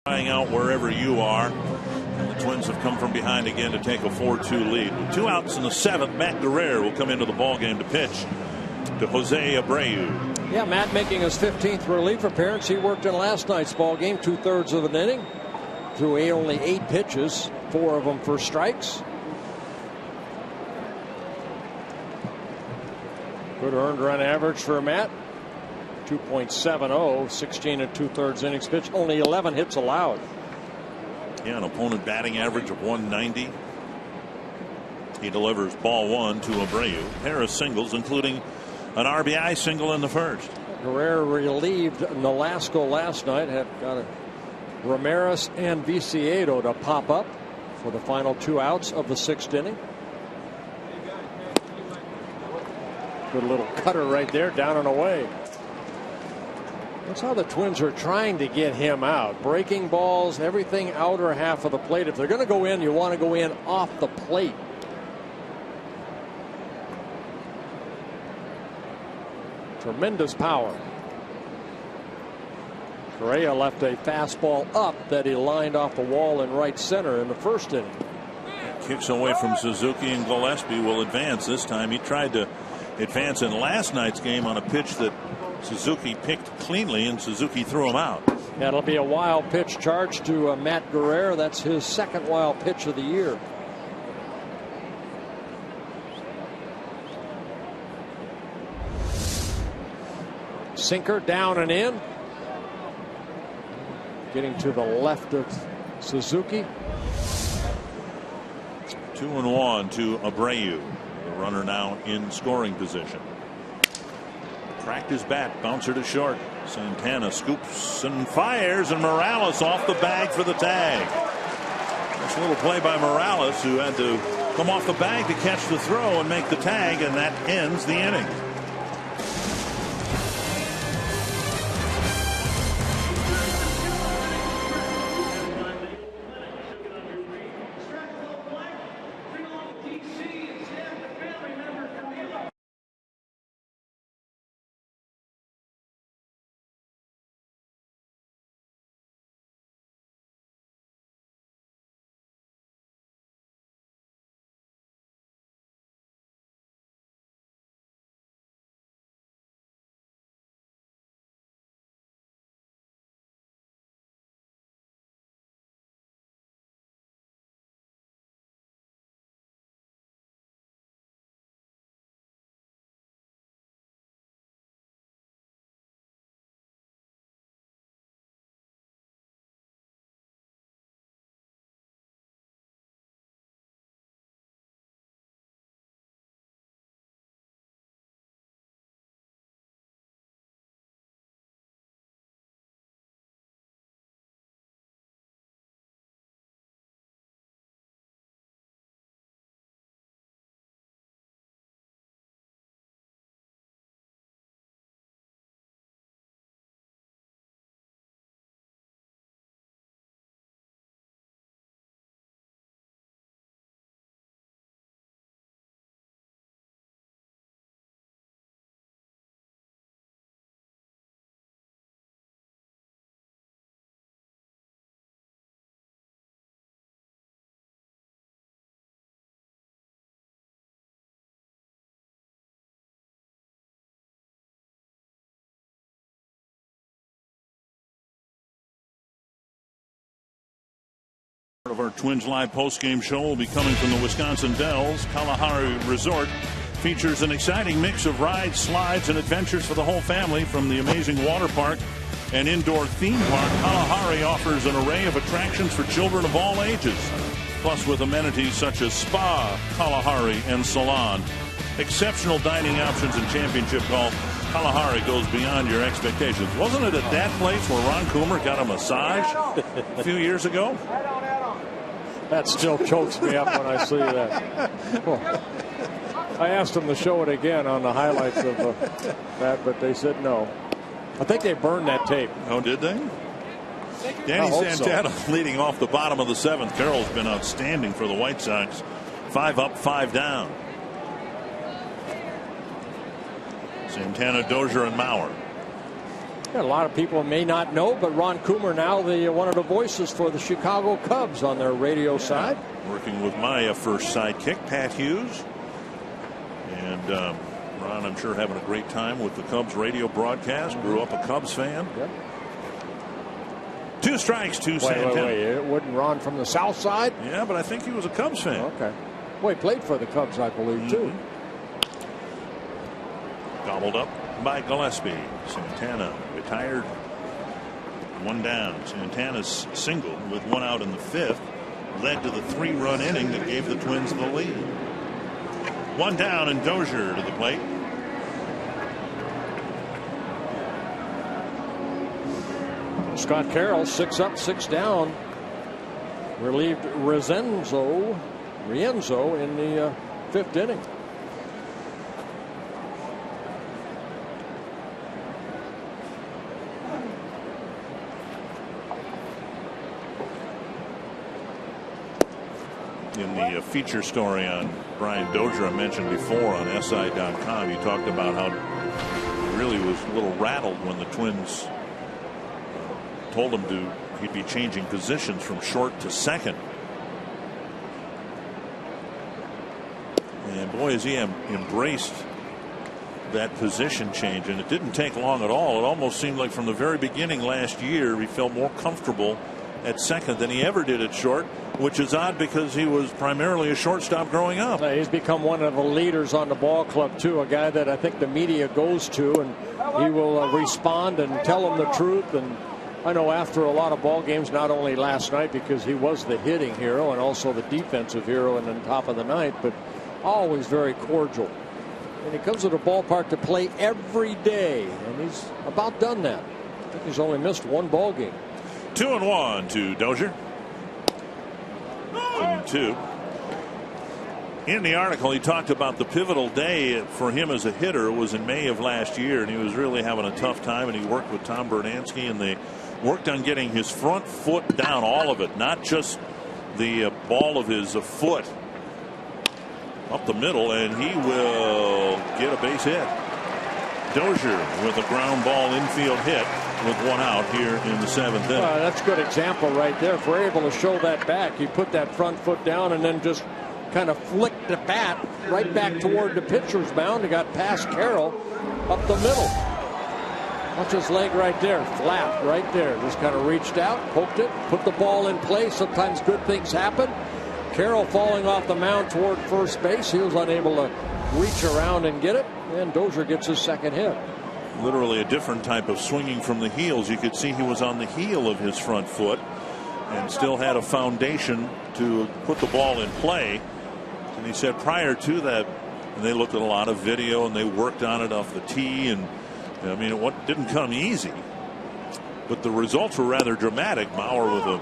Trying out wherever you are. And the Twins have come from behind again to take a 4-2 lead. With 2 outs in the 7th, Matt Guerrero will come into the ballgame to pitch to Jose Abreu. Yeah, Matt making his 15th relief appearance. He worked in last night's ball game, 2/3 of an inning. Threw only 8 pitches, 4 of them for strikes. Good earned run average for Matt. 2.70, 16 2/3 innings pitched, only 11 hits allowed. Yeah, an opponent batting average of 190. He delivers ball 1 to Abreu. Pair of singles, including an RBI single in the first. Guerrero relieved Nolasco last night. Had got Ramirez and Viciedo to pop up for the final 2 outs of the 6th inning. Good little cutter right there, down and away. That's how the Twins are trying to get him out. Breaking balls, everything outer half of the plate. If they're going to go in, you want to go in off the plate. Tremendous power. Correa left a fastball up that he lined off the wall in right center in the 1st inning. Kicks away from Suzuki, and Gillespie will advance this time. He tried to advance in last night's game on a pitch that Suzuki picked cleanly, and Suzuki threw him out. That'll be a wild pitch charge to Matt Guerrero. That's his 2nd wild pitch of the year. Sinker down and in. Getting to the left of Suzuki. 2-1 to Abreu. The runner now in scoring position. Cracked his bat, bouncer to short. Santana scoops and fires, and Morales off the bag for the tag. Nice little play by Morales, who had to come off the bag to catch the throw and make the tag, and that ends the inning. Part of our Twins Live postgame show will be coming from the Wisconsin Dells. Kalahari Resort features an exciting mix of rides, slides, and adventures for the whole family. From the amazing water park and indoor theme park, Kalahari offers an array of attractions for children of all ages. Plus, with amenities such as spa, Kalahari, and salon. Exceptional dining options and championship golf. Kalahari goes beyond your expectations. Wasn't it at that place where Ron Coomer got a massage a few years ago? That still chokes me up when I see that. Well, I asked them to show it again on the highlights of that, but they said no. I think they burned that tape. Oh, did they? Danny Santana leading off the bottom of the 7th. Carroll's been outstanding for the White Sox. 5 up, 5 down. Santana, Dozier, and Mauer. A lot of people may not know, but Ron Coomer now one of the voices for the Chicago Cubs on their radio side. Working with my first sidekick, Pat Hughes. And Ron, I'm sure, having a great time with the Cubs radio broadcast. Grew up a Cubs fan. Yep. 2 strikes, 2 Santana. Wait. Wasn't Ron from the South Side? Yeah, but I think he was a Cubs fan. Okay. Well, he played for the Cubs, I believe, too. Gobbled up by Gillespie. Santana retired. 1 down. Santana's single with 1 out in the 5th led to the 3-run inning that gave the Twins the lead. 1 down, and Dozier to the plate. Scott Carroll 6 up, 6 down. Relieved Rienzo in the 5th inning. In the feature story on Brian Dozier I mentioned before on SI.com, he talked about how he really was a little rattled when the Twins told him he'd be changing positions from short to second. And boy, has he embraced that position change, and it didn't take long at all. It almost seemed like from the very beginning last year he felt more comfortable at second than he ever did at short, which is odd because he was primarily a shortstop growing up. He's become one of the leaders on the ball club, too, a guy that I think the media goes to, and he will respond and tell them the truth. And I know after a lot of ball games, not only last night because he was the hitting hero and also the defensive hero in the top of the ninth, but always very cordial. And he comes to the ballpark to play every day, and he's about done that. I think he's only missed 1 ball game. 2-1 to Dozier. 2. In the article, he talked about the pivotal day for him as a hitter was in May of last year, and he was really having a tough time, and he worked with Tom Bernansky, and they worked on getting his front foot down, all of it, not just the ball of his foot up the middle, and he will get a base hit. Dozier with a ground ball infield hit with 1 out here in the 7th inning. That's a good example right there. If we're able to show that back, he put that front foot down and then just kind of flicked the bat right back toward the pitcher's mound. He got past Carroll up the middle. Watch his leg right there, flat right there. Just kind of reached out, poked it, put the ball in play. Sometimes good things happen. Carroll falling off the mound toward first base. He was unable to reach around and get it, and Dozier gets his 2nd hit. Literally a different type of swinging from the heels. You could see he was on the heel of his front foot and still had a foundation to put the ball in play. And he said prior to that, and they looked at a lot of video and they worked on it off the tee, and I mean it didn't come easy, but the results were rather dramatic. Mauer with a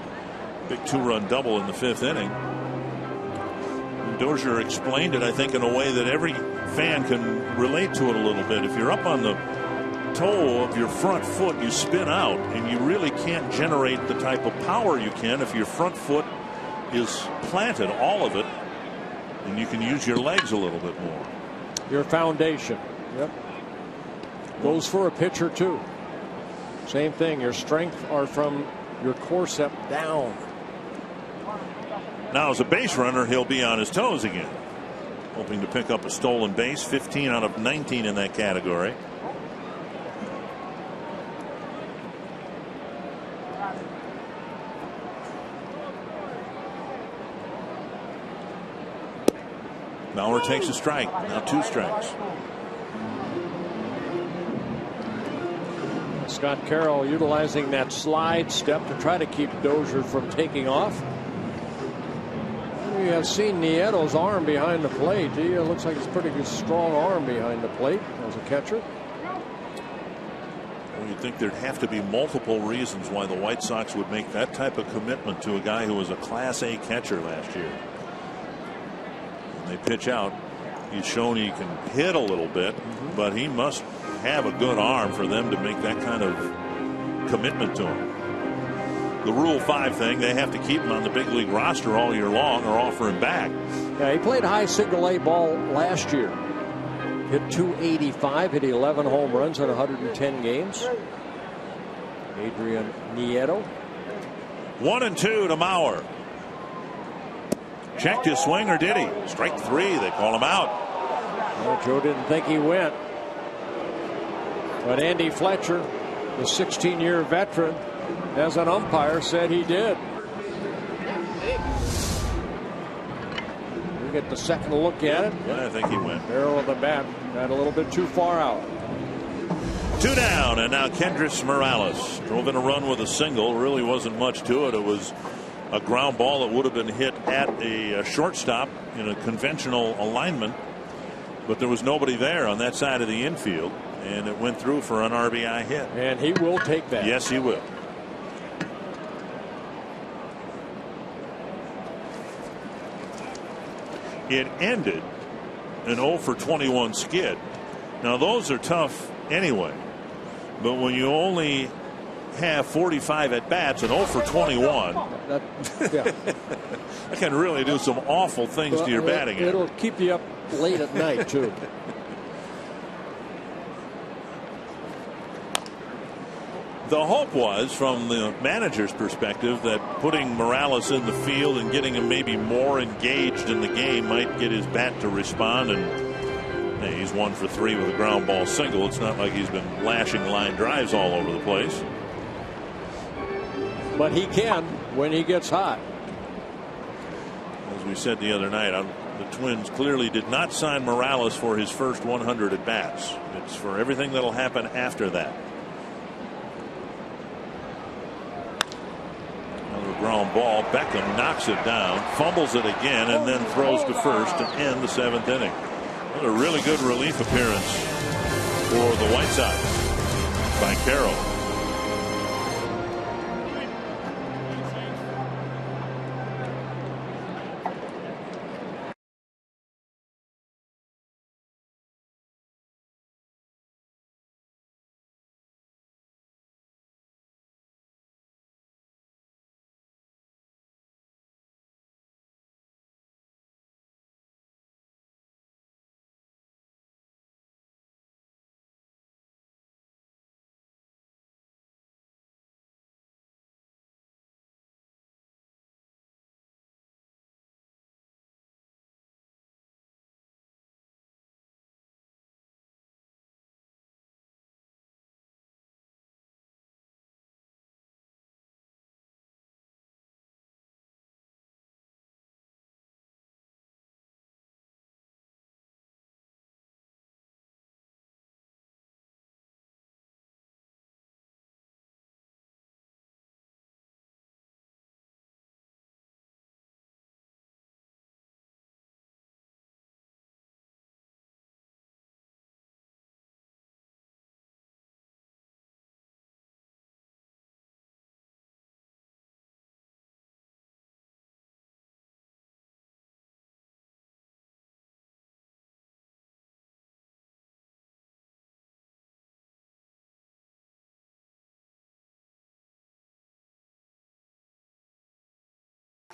big 2-run double in the 5th inning. And Dozier explained it, I think, in a way that every fan can relate to it a little bit. If you're up on the toe of your front foot, you spin out, and you really can't generate the type of power you can if your front foot is planted, all of it, and you can use your legs a little bit more. Your foundation. Yep. Goes for a pitcher too. Same thing. Your strength are from your corset down. Now as a base runner, he'll be on his toes again, hoping to pick up a stolen base. 15 out of 19 in that category. Mauer takes a strike. Now 2 strikes. Scott Carroll utilizing that slide step to try to keep Dozier from taking off. We have seen Nieto's arm behind the plate. It looks like it's a pretty good strong arm behind the plate as a catcher. Well, you'd think there'd have to be multiple reasons why the White Sox would make that type of commitment to a guy who was a Class A catcher last year. When they pitch out, he's shown he can hit a little bit, but he must have a good arm for them to make that kind of commitment to him. The Rule 5 thing, they have to keep him on the big league roster all year long or offer him back. Yeah, he played high single-A ball last year. Hit .285, hit 11 home runs in 110 games. Adrian Nieto. 1-2 to Mauer. Checked his swing, or did he? Strike 3. They call him out. Well, Joe didn't think he went. But Andy Fletcher, the 16-year veteran, as an umpire, said he did. We get the second look at it. Yeah, I think he went. Barrel of the bat got a little bit too far out. 2 down, and now Kendrys Morales drove in a run with a single. Really wasn't much to it. It was a ground ball that would have been hit at a shortstop in a conventional alignment, but there was nobody there on that side of the infield, and it went through for an RBI hit. And he will take that. Yes, he will. It ended an 0 for 21 skid. Now those are tough anyway, but when you only have 45 at bats and 0 for 21, that can really do some awful things to your batting. It'll keep you up late at night too. The hope was, from the manager's perspective, that putting Morales in the field and getting him maybe more engaged in the game might get his bat to respond. And hey, he's 1 for 3 with a ground ball single. It's not like he's been lashing line drives all over the place. But he can when he gets hot. As we said the other night, the Twins clearly did not sign Morales for his first 100 at bats. It's for everything that'll happen after that. Ground ball. Beckham knocks it down, fumbles it again, and then throws to first to end the 7th inning. What a really good relief appearance for the White Sox by Carroll.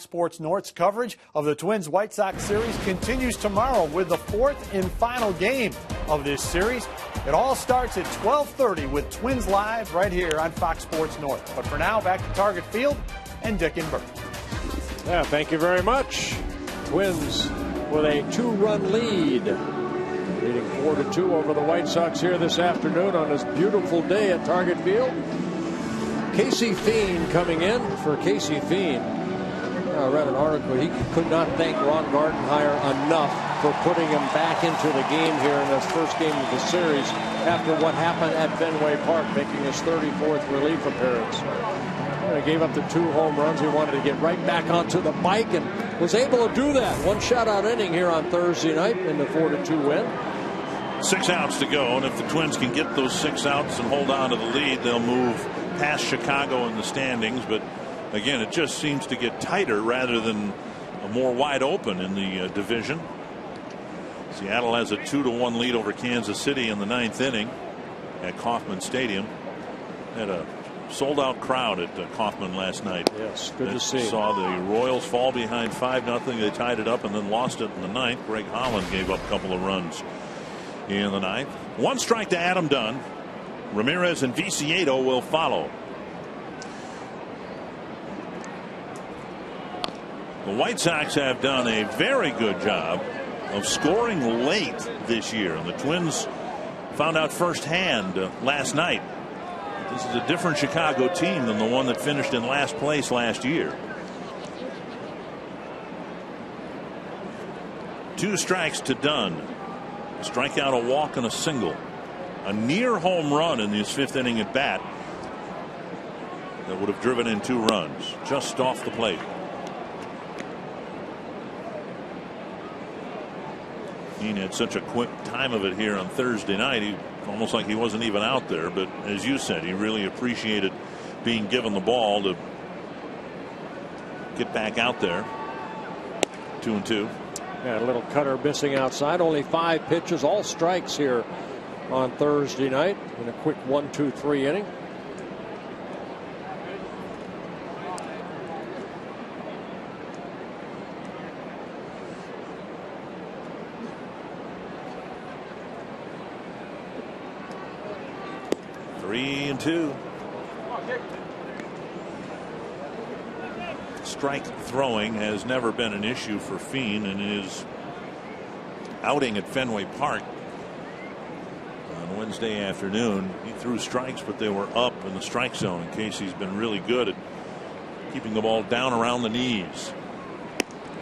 Sports North's coverage of the Twins-White Sox series continues tomorrow with the 4th and final game of this series. It all starts at 12:30 with Twins Live right here on Fox Sports North. But for now, back to Target Field and Dick and Bert. Yeah, thank you very much. Twins with a 2-run lead, leading 4-2 over the White Sox here this afternoon on this beautiful day at Target Field. Casey Fiend coming in for Casey Fiend. I read an article. He could not thank Ron Gardenhire enough for putting him back into the game here in his first game of the series after what happened at Fenway Park, making his 34th relief appearance. He gave up the 2 home runs. He wanted to get right back onto the bike and was able to do that. 1 shutout inning here on Thursday night in the 4-2 win. 6 outs to go, and if the Twins can get those 6 outs and hold on to the lead, they'll move past Chicago in the standings. But again, it just seems to get tighter rather than more wide open in the division. Seattle has a 2-1 lead over Kansas City in the 9th inning at Kauffman Stadium. Had a sold-out crowd at Kauffman last night. Yes, good to see. Saw the Royals fall behind 5-0. They tied it up and then lost it in the 9th. Greg Holland gave up a couple of runs in the 9th. 1 strike to Adam Dunn. Ramirez and Viciedo will follow. The White Sox have done a very good job of scoring late this year, and the Twins found out firsthand last night. This is a different Chicago team than the one that finished in last place last year. 2 strikes to Dunn. A strikeout, a walk, and a single. A near home run in his 5th inning at bat that would have driven in 2 runs just off the plate. He had such a quick time of it here on Thursday night. Almost like he wasn't even out there. But as you said, he really appreciated being given the ball to get back out there. 2-2. Yeah, a little cutter missing outside. Only 5 pitches, all strikes here on Thursday night in a quick 1-2-3 inning. Three and 2. Strike throwing has never been an issue for Fien in his outing at Fenway Park on Wednesday afternoon. He threw strikes, but they were up in the strike zone. In case he's been really good at keeping the ball down around the knees.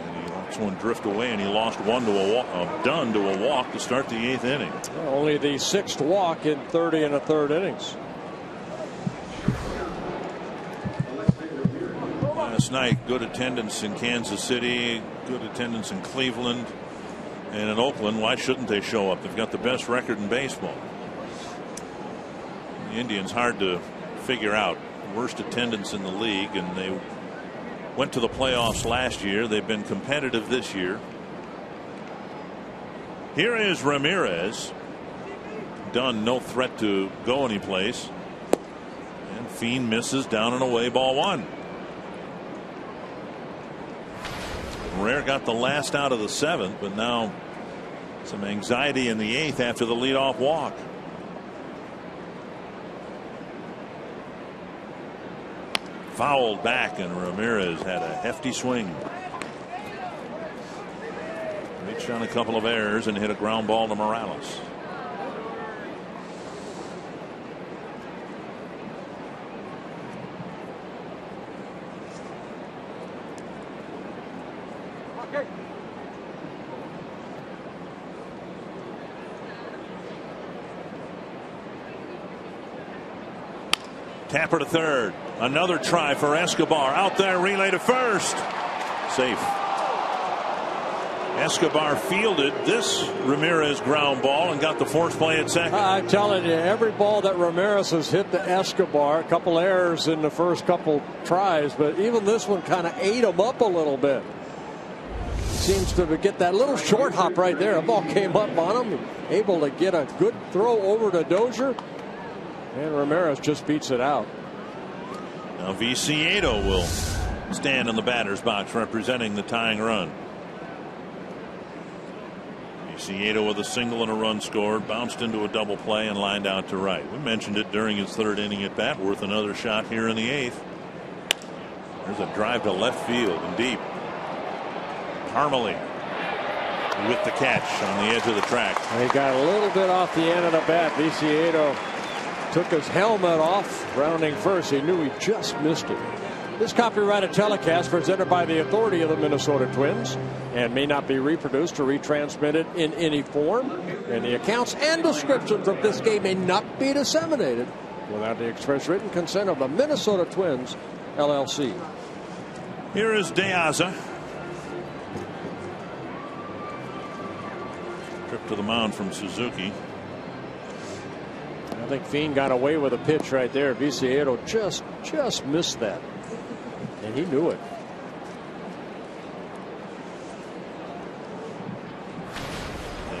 And he lets one drift away, and he lost one to a walk, Dunn to a walk to start the 8th inning. Only the 6th walk in 30 1/3 innings. Last night, good attendance in Kansas City, good attendance in Cleveland, and in Oakland. Why shouldn't they show up? They've got the best record in baseball. The Indians, hard to figure out. Worst attendance in the league, and they went to the playoffs last year. They've been competitive this year. Here is Ramirez. Dunn, no threat to go anyplace. And Fien misses down and away, ball 1. Rare got the last out of the 7th, but now some anxiety in the 8th after the leadoff walk. Fouled back, and Ramirez had a hefty swing. Reached on a couple of errors and hit a ground ball to Morales. Tapper to third. Another try for Escobar. Out there, relay to first. Safe. Escobar fielded this Ramirez ground ball and got the force play at second. I'm telling you, every ball that Ramirez has hit to Escobar, a couple errors in the first couple tries, but even this one kind of ate him up a little bit. Seems to get that little short hop right there. The ball came up on him, able to get a good throw over to Dozier. And Ramirez just beats it out. Now Viciedo will stand in the batter's box representing the tying run. Viciedo with a single and a run scored, bounced into a double play and lined out to right. We mentioned it during his 3rd inning at bat. Worth another shot here in the 8th. There's a drive to left field and deep. Parmalee with the catch on the edge of the track. He got a little bit off the end of the bat. Viciedo took his helmet off, rounding first. He knew he just missed it. This copyrighted telecast presented by the authority of the Minnesota Twins and may not be reproduced or retransmitted in any form. And the accounts and descriptions of this game may not be disseminated without the express written consent of the Minnesota Twins, LLC. Here is De Aza. Trip to the mound from Suzuki. I think Fiend got away with a pitch right there. Viciedo just missed that. And he knew it.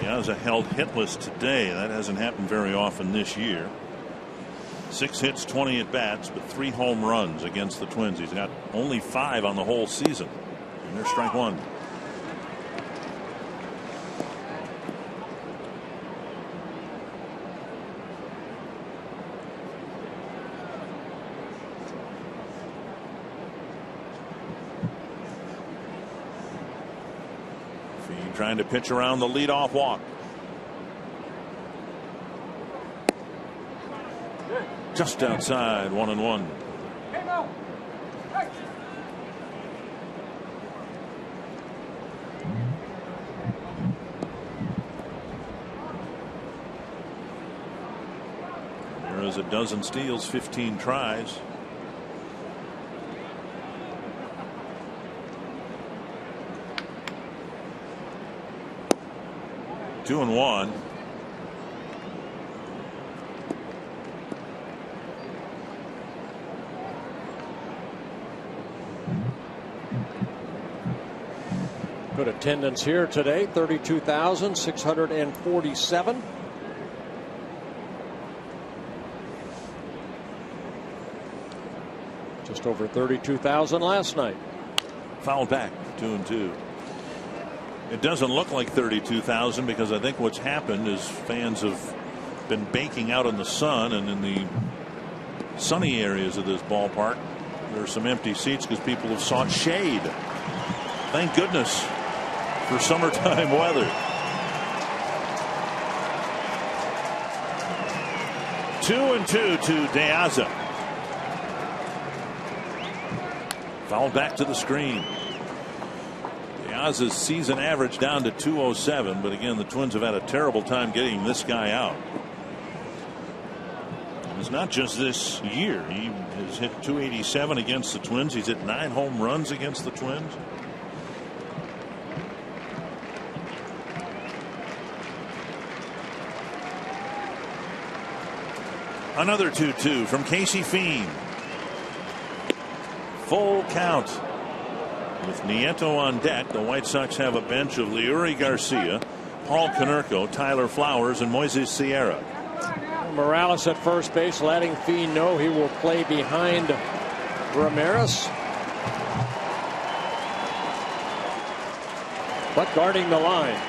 Diaz held hitless today. That hasn't happened very often this year. 6 hits, 20 at bats, but 3 home runs against the Twins. He's got only 5 on the whole season. And there's strike 1. Trying to pitch around the leadoff walk. Just outside, 1-1. There is a dozen steals, 15 tries. Two and 1. Good attendance here today, 32,647. Just over 32,000 last night. Fouled back, 2-2. It doesn't look like 32,000 because I think what's happened is fans have been baking out in the sun, and in the sunny areas of this ballpark there are some empty seats because people have sought shade. Thank goodness for summertime weather. 2-2 to De Aza. Fouled back to the screen. Diaz's season average down to 207, but again the Twins have had a terrible time getting this guy out. And it's not just this year. He has hit 287 against the Twins. He's hit 9 home runs against the Twins. Another 2-2 from Casey Fiend. Full count. With Nieto on deck, the White Sox have a bench of Leury Garcia, Paul Konerko, Tyler Flowers, and Moises Sierra. Morales at first base, letting Fiend know he will play behind Ramirez. But guarding the line.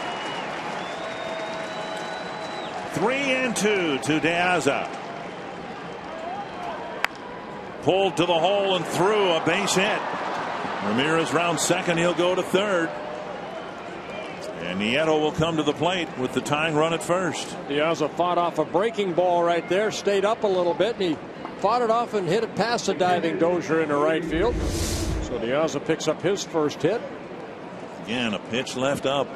3-2 to De Aza. Pulled to the hole and through, a base hit. Ramirez round second. He'll go to third. And Nieto will come to the plate with the tying run at first. Diaz fought off a breaking ball right there, stayed up a little bit, and he fought it off and hit it past the diving Dozier into right field. So Diaz picks up his first hit. Again, a pitch left up.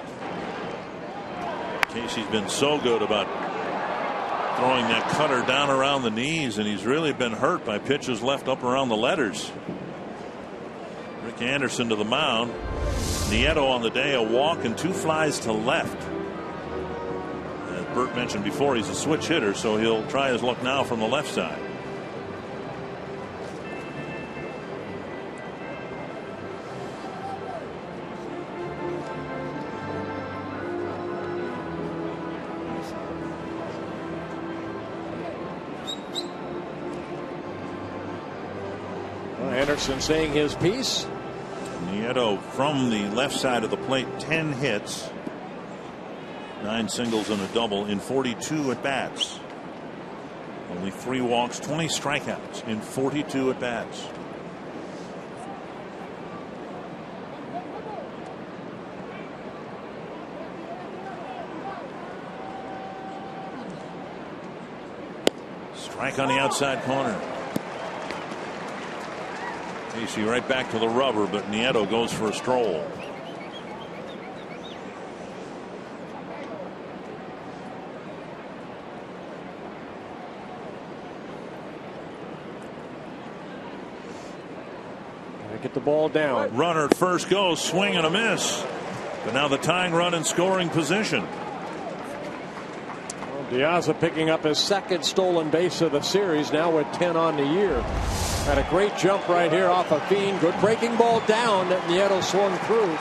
Casey's been so good about throwing that cutter down around the knees, and he's really been hurt by pitches left up around the letters. Rick Anderson to the mound. Nieto on the day, a walk and 2 flies to left. As Bert mentioned before, he's a switch hitter, so he'll try his luck now from the left side. Anderson saying his piece. Nieto from the left side of the plate, 10 hits, 9 singles and a double in 42 at bats. Only 3 walks, 20 strikeouts in 42 at bats. Strike on the outside corner. Casey right back to the rubber, but Nieto goes for a stroll. Get the ball down. Runner at first goes, swing and a miss. But now the tying run in scoring position. Diaz picking up his second stolen base of the series, now with 10 on the year. Had a great jump right here off of Fiend. Good breaking ball down that Nieto swung through.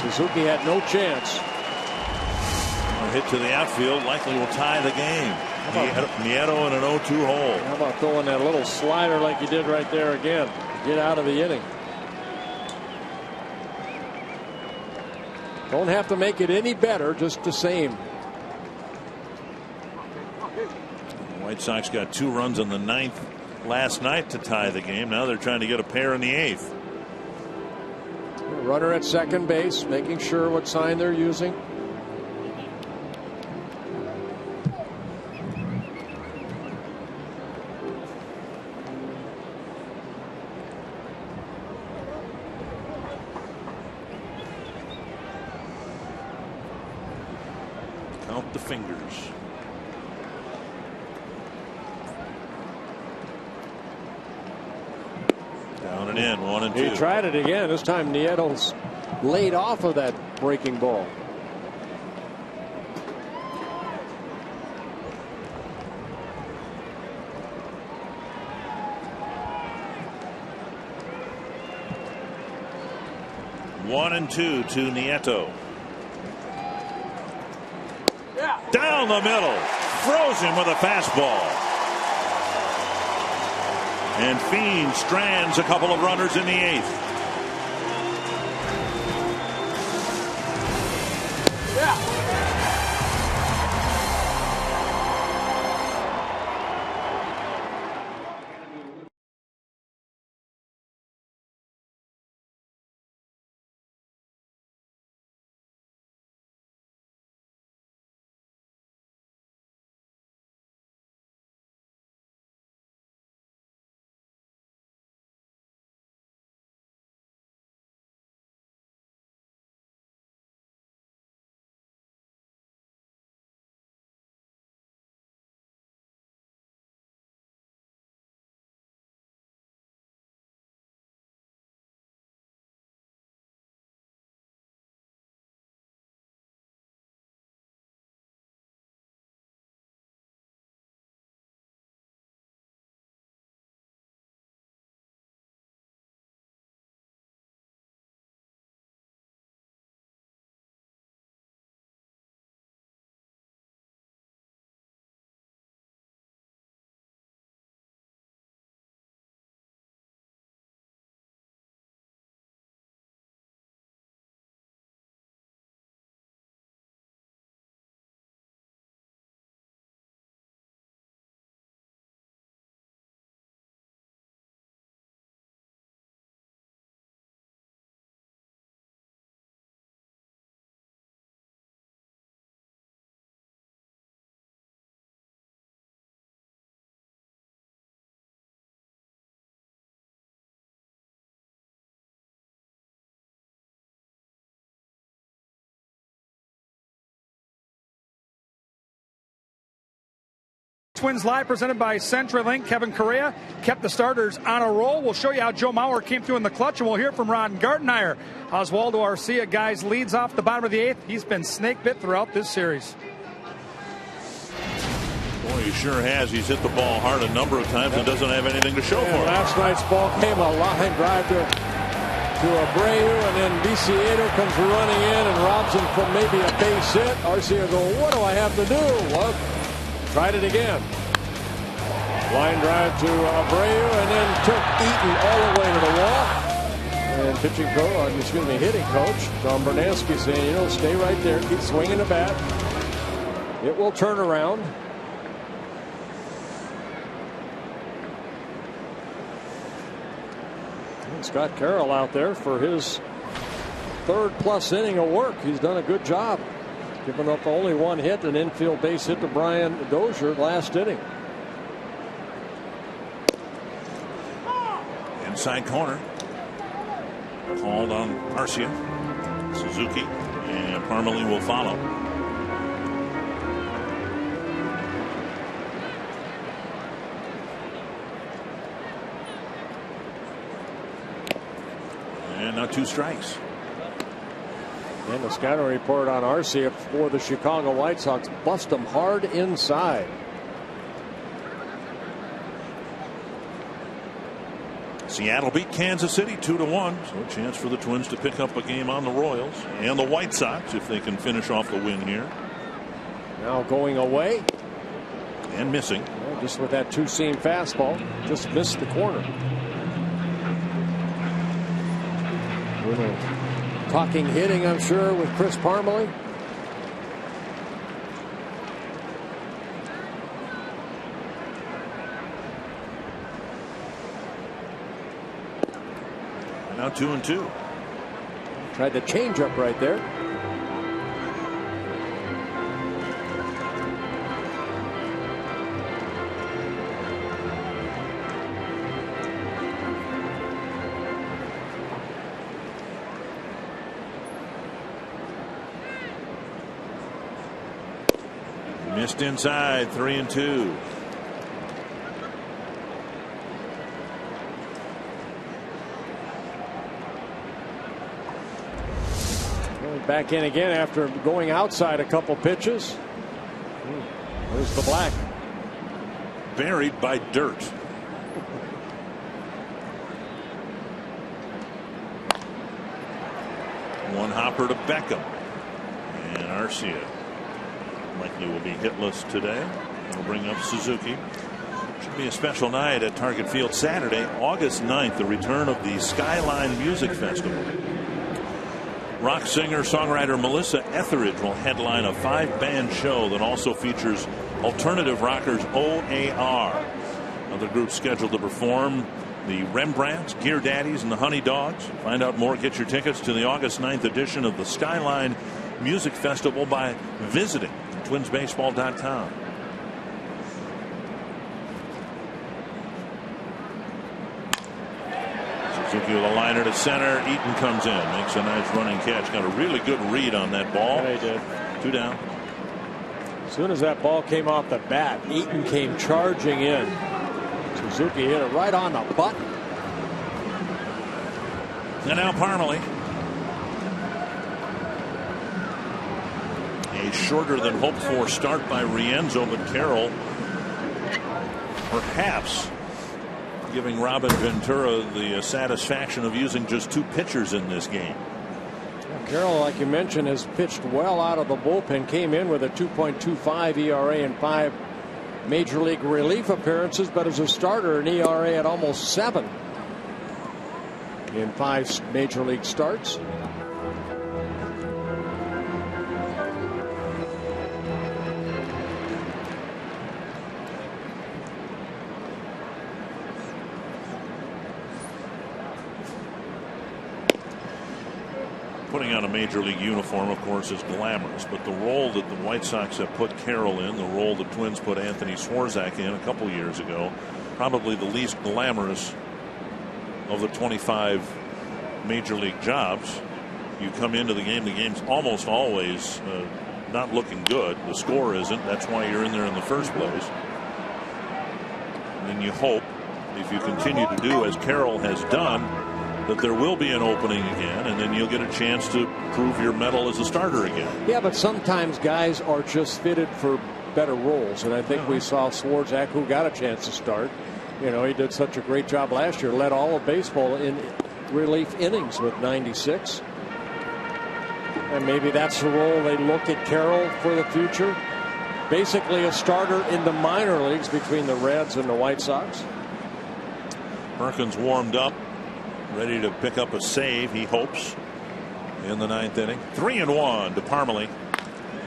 Suzuki had no chance. A hit to the outfield likely will tie the game. Nieto in an 0-2 hole. How about throwing that little slider like you did right there again? Get out of the inning. Don't have to make it any better, just the same. The White Sox got 2 runs in the 9th last night to tie the game. Now they're trying to get a pair in the 8th. Runner at second base, making sure what sign they're using. Count the fingers. Down and in, 1 and 2. He tried it again. This time Nieto's laid off of that breaking ball. One and 2 to Nieto. Down the middle, froze him with a fastball. And Fiend strands a couple of runners in the 8th. Twins Live presented by CenturyLink. Kevin Correa kept the starters on a roll. We'll show you how Joe Mauer came through in the clutch, and we'll hear from Ron Gardenhire. Oswaldo Arcia, guys, leads off the bottom of the 8th. He's been snake bit throughout this series. Boy, he sure has. He's hit the ball hard a number of times and doesn't have anything to show for it. Last night's ball came a line drive to Abreu, and then Viciedo comes running in and robs him from maybe a base hit. Arcia goes, what do I have to do? Well, tried it again. Line drive to Abreu, and then took Eaton all the way to the wall. And hitting coach Tom Bernansky saying, stay right there, keep swinging the bat. It will turn around. And Scott Carroll out there for his 3rd+ inning of work. He's done a good job. Giving up only 1 hit, an infield base hit to Brian Dozier last inning. Inside corner. called on Arcia. Suzuki and Parmelee will follow. And now 2 strikes. And the scouting report on Arcia for the Chicago White Sox. Bust them hard inside. Seattle beat Kansas City 2-1. So a chance for the Twins to pick up a game on the Royals and the White Sox if they can finish off the win here. Now going away. And missing. Well, just with that 2-seam fastball. Just missed the corner. Talking hitting, I'm sure, with Chris Parmelee. Now 2-2. Tried the changeup right there. Missed inside. 3-2. Back in again after going outside a couple pitches. There's the black. Buried by dirt. One hopper to Beckham. And Arcia likely will be hitless today. That'll bring up Suzuki. Should be a special night at Target Field Saturday, August 9th, the return of the Skyline Music Festival. Rock singer-songwriter Melissa Etheridge will headline a 5-band show that also features alternative rockers OAR. Other groups scheduled to perform: the Rembrandts, Gear Daddies, and the Honey Dogs. Find out more. Get your tickets to the August 9th edition of the Skyline Music Festival by visiting twinsbaseball.com. Suzuki with a liner to center. Eaton comes in, makes a nice running catch. Got a really good read on that ball. Yeah, he did. 2 down. As soon as that ball came off the bat, Eaton came charging in. Suzuki hit it right on the button. And now Parmelee. A shorter than hoped for start by Rienzo, but Carroll perhaps giving Robin Ventura the satisfaction of using just 2 pitchers in this game. Carroll, like you mentioned, has pitched well out of the bullpen. Came in with a 2.25 ERA in 5 major league relief appearances, but as a starter, an ERA at almost 7 in 5 major league starts. Putting on a major league uniform, of course, is glamorous, but the role that the White Sox have put Carroll in, the role the Twins put Anthony Swarzak in a couple years ago, probably the least glamorous of the 25 major league jobs. You come into the game's almost always not looking good. The score isn't. That's why you're in there in the first place. And then you hope, if you continue to do as Carroll has done, that there will be an opening again, and then you'll get a chance to prove your mettle as a starter again. Yeah, but sometimes guys are just fitted for better roles, and I think we saw Swarzak, who got a chance to start. You know, he did such a great job last year, led all of baseball in relief innings with 96. And maybe that's the role they look at Carroll for the future. Basically a starter in the minor leagues between the Reds and the White Sox. Perkins warmed up, ready to pick up a save, he hopes, in the 9th inning. 3-1 to Parmelee.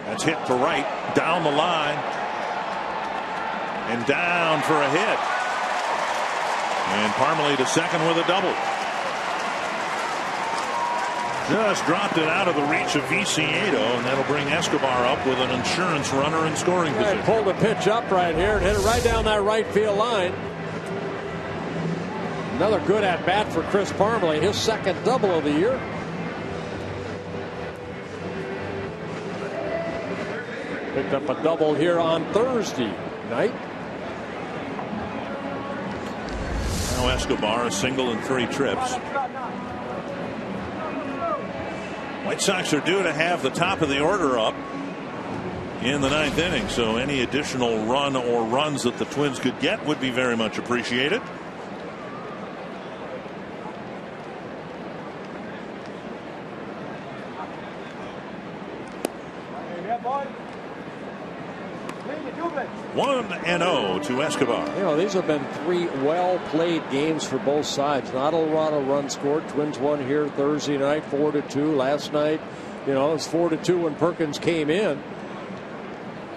That's hit to right, down the line, and down for a hit. And Parmelee to second with a double. Just dropped it out of the reach of Viciedo, and that'll bring Escobar up with an insurance runner in scoring position. Pulled a pitch up right here and hit it right down that right field line. Another good at bat for Chris Parmelee, his second double of the year. Picked up a double here on Thursday night. Now Escobar, a single and 3 trips. White Sox are due to have the top of the order up in the 9th inning, so any additional run or runs that the Twins could get would be very much appreciated. One and 0 to Escobar. You know, these have been 3 well-played games for both sides. Not a lot of runs scored. Twins won here Thursday night, 4-2. Last night, you know, it was 4-2 when Perkins came in,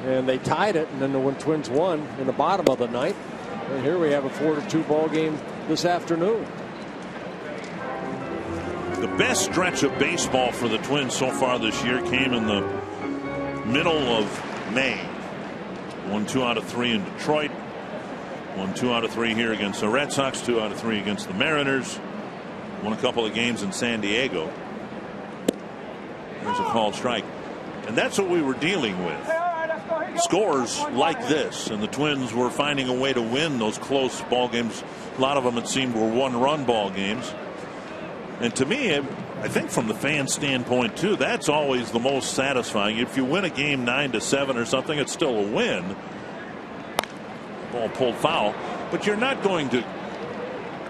and they tied it. And then when Twins won in the bottom of the ninth, and here we have a 4-2 ball game this afternoon. The best stretch of baseball for the Twins so far this year came in the middle of May. Won 2 out of 3 in Detroit. Won 2 out of 3 here against the Red Sox. 2 out of 3 against the Mariners. Won a couple of games in San Diego. There's a called strike. And that's what we were dealing with. Scores like this. And the Twins were finding a way to win those close ball games. A lot of them, it seemed, were 1-run ball games. And to me, I think from the fan standpoint too, that's always the most satisfying. If you win a game 9-7 or something, it's still a win. Ball pulled foul, but you're not going to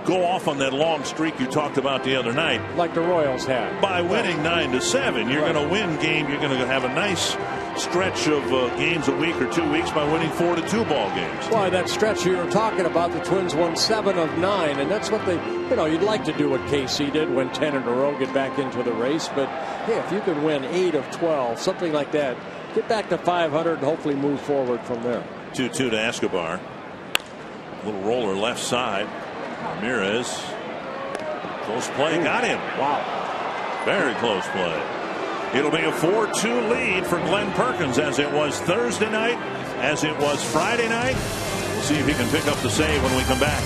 go off on that long streak you talked about the other night, like the Royals had. By winning 9-7, you're going to win game. You're going to have a nice stretch of games a week or 2 weeks by winning 4-2 ball games. Well, that stretch you were talking about, the Twins won 7 of 9, and that's what they, you know, you'd like to do what KC did, win 10 in a row, get back into the race. But hey, if you could win 8 of 12, something like that, get back to 500 and hopefully move forward from there. 2-2 to Escobar. Little roller left side. Ramirez. Close play. Got him. Wow. Very close play. It'll be a 4-2 lead for Glenn Perkins, as it was Thursday night, as it was Friday night. We'll see if he can pick up the save when we come back.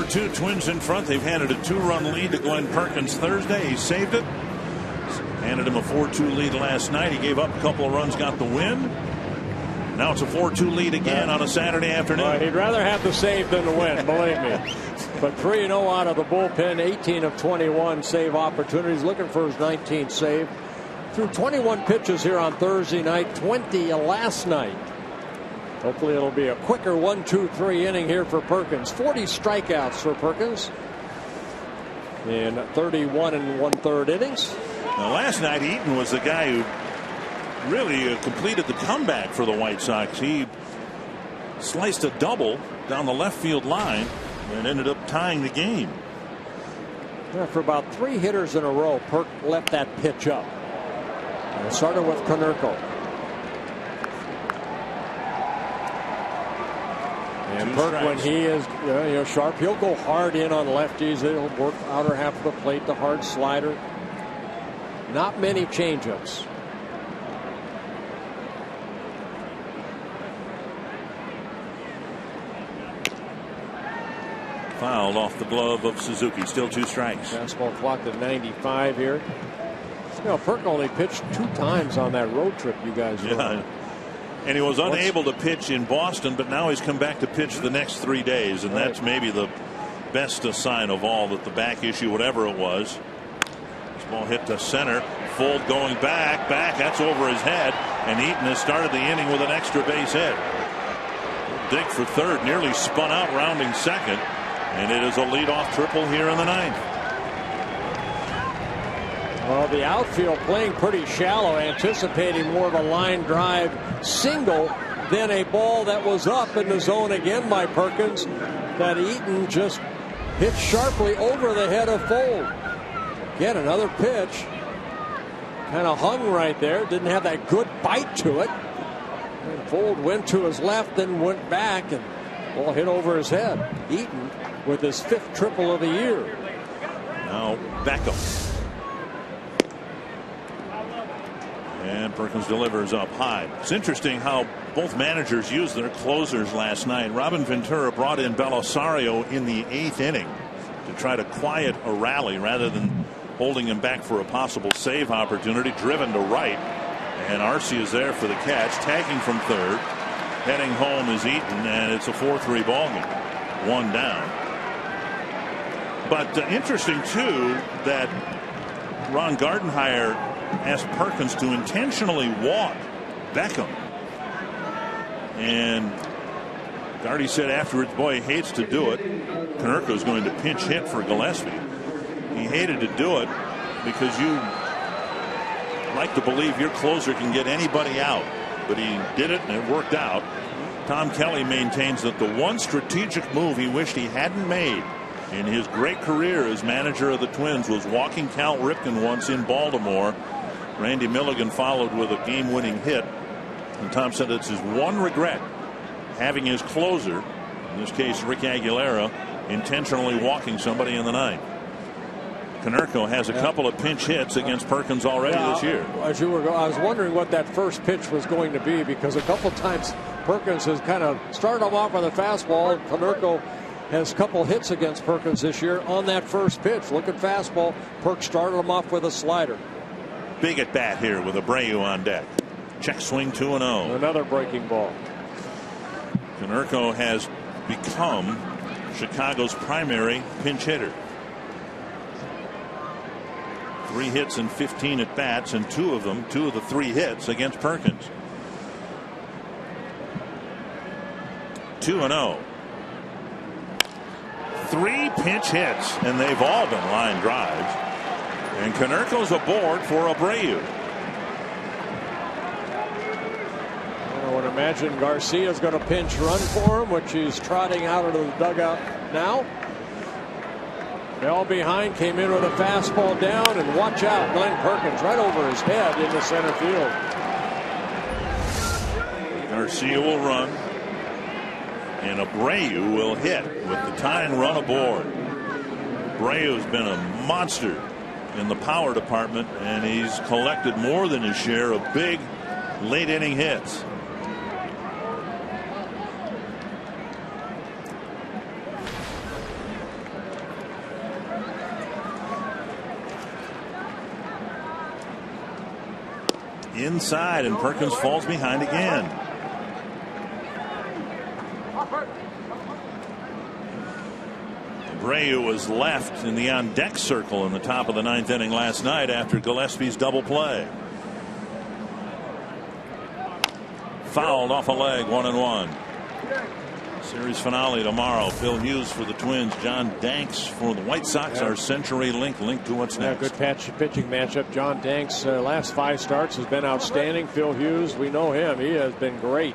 Two Twins in front. They've handed a 2-run lead to Glenn Perkins Thursday. He saved it. Handed him a 4-2 lead last night. He gave up a couple of runs, got the win. Now it's a 4-2 lead again on a Saturday afternoon. Well, he'd rather have the save than the win, believe me. But 3-0 out of the bullpen, 18 of 21 save opportunities. Looking for his 19th save. Threw 21 pitches here on Thursday night, 20 last night. Hopefully it'll be a quicker 1-2-3 inning here for Perkins. 40 strikeouts for Perkins in 31 1/3 innings. Now, last night Eaton was the guy who really completed the comeback for the White Sox. He sliced a double down the left field line and ended up tying the game. Yeah, for about 3 hitters in a row, Perk let that pitch up. And it started with Konerko. And Perk, when he is sharp, he'll go hard in on lefties. He'll work outer half of the plate, the hard slider. Not many changeups. Fouled off the glove of Suzuki. Still 2 strikes. Fastball clocked at 95 here. Perk only pitched 2 times on that road trip you guys were on. And he was unable to pitch in Boston, but now he's come back to pitch the next 3 days, and that's maybe the best sign of all, that the back issue, whatever it was. This ball hit to center. Fold going back. That's over his head, and Eaton has started the inning with an extra base hit. Dig for third, nearly spun out rounding second, and it is a leadoff triple here in the 9th. Well, the outfield playing pretty shallow, anticipating more of a line drive single than a ball that was up in the zone again by Perkins, that Eaton just hit sharply over the head of Fold. Again, another pitch. Kind of hung right there. Didn't have that good bite to it. And Fold went to his left, then went back, and ball hit over his head. Eaton with his 5th triple of the year. Now Beckham. And Perkins delivers up high. It's interesting how both managers used their closers last night. Robin Ventura brought in Belisario in the 8th inning to try to quiet a rally rather than holding him back for a possible save opportunity. Driven to right, and Arce is there for the catch. Tagging from third. Heading home is Eaton, and it's a 4-3 ball game. 1 down. But interesting too that Ron Gardenhire asked Perkins to intentionally walk Beckham, and Gardy said afterwards, boy, he hates to do it. Konerko's going to pinch hit for Gillespie. He hated to do it because you like to believe your closer can get anybody out, but he did it and it worked out. Tom Kelly maintains that the one strategic move he wished he hadn't made in his great career as manager of the Twins was walking Cal Ripken once in Baltimore. Randy Milligan followed with a game-winning hit, and Tom said it's his one regret, having his closer, in this case Rick Aguilera, intentionally walking somebody in the 9th. Konerko has a couple of pinch hits against Perkins already this year. As you were, I was wondering what that first pitch was going to be, because a couple times Perkins has kind of started him off with a fastball. Konerko has a couple hits against Perkins this year on that first pitch. Look at fastball. Perk started him off with a slider. Big at bat here with Abreu on deck. Check swing 2-0. Another breaking ball. Konerko has become Chicago's primary pinch hitter. 3 hits and 15 at bats, and 2 of the 3 hits against Perkins. 2-0. 3 pinch hits, and they've all been line drives. And Konerko's aboard for Abreu. I would imagine Garcia's going to pinch run for him, which he's trotting out of the dugout now. Bell behind, came in with a fastball down, and watch out, Glenn Perkins right over his head into center field. Garcia will run, and Abreu will hit with the tying run aboard. Abreu's been a monster in the power department, and he's collected more than his share of big late inning hits. Inside, and Perkins falls behind again. Abreu was left in the on-deck circle in the top of the 9th inning last night after Gillespie's double play. Fouled off a leg, 1-1. Series finale tomorrow. Phil Hughes for the Twins. John Danks for the White Sox. Our Century link to what's next. Good pitching matchup. John Danks last 5 starts has been outstanding. Phil Hughes, we know him. He has been great.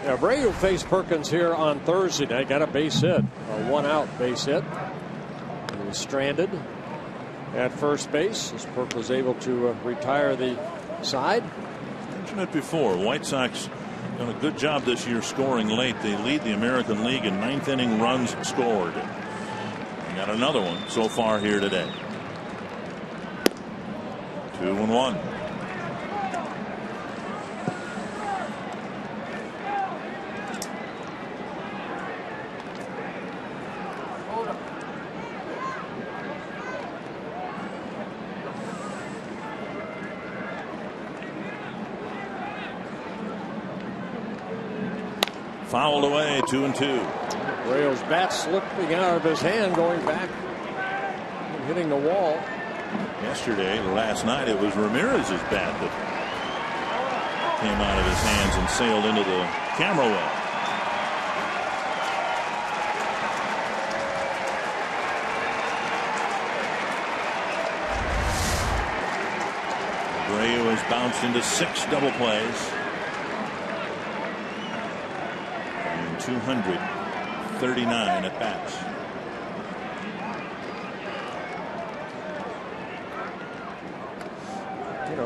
Abreu faced Perkins here on Thursday night. Got a base hit, a 1-out base hit. He was stranded at first base as Perk was able to retire the side. Mentioned it before. White Sox done a good job this year scoring late. They lead the American League in 9th inning runs scored. They got another one so far here today. 2-1. Fouled away, 2-2. Abreu's bat slipping out of his hand, going back and hitting the wall. Last night, it was Ramirez's bat that came out of his hands and sailed into the camera well. Abreu has bounced into 6 double plays. 239 at bats.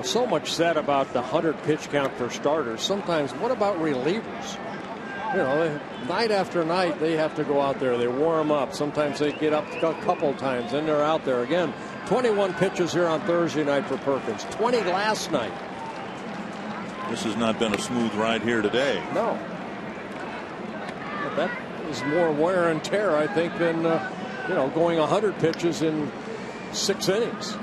So much said about the 100 pitch count for starters. Sometimes, what about relievers? Night after night, they have to go out there. They warm up. Sometimes they get up a couple times, then they're out there again. 21 pitches here on Thursday night for Perkins. 20 last night. This has not been a smooth ride here today. No. That is more wear and tear, I think, than going 100 pitches in 6 innings.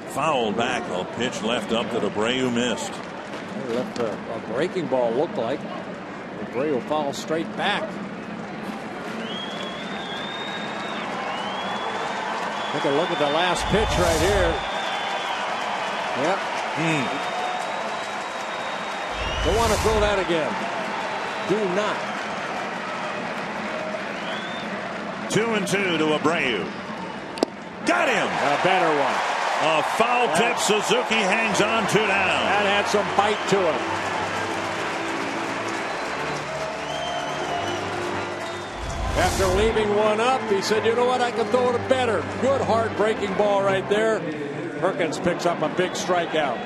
Foul back, a pitch left up that Abreu missed. He left a breaking ball, looked like. Abreu fouls straight back. Take a look at the last pitch right here. Yep. Don't want to throw that again. Do not. 2-2 to Abreu. Got him. A better one. A foul tip. Suzuki hangs on 2 down. That had some bite to it. After leaving one up, he said, you know what, I can throw it better. Good hard breaking ball right there. Perkins picks up a big strikeout.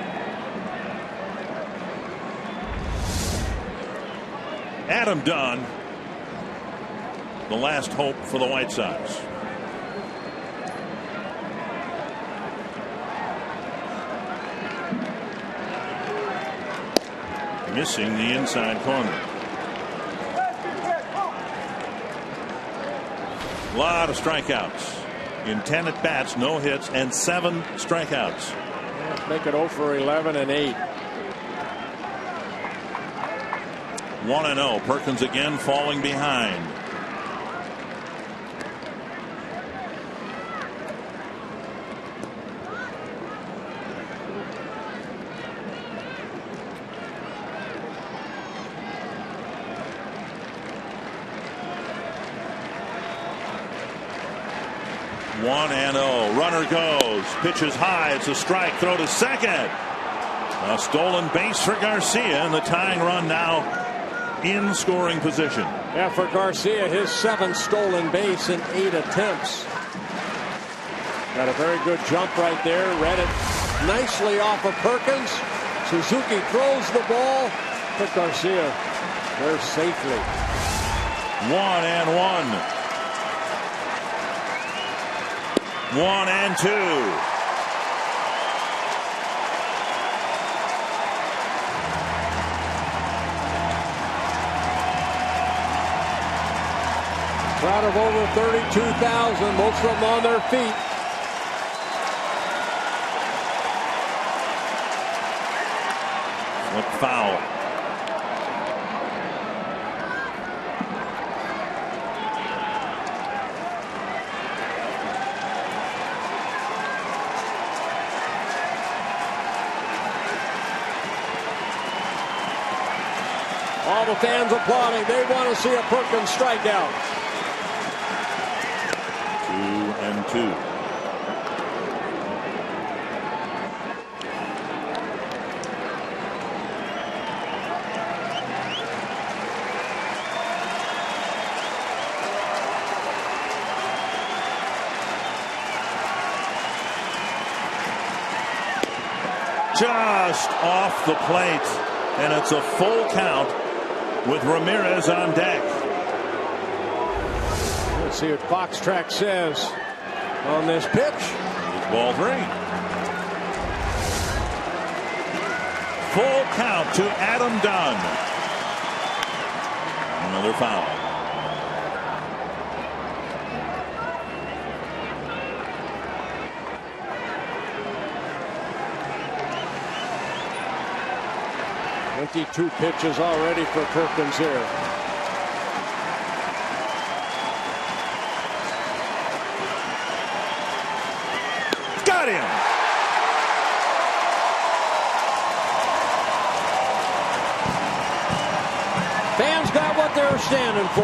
Adam Dunn, the last hope for the White Sox. Missing the inside corner. A lot of strikeouts. In 10 at bats, no hits, and 7 strikeouts. Make it 0 for 11 and 8. 1-0. Perkins again falling behind. Runner goes. Pitches high. It's a strike. Throw to second. A stolen base for Garcia, and the tying run now in scoring position. Yeah, for Garcia, his 7th stolen base in 8 attempts. Got a very good jump right there. Read it nicely off of Perkins. Suzuki throws the ball, but Garcia there safely. 1-1. 1-2. Crowd of over 32,000, most of them on their feet. Flip foul. all the fans applauding. They want to see a Perkins strikeout. 2-2. Just off the plate, and it's a full count with Ramirez on deck. Let's see what Fox Track says on this pitch. Ball 3. Full count to Adam Dunn. Another foul. Two pitches already for Perkins here. Got him. Fans got what they're standing for.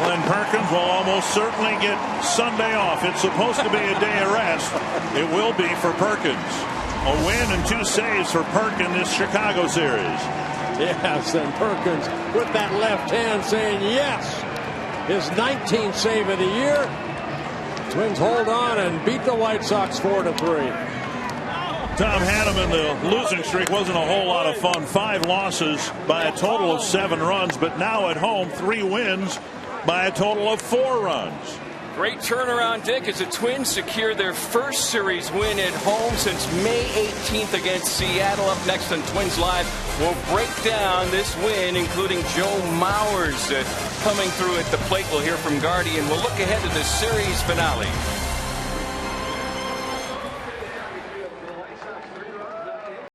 Glenn Perkins will almost certainly get Sunday off. It's supposed to be a day of rest. It will be for Perkins. A win and 2 saves for Perkins this Chicago series. Yes, and Perkins with that left hand saying yes. His 19th save of the year. Twins hold on and beat the White Sox 4-3. Tom Hanneman, the losing streak wasn't a whole lot of fun. 5 losses by a total of 7 runs, but now at home 3 wins by a total of 4 runs. Great turnaround, Dick, as the Twins secure their first series win at home since May 18th against Seattle. Up next on Twins Live, we'll break down this win, including Joe Mauer's coming through at the plate. We'll hear from Gardy, and we'll look ahead to the series finale.